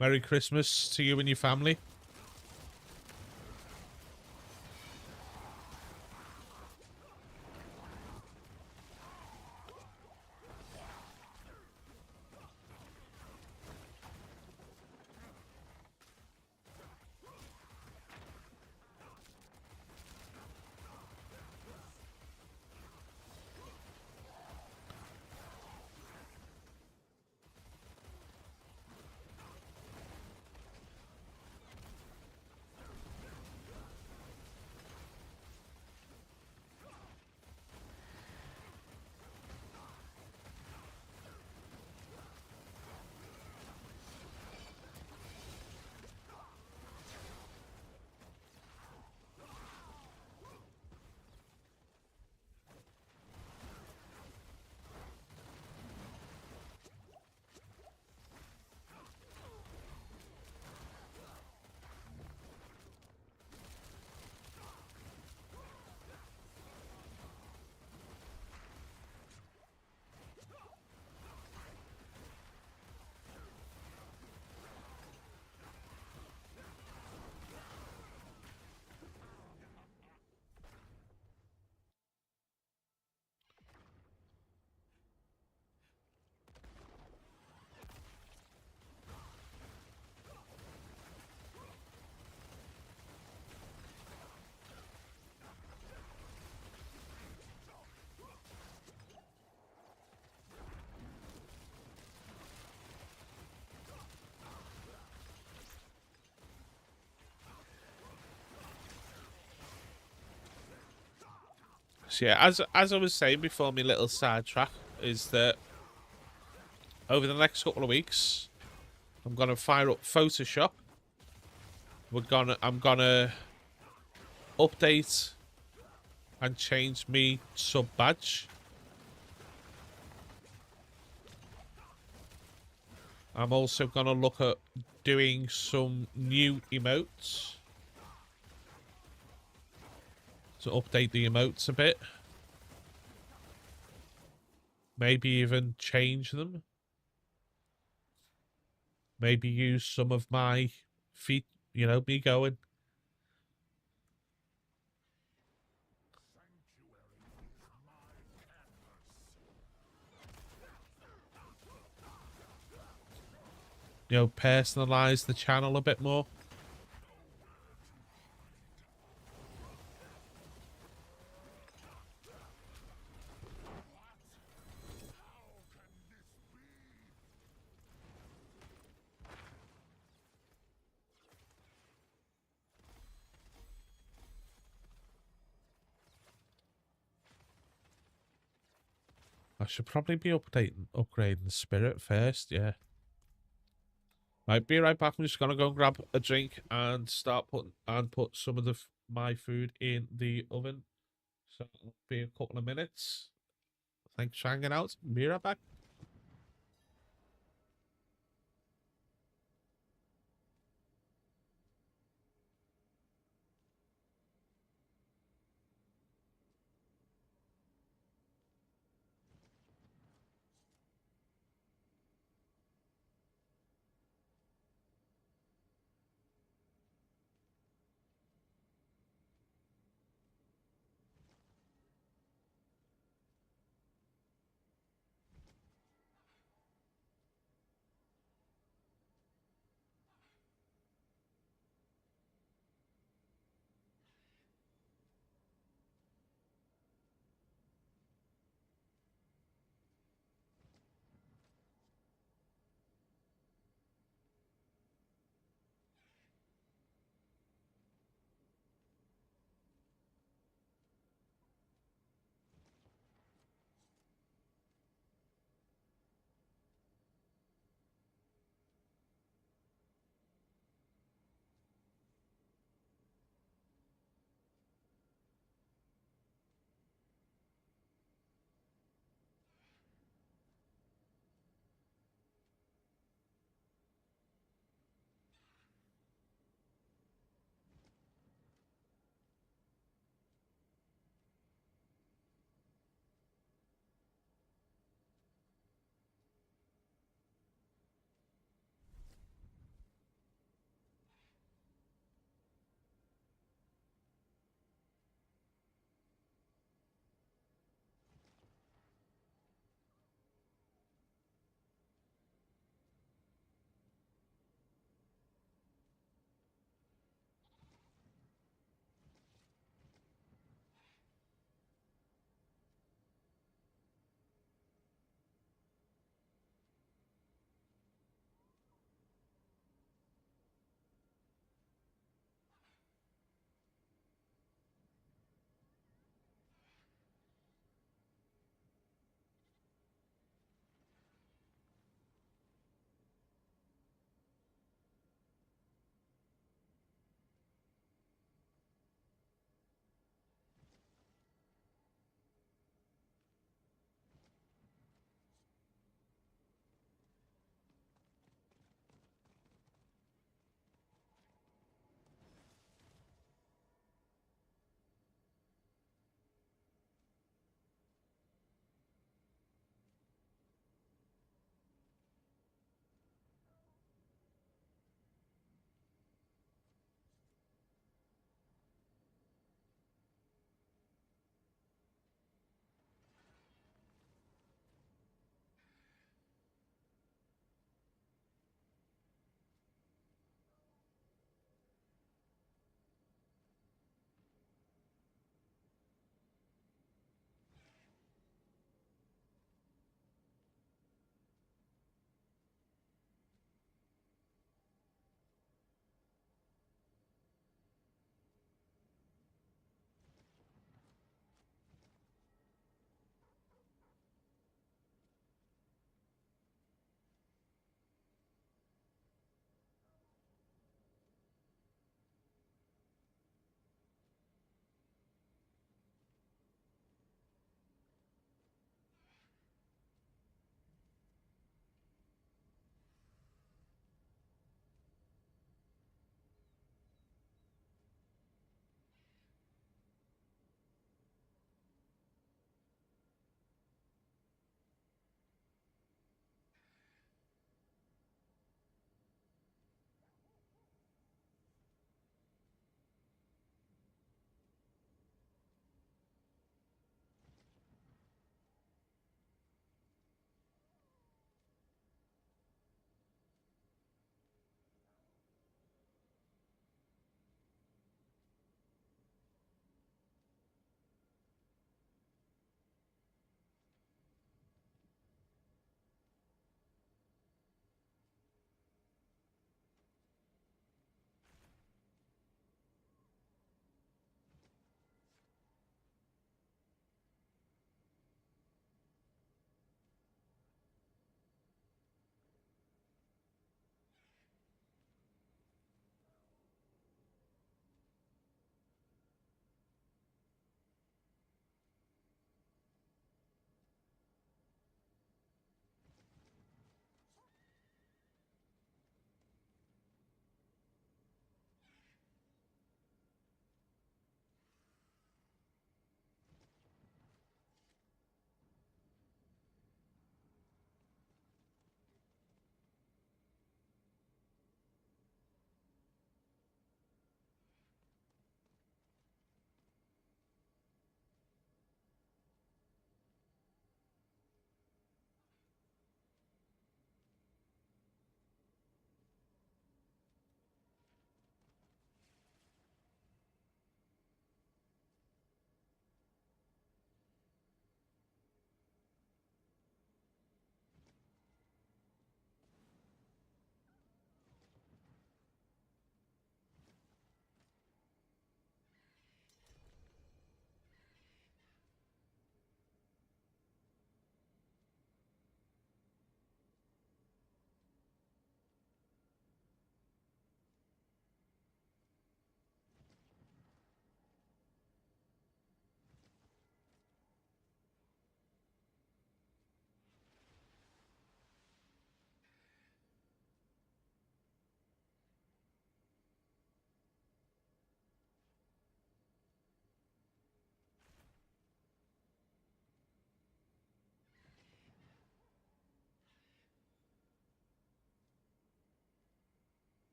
Merry Christmas to you and your family. So yeah, as I was saying before, my little sidetrack is that over the next couple of weeks, I'm gonna fire up Photoshop. I'm gonna update and change me sub badge. I'm also gonna look at doing some new emotes to update the emotes a bit. Maybe even change them. Maybe use some of my feet, you know, me going. You know, personalize the channel a bit more. I should probably be upgrading the spirit first, yeah. Right, be right back. I'm just gonna go and grab a drink and put some of my food in the oven. So it'll be a couple of minutes. Thanks for hanging out. Be right back.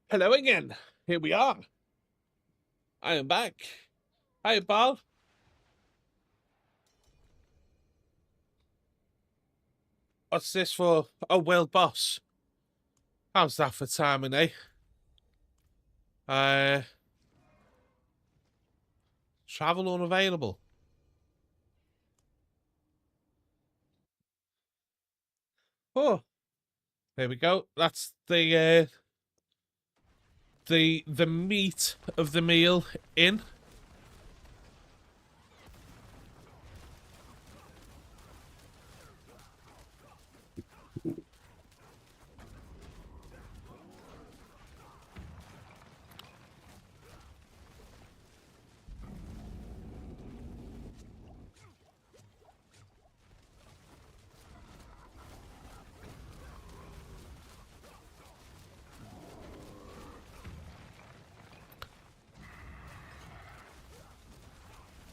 Hello again. Here we are. I am back. Hi, Bob. What's this for? Oh, well, boss. How's that for timing, eh? Travel unavailable. Oh, there we go. That's the meat of the meal in.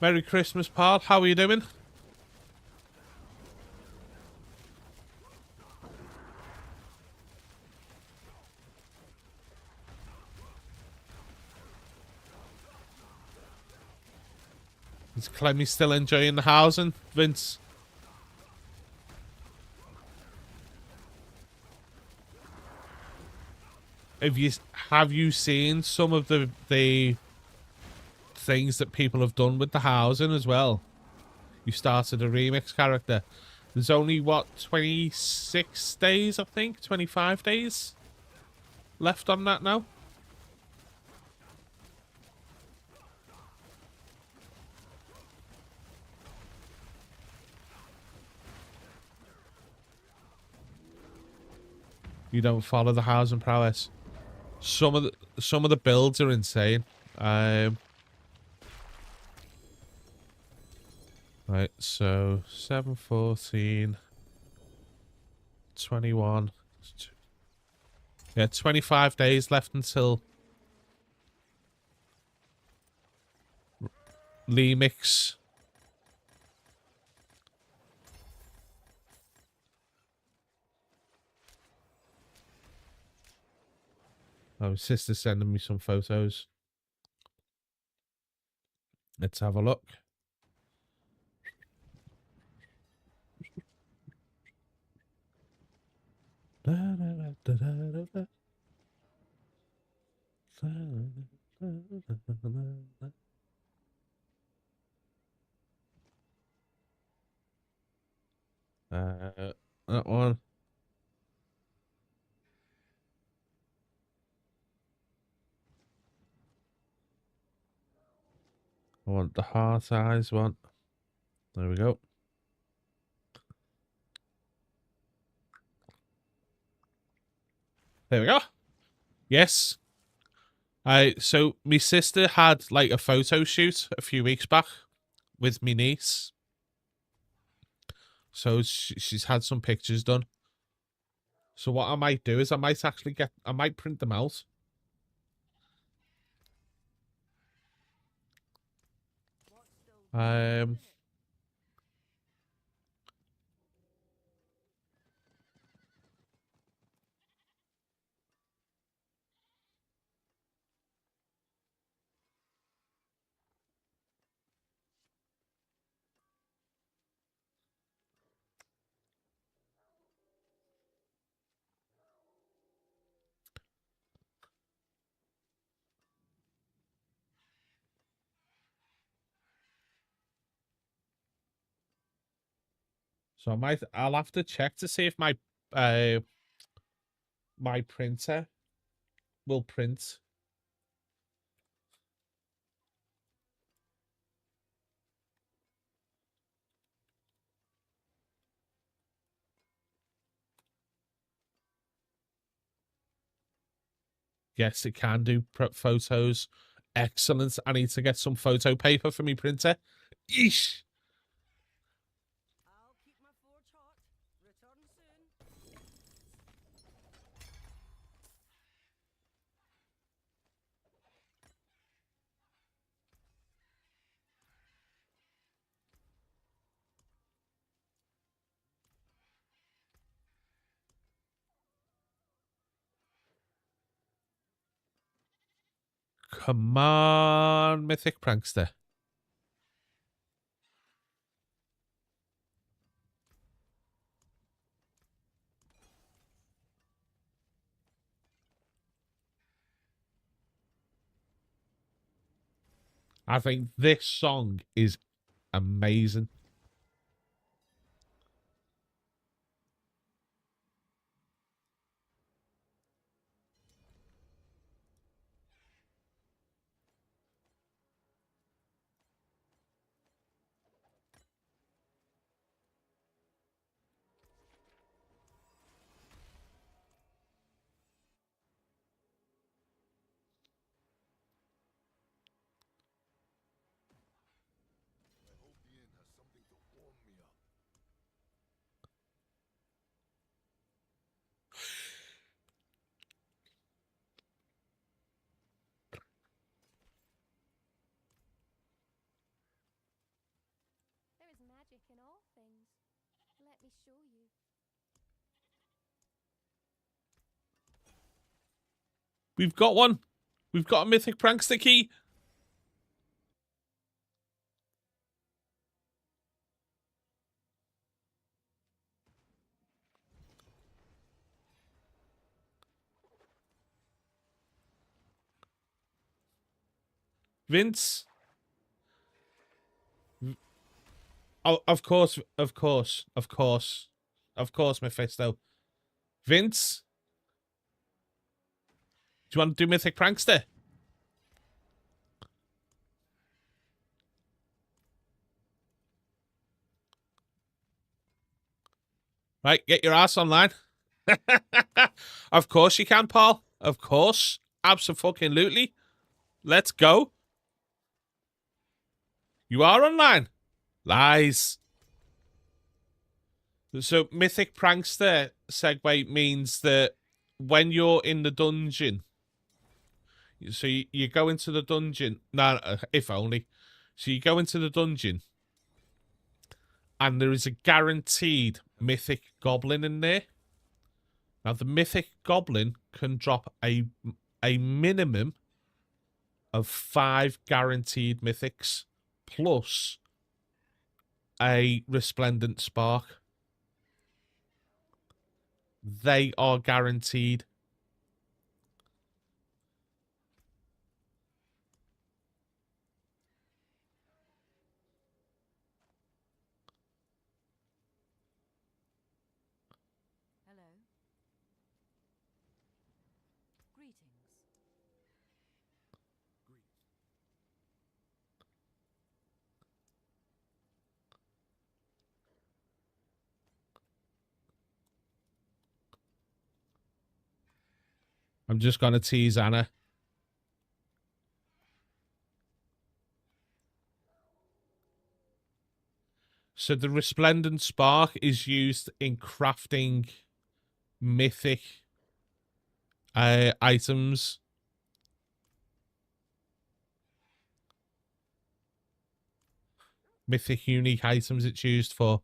Merry Christmas, pal. How are you doing? Is Clemmy still enjoying the housing, Vince? Have you seen some of the things that people have done with the housing as well? You started a remix character. There's only what, 26 days, I think, 25 days left on that now. You don't follow the housing prowess. Some of the builds are insane. Right, so 7, 14, 21. Yeah, 25 days left until Lemix. Oh, my sister's sending me some photos. Let's have a look. That one. I want the heart eyes one. There we go. There we go. Yes. So my sister had like a photo shoot a few weeks back with me niece. So she's had some pictures done. So what I might do is I might print them out. So I'll have to check to see if uh my printer will print. Yes, it can do photos. Excellent. I need to get some photo paper for me printer. Yeesh. I'll keep my forge hot. Return soon. Come on, Mythic Prankster. I think this song is amazing. I hope the inn has something to warm me up. There is magic in all things. Let me show you. We've got one. We've got a Mythic Prankster key. Vince. Oh, of course, Mephisto. Vince, do you want to do Mythic Prankster? Right, get your ass online. Of course you can, Paul. Of course. Absolutely. Let's go. You are online. Lies. So, Mythic Prankster segue means that when you're in the dungeon, so you go into the dungeon. No, if only. So you go into the dungeon, and there is a guaranteed Mythic Goblin in there. Now, the Mythic Goblin can drop a minimum of 5 guaranteed Mythics, plus a Resplendent Spark. They are guaranteed. Hello. Greetings. I'm just going to tease Anna. So the Resplendent Spark is used in crafting mythic items. Mythic unique items it's used for.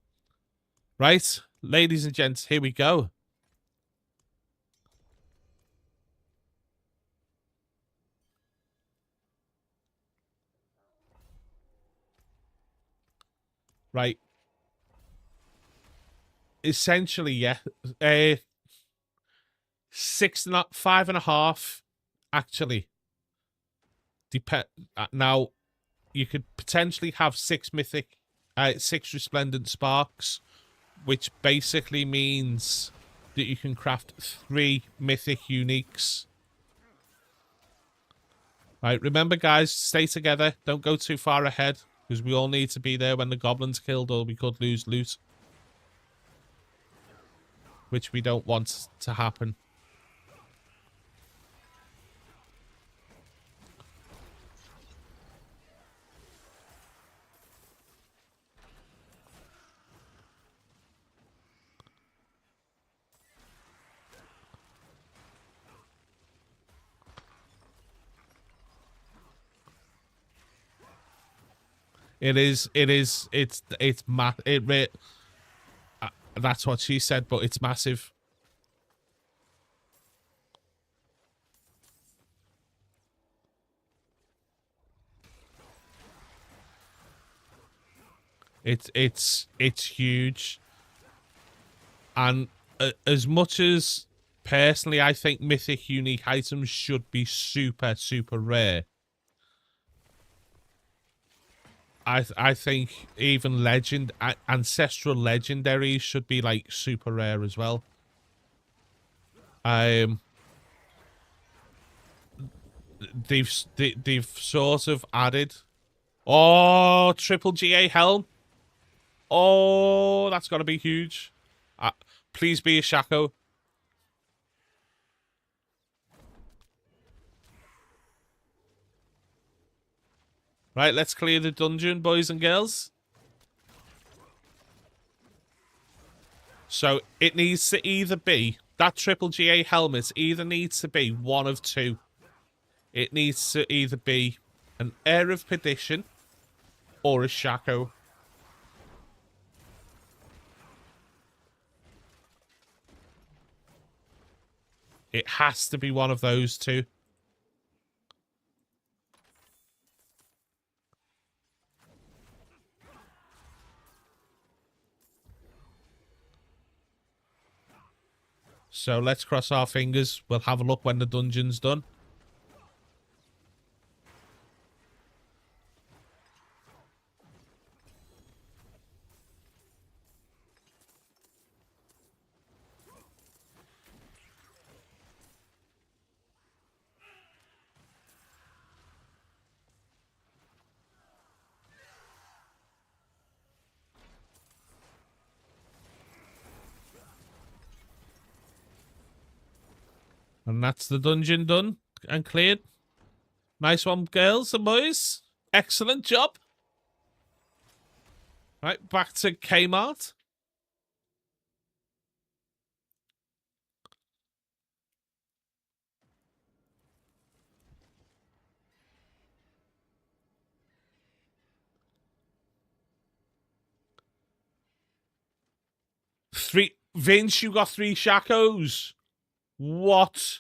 Right, ladies and gents, here we go. Right. Essentially, yeah. 5.5, actually. Now, you could potentially have 6 Resplendent Sparks, which basically means that you can craft 3 mythic uniques. Right, remember, guys, stay together. Don't go too far ahead, because we all need to be there when the goblins killed, or we could lose loot, which we don't want to happen. That's what she said, but it's massive. It's huge. And as much as personally I think mythic unique items should be super, super rare, I think even ancestral legendaries should be like super rare as well. They've sort of added, oh, triple GA helm. Oh, that's gotta be huge. Please be a Shaco. Right, let's clear the dungeon, boys and girls. So it needs to either be, that triple GA helmet either needs to be one of two. It needs to either be an Heir of Perdition or a Shaco. It has to be one of those two. So let's cross our fingers. We'll have a look when the dungeon's done. And that's the dungeon done and cleared. Nice one, girls and boys. Excellent job. Right, back to Kmart. Vince, you got 3 Shacos. What?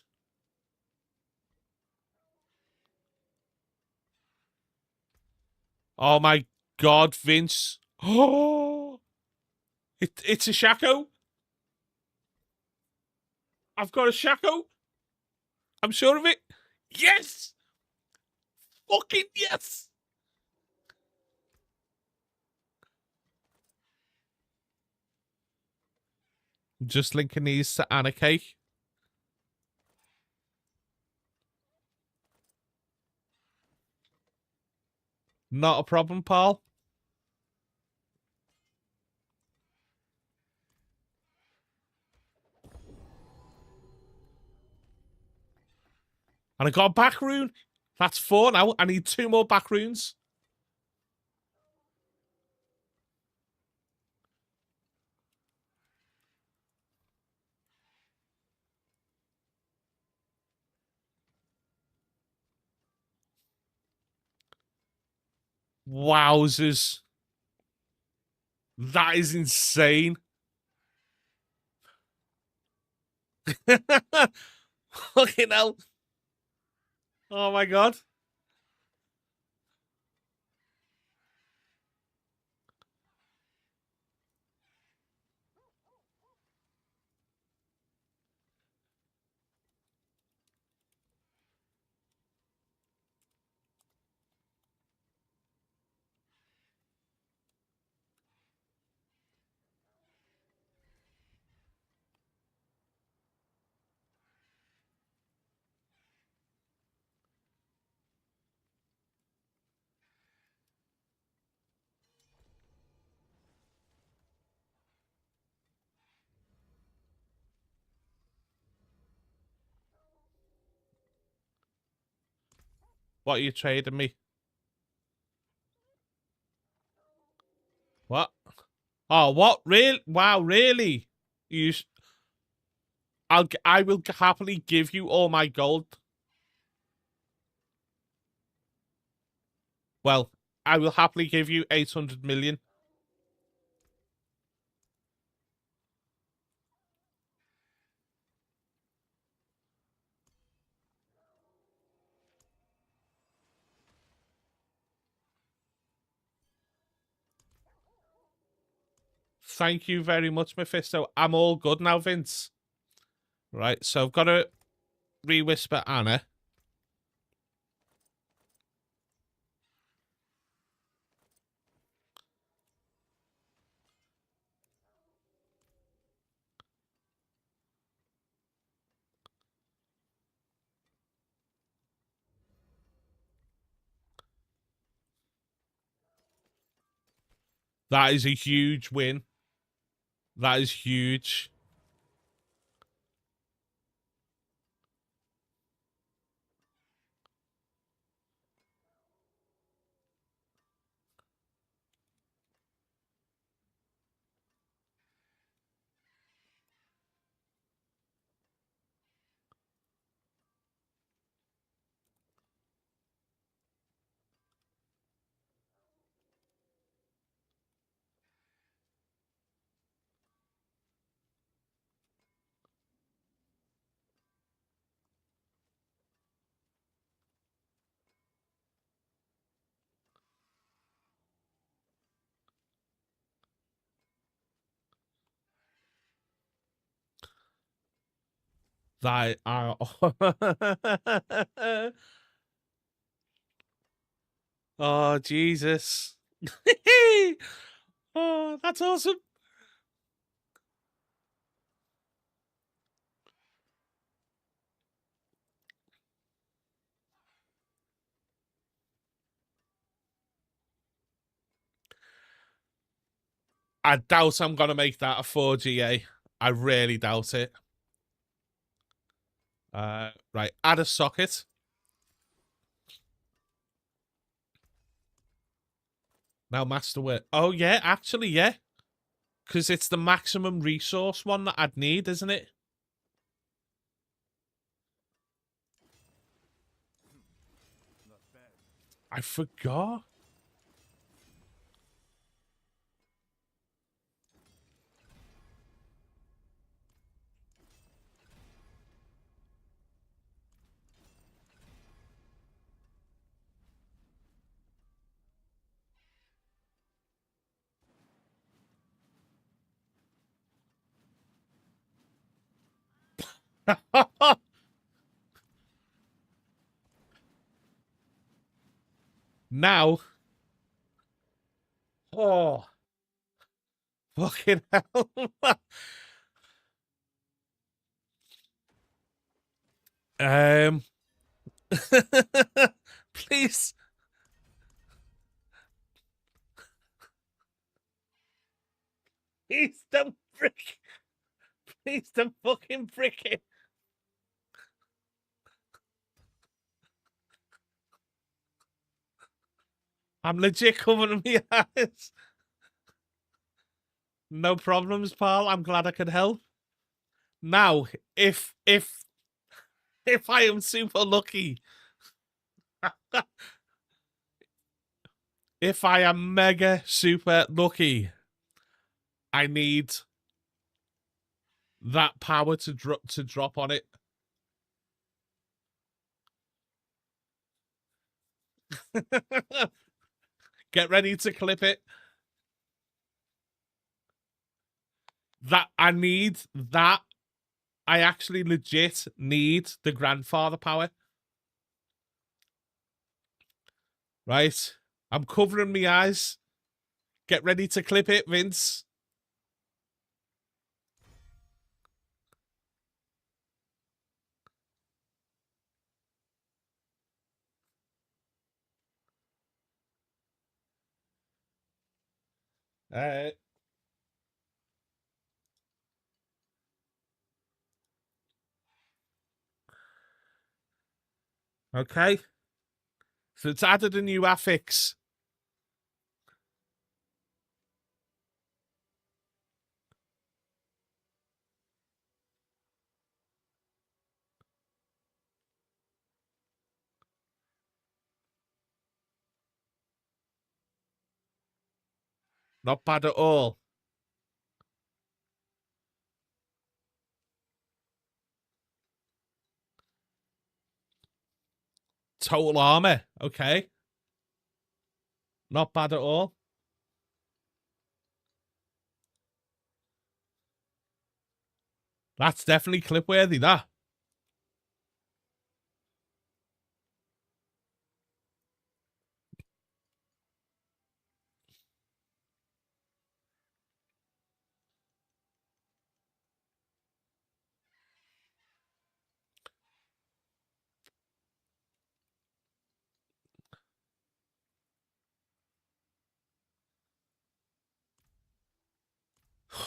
Oh my god, Vince. Oh, it's a Shaco. I've got a Shaco. I'm sure of it. Yes! Fucking yes! I'm just linking these to Anarchy. Not a problem, pal. And I got a back rune. That's 4 now. I need 2 more back runes. Wowzers. That is insane. Fucking hell. Oh my god. What are you trading me? What? Oh, what? Real? Wow, really? You? I will happily give you all my gold. Well, I will happily give you 800 million. Thank you very much, Mephisto. I'm all good now, Vince. Right, so I've got to re-whisper Anna. That is a huge win. That is huge. That are. Oh, Jesus. Oh, that's awesome. I doubt I'm going to make that a 4GA. I really doubt it. Right, add a socket. Now masterwork. Oh, yeah, actually, yeah. Because it's the maximum resource one that I'd need, isn't it? I forgot. Now. Oh. Fucking hell. um. Please. Please don't brick. Please don't fucking brick it. I'm legit covering my eyes. No problems, pal. I'm glad I could help. Now, if I am super lucky, if I am mega super lucky, I need that power to drop on it. Get ready to clip it. That I need that. I actually legit need the grandfather power. Right. I'm covering my eyes. Get ready to clip it, Vince. Okay. So it's added a new affix. Not bad at all. Total armor. Okay. Not bad at all. That's definitely clip worthy, that.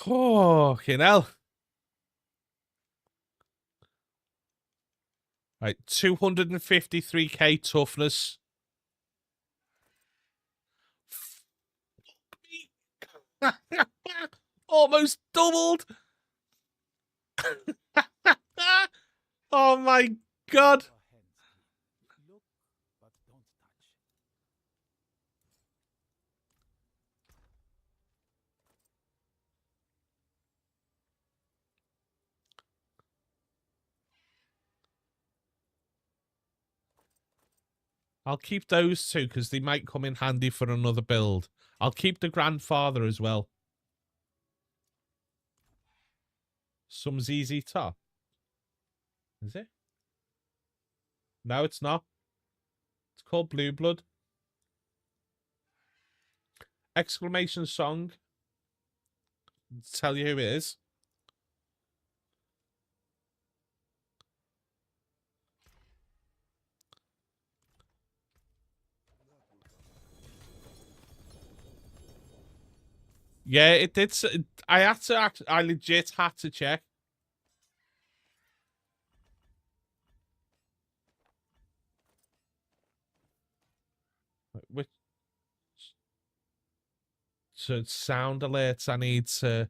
Oh, fucking hell. Right, 253k toughness. Almost doubled. Oh my god. For hints, look, but don't touch. I'll keep those two because they might come in handy for another build. I'll keep the grandfather as well. Some ZZ Top. Is it? No, it's not. It's called Blue Blood. Exclamation song. Tell you who it is. Yeah, it did. I had to. I legit had to check. Which so sound alerts? I need to.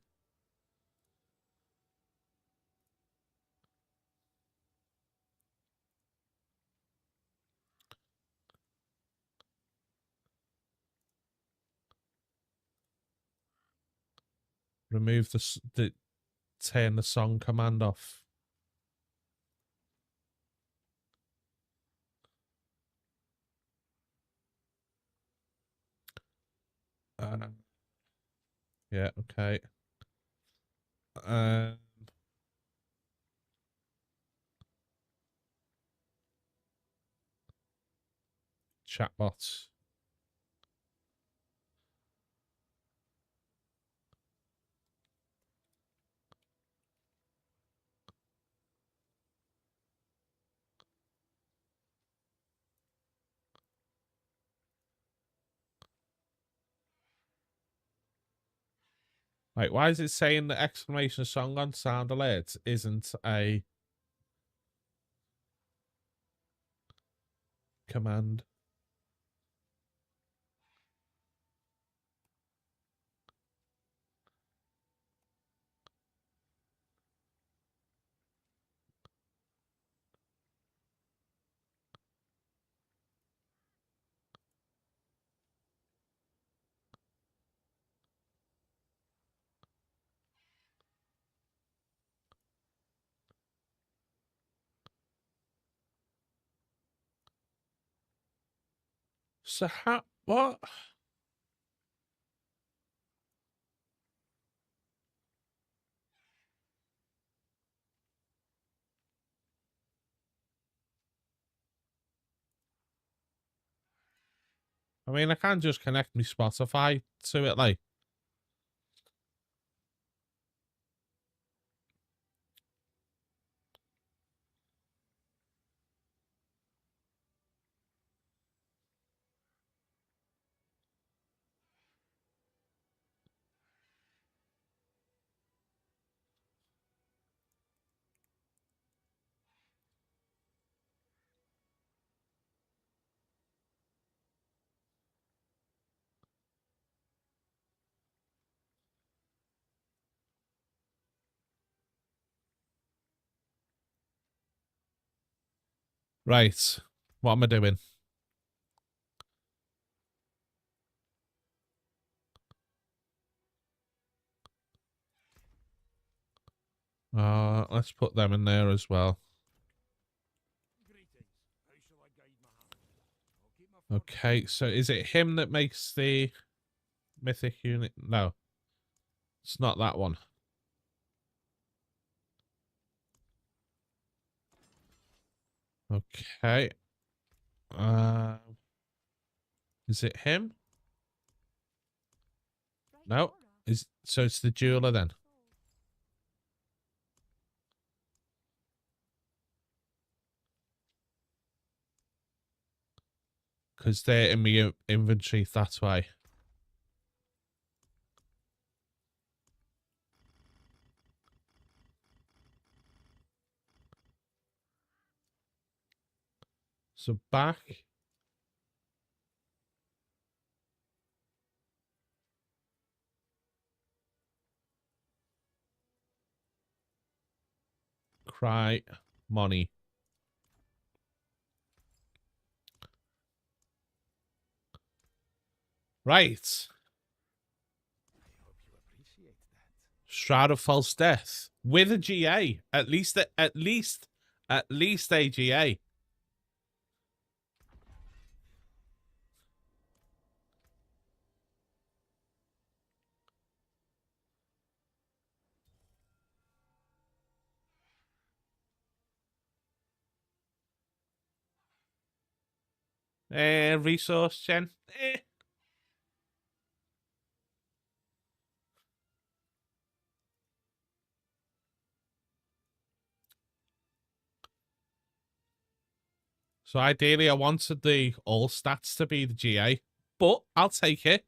Remove the turn the song command off. Yeah, okay. Chatbots. Right, why is it saying the exclamation song on sound alerts isn't a command? So how what? I mean, I can't just connect my Spotify to it, like. Right. What am I doing? Let's put them in there as well. Greetings. How shall I guide my hand? I'll keep my Okay, so is it him that makes the mythic unit? No. It's not that one. Okay. Is it him? Right No. or So it's the jeweler then. sold. Because they're in my inventory, that's why. So back. Cry. Money. Right. I hope you appreciate that. Shroud of False Death. With a GA. At least a GA. Resource gen. So ideally, I wanted the all stats to be the GA, but I'll take it.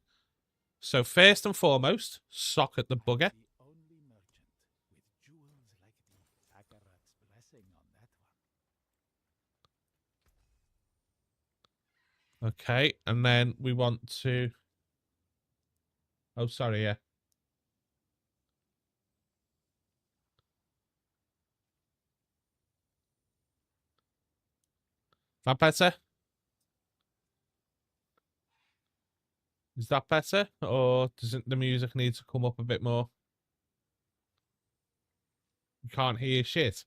So first and foremost, socket the bugger. The only merchant with jewels like the Akarat's blessing on that one. Okay, and then we want to. Oh, sorry, yeah. That better? Is that better? Or doesn't the music need to come up a bit more? You can't hear shit.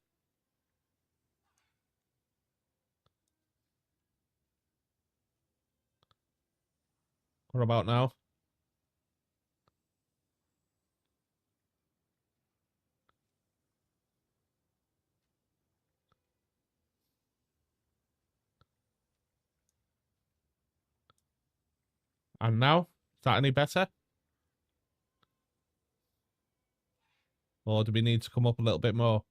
What about now? And now? Is that any better? Or do we need to come up a little bit more?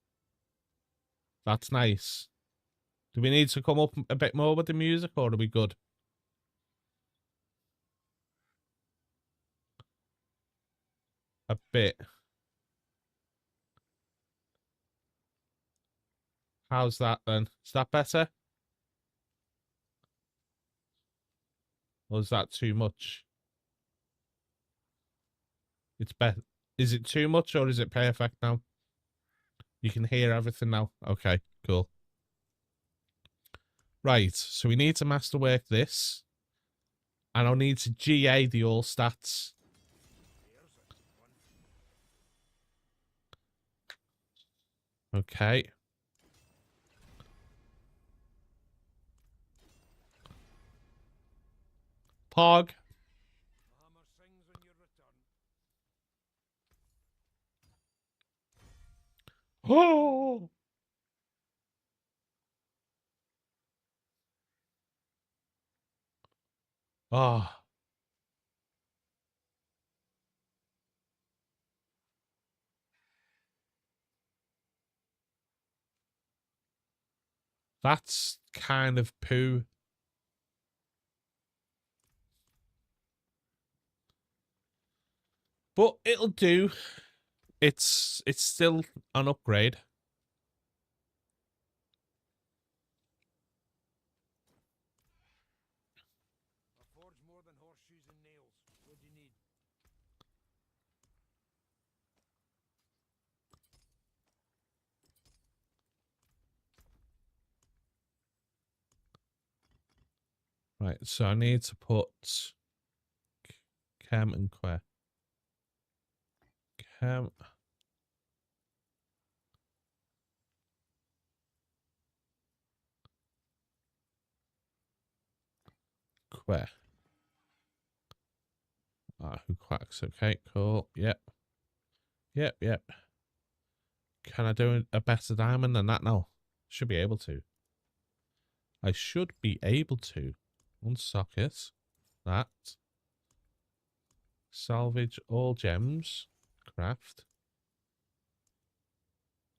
That's nice. Do we need to come up a bit more with the music, or are we good? A bit. How's that then? Is that better? Or is that too much? It's better. Is it too much or is it perfect now? You can hear everything now. Okay, cool. Right, so we need to masterwork this. And I'll need to GA the all stats. Okay. Pog. The hammer sings on your return. Oh. Ah. That's kind of poo. But it'll do. It's still an upgrade. I forge more than horseshoes and nails. What do you need? Right, so I need to put Chem and Que. Chem. Que. Ah, who quacks? Okay, cool. Yep. Yep, yep. Can I do a better diamond than that now? Should be able to. I should be able to unsocket that. Salvage all gems. Craft.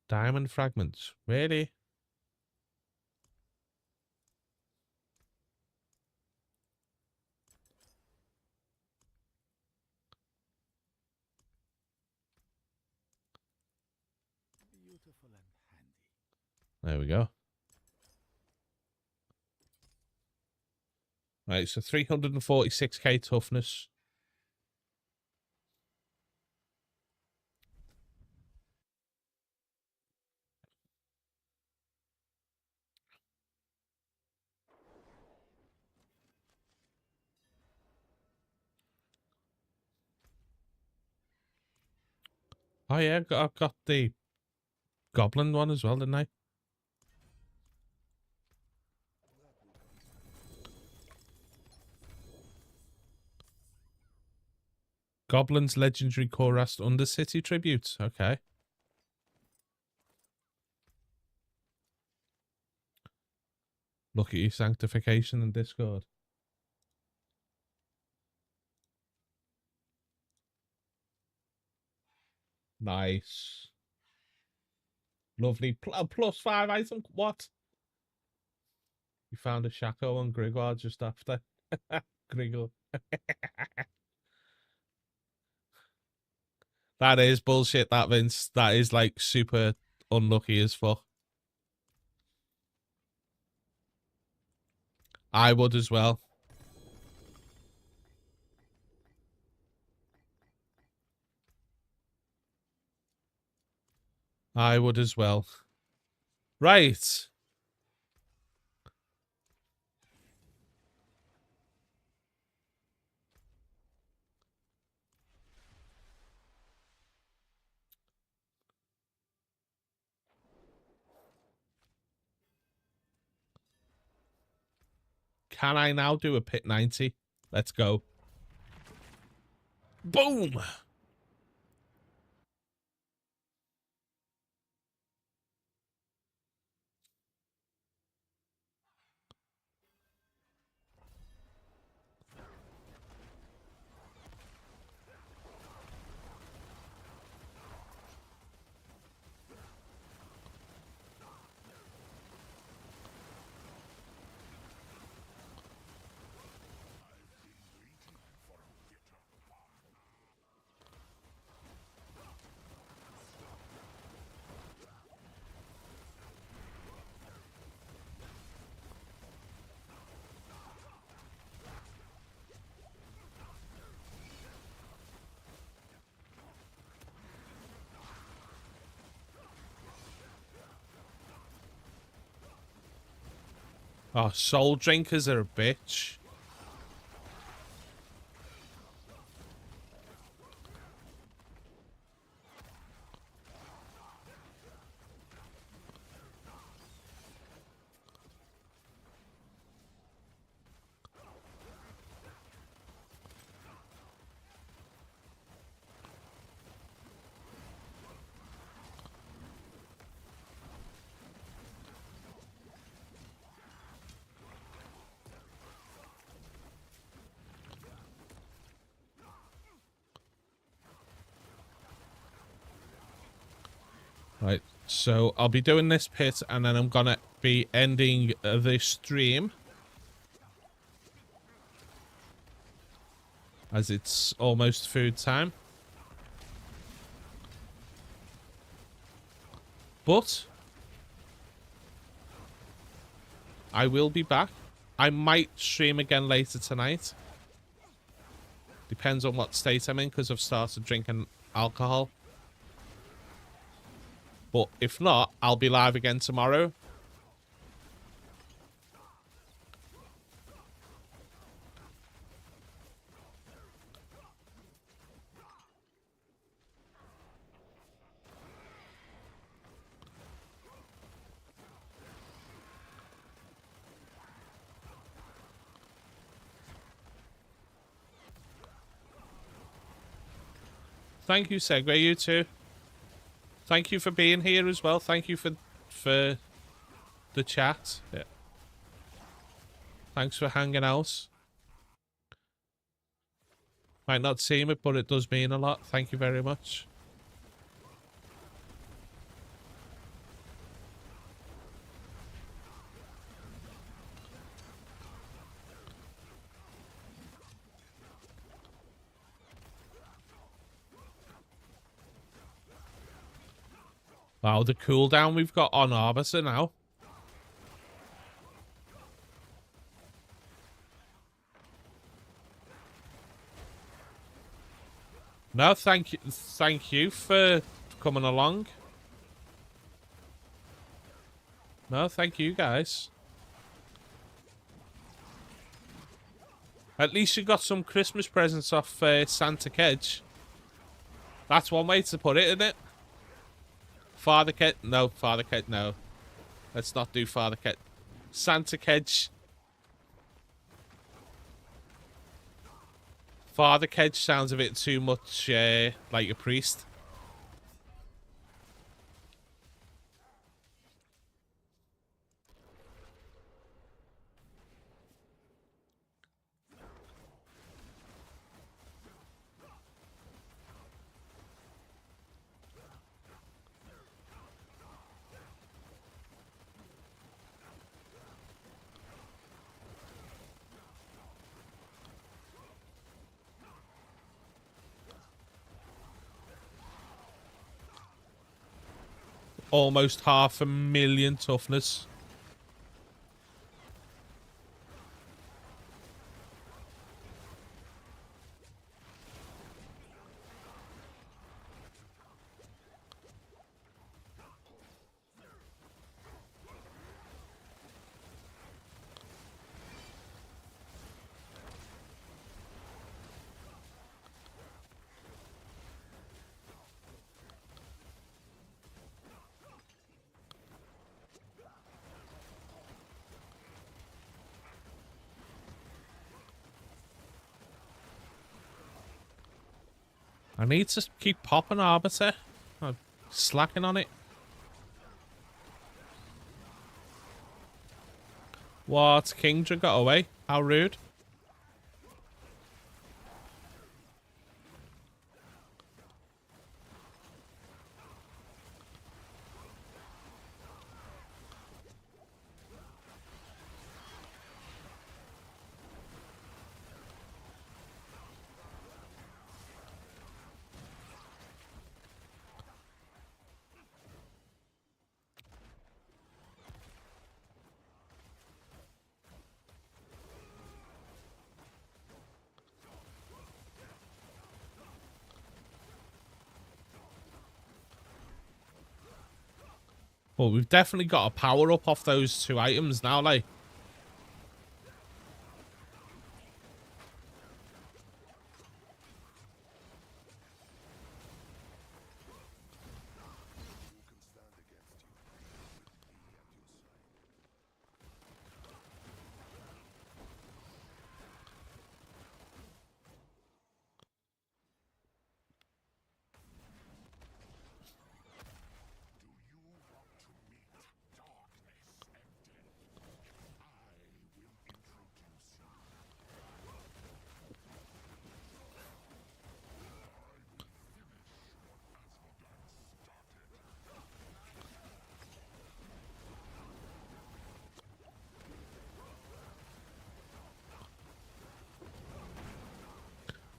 Diamond fragments. Really? Beautiful and handy. There we go. Right, so 346k toughness. Oh yeah, I've got the Goblin one as well, didn't I? Goblins legendary Korast Undercity tribute. Okay. Look at your sanctification in Discord. Nice. Lovely. Plus 5 item. What? You found a Shaco and Grigor just after. Grigor. That is bullshit, that, Vince. That is like super unlucky as fuck. I would as well. I would as well. Right. Can I now do a pit 90? Let's go. Boom! Oh, soul drinkers are a bitch. Right, so I'll be doing this pit and then I'm gonna be ending the stream, as it's almost food time. But I will be back. I might stream again later tonight. Depends on what state I'm in, because I've started drinking alcohol. But if not, I'll be live again tomorrow. Thank you, Segway, you too. Thank you for being here as well. Thank you for the chat. Yeah. Thanks for hanging out. Might not seem it, but it does mean a lot. Thank you very much. Wow, the cooldown we've got on Arbiter now. No, thank you for coming along. No, thank you guys. At least you got some Christmas presents off Santa Kedge. That's one way to put it, isn't it? Father Kedge, no, Father Kedge, no. Let's not do Father Kedge. Santa Kedge. Father Kedge sounds a bit too much like a priest. Almost 500,000 toughness. I need to keep popping Arbiter. I'm slacking on it. What? Kingdra got away? How rude. Well, we've definitely got a power up off those two items now, like.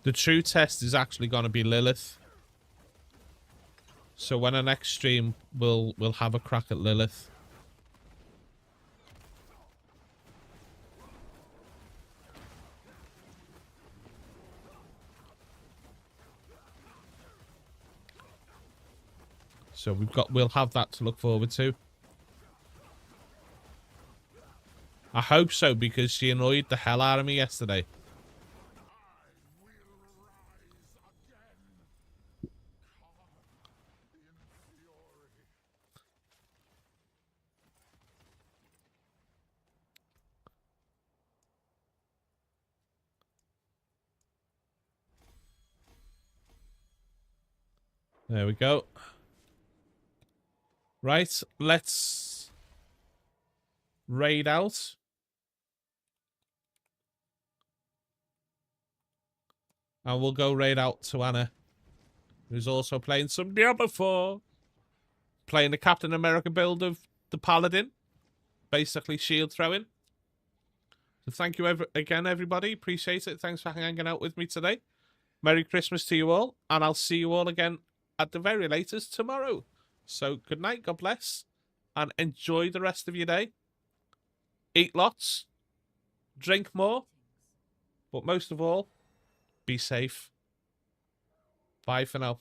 The true test is actually going to be Lilith. So when our next stream, we'll have a crack at Lilith. So we'll have that to look forward to. I hope so, because she annoyed the hell out of me yesterday. There we go. Right, let's raid out. And we'll go raid out to Anna, who's also playing some Diablo 4. Playing the Captain America build of the Paladin. Basically shield throwing. So thank you again, everybody. Appreciate it. Thanks for hanging out with me today. Merry Christmas to you all. And I'll see you all again at the very latest tomorrow. So good night. God bless. And enjoy the rest of your day. Eat lots. Drink more. But most of all, be safe. Bye for now.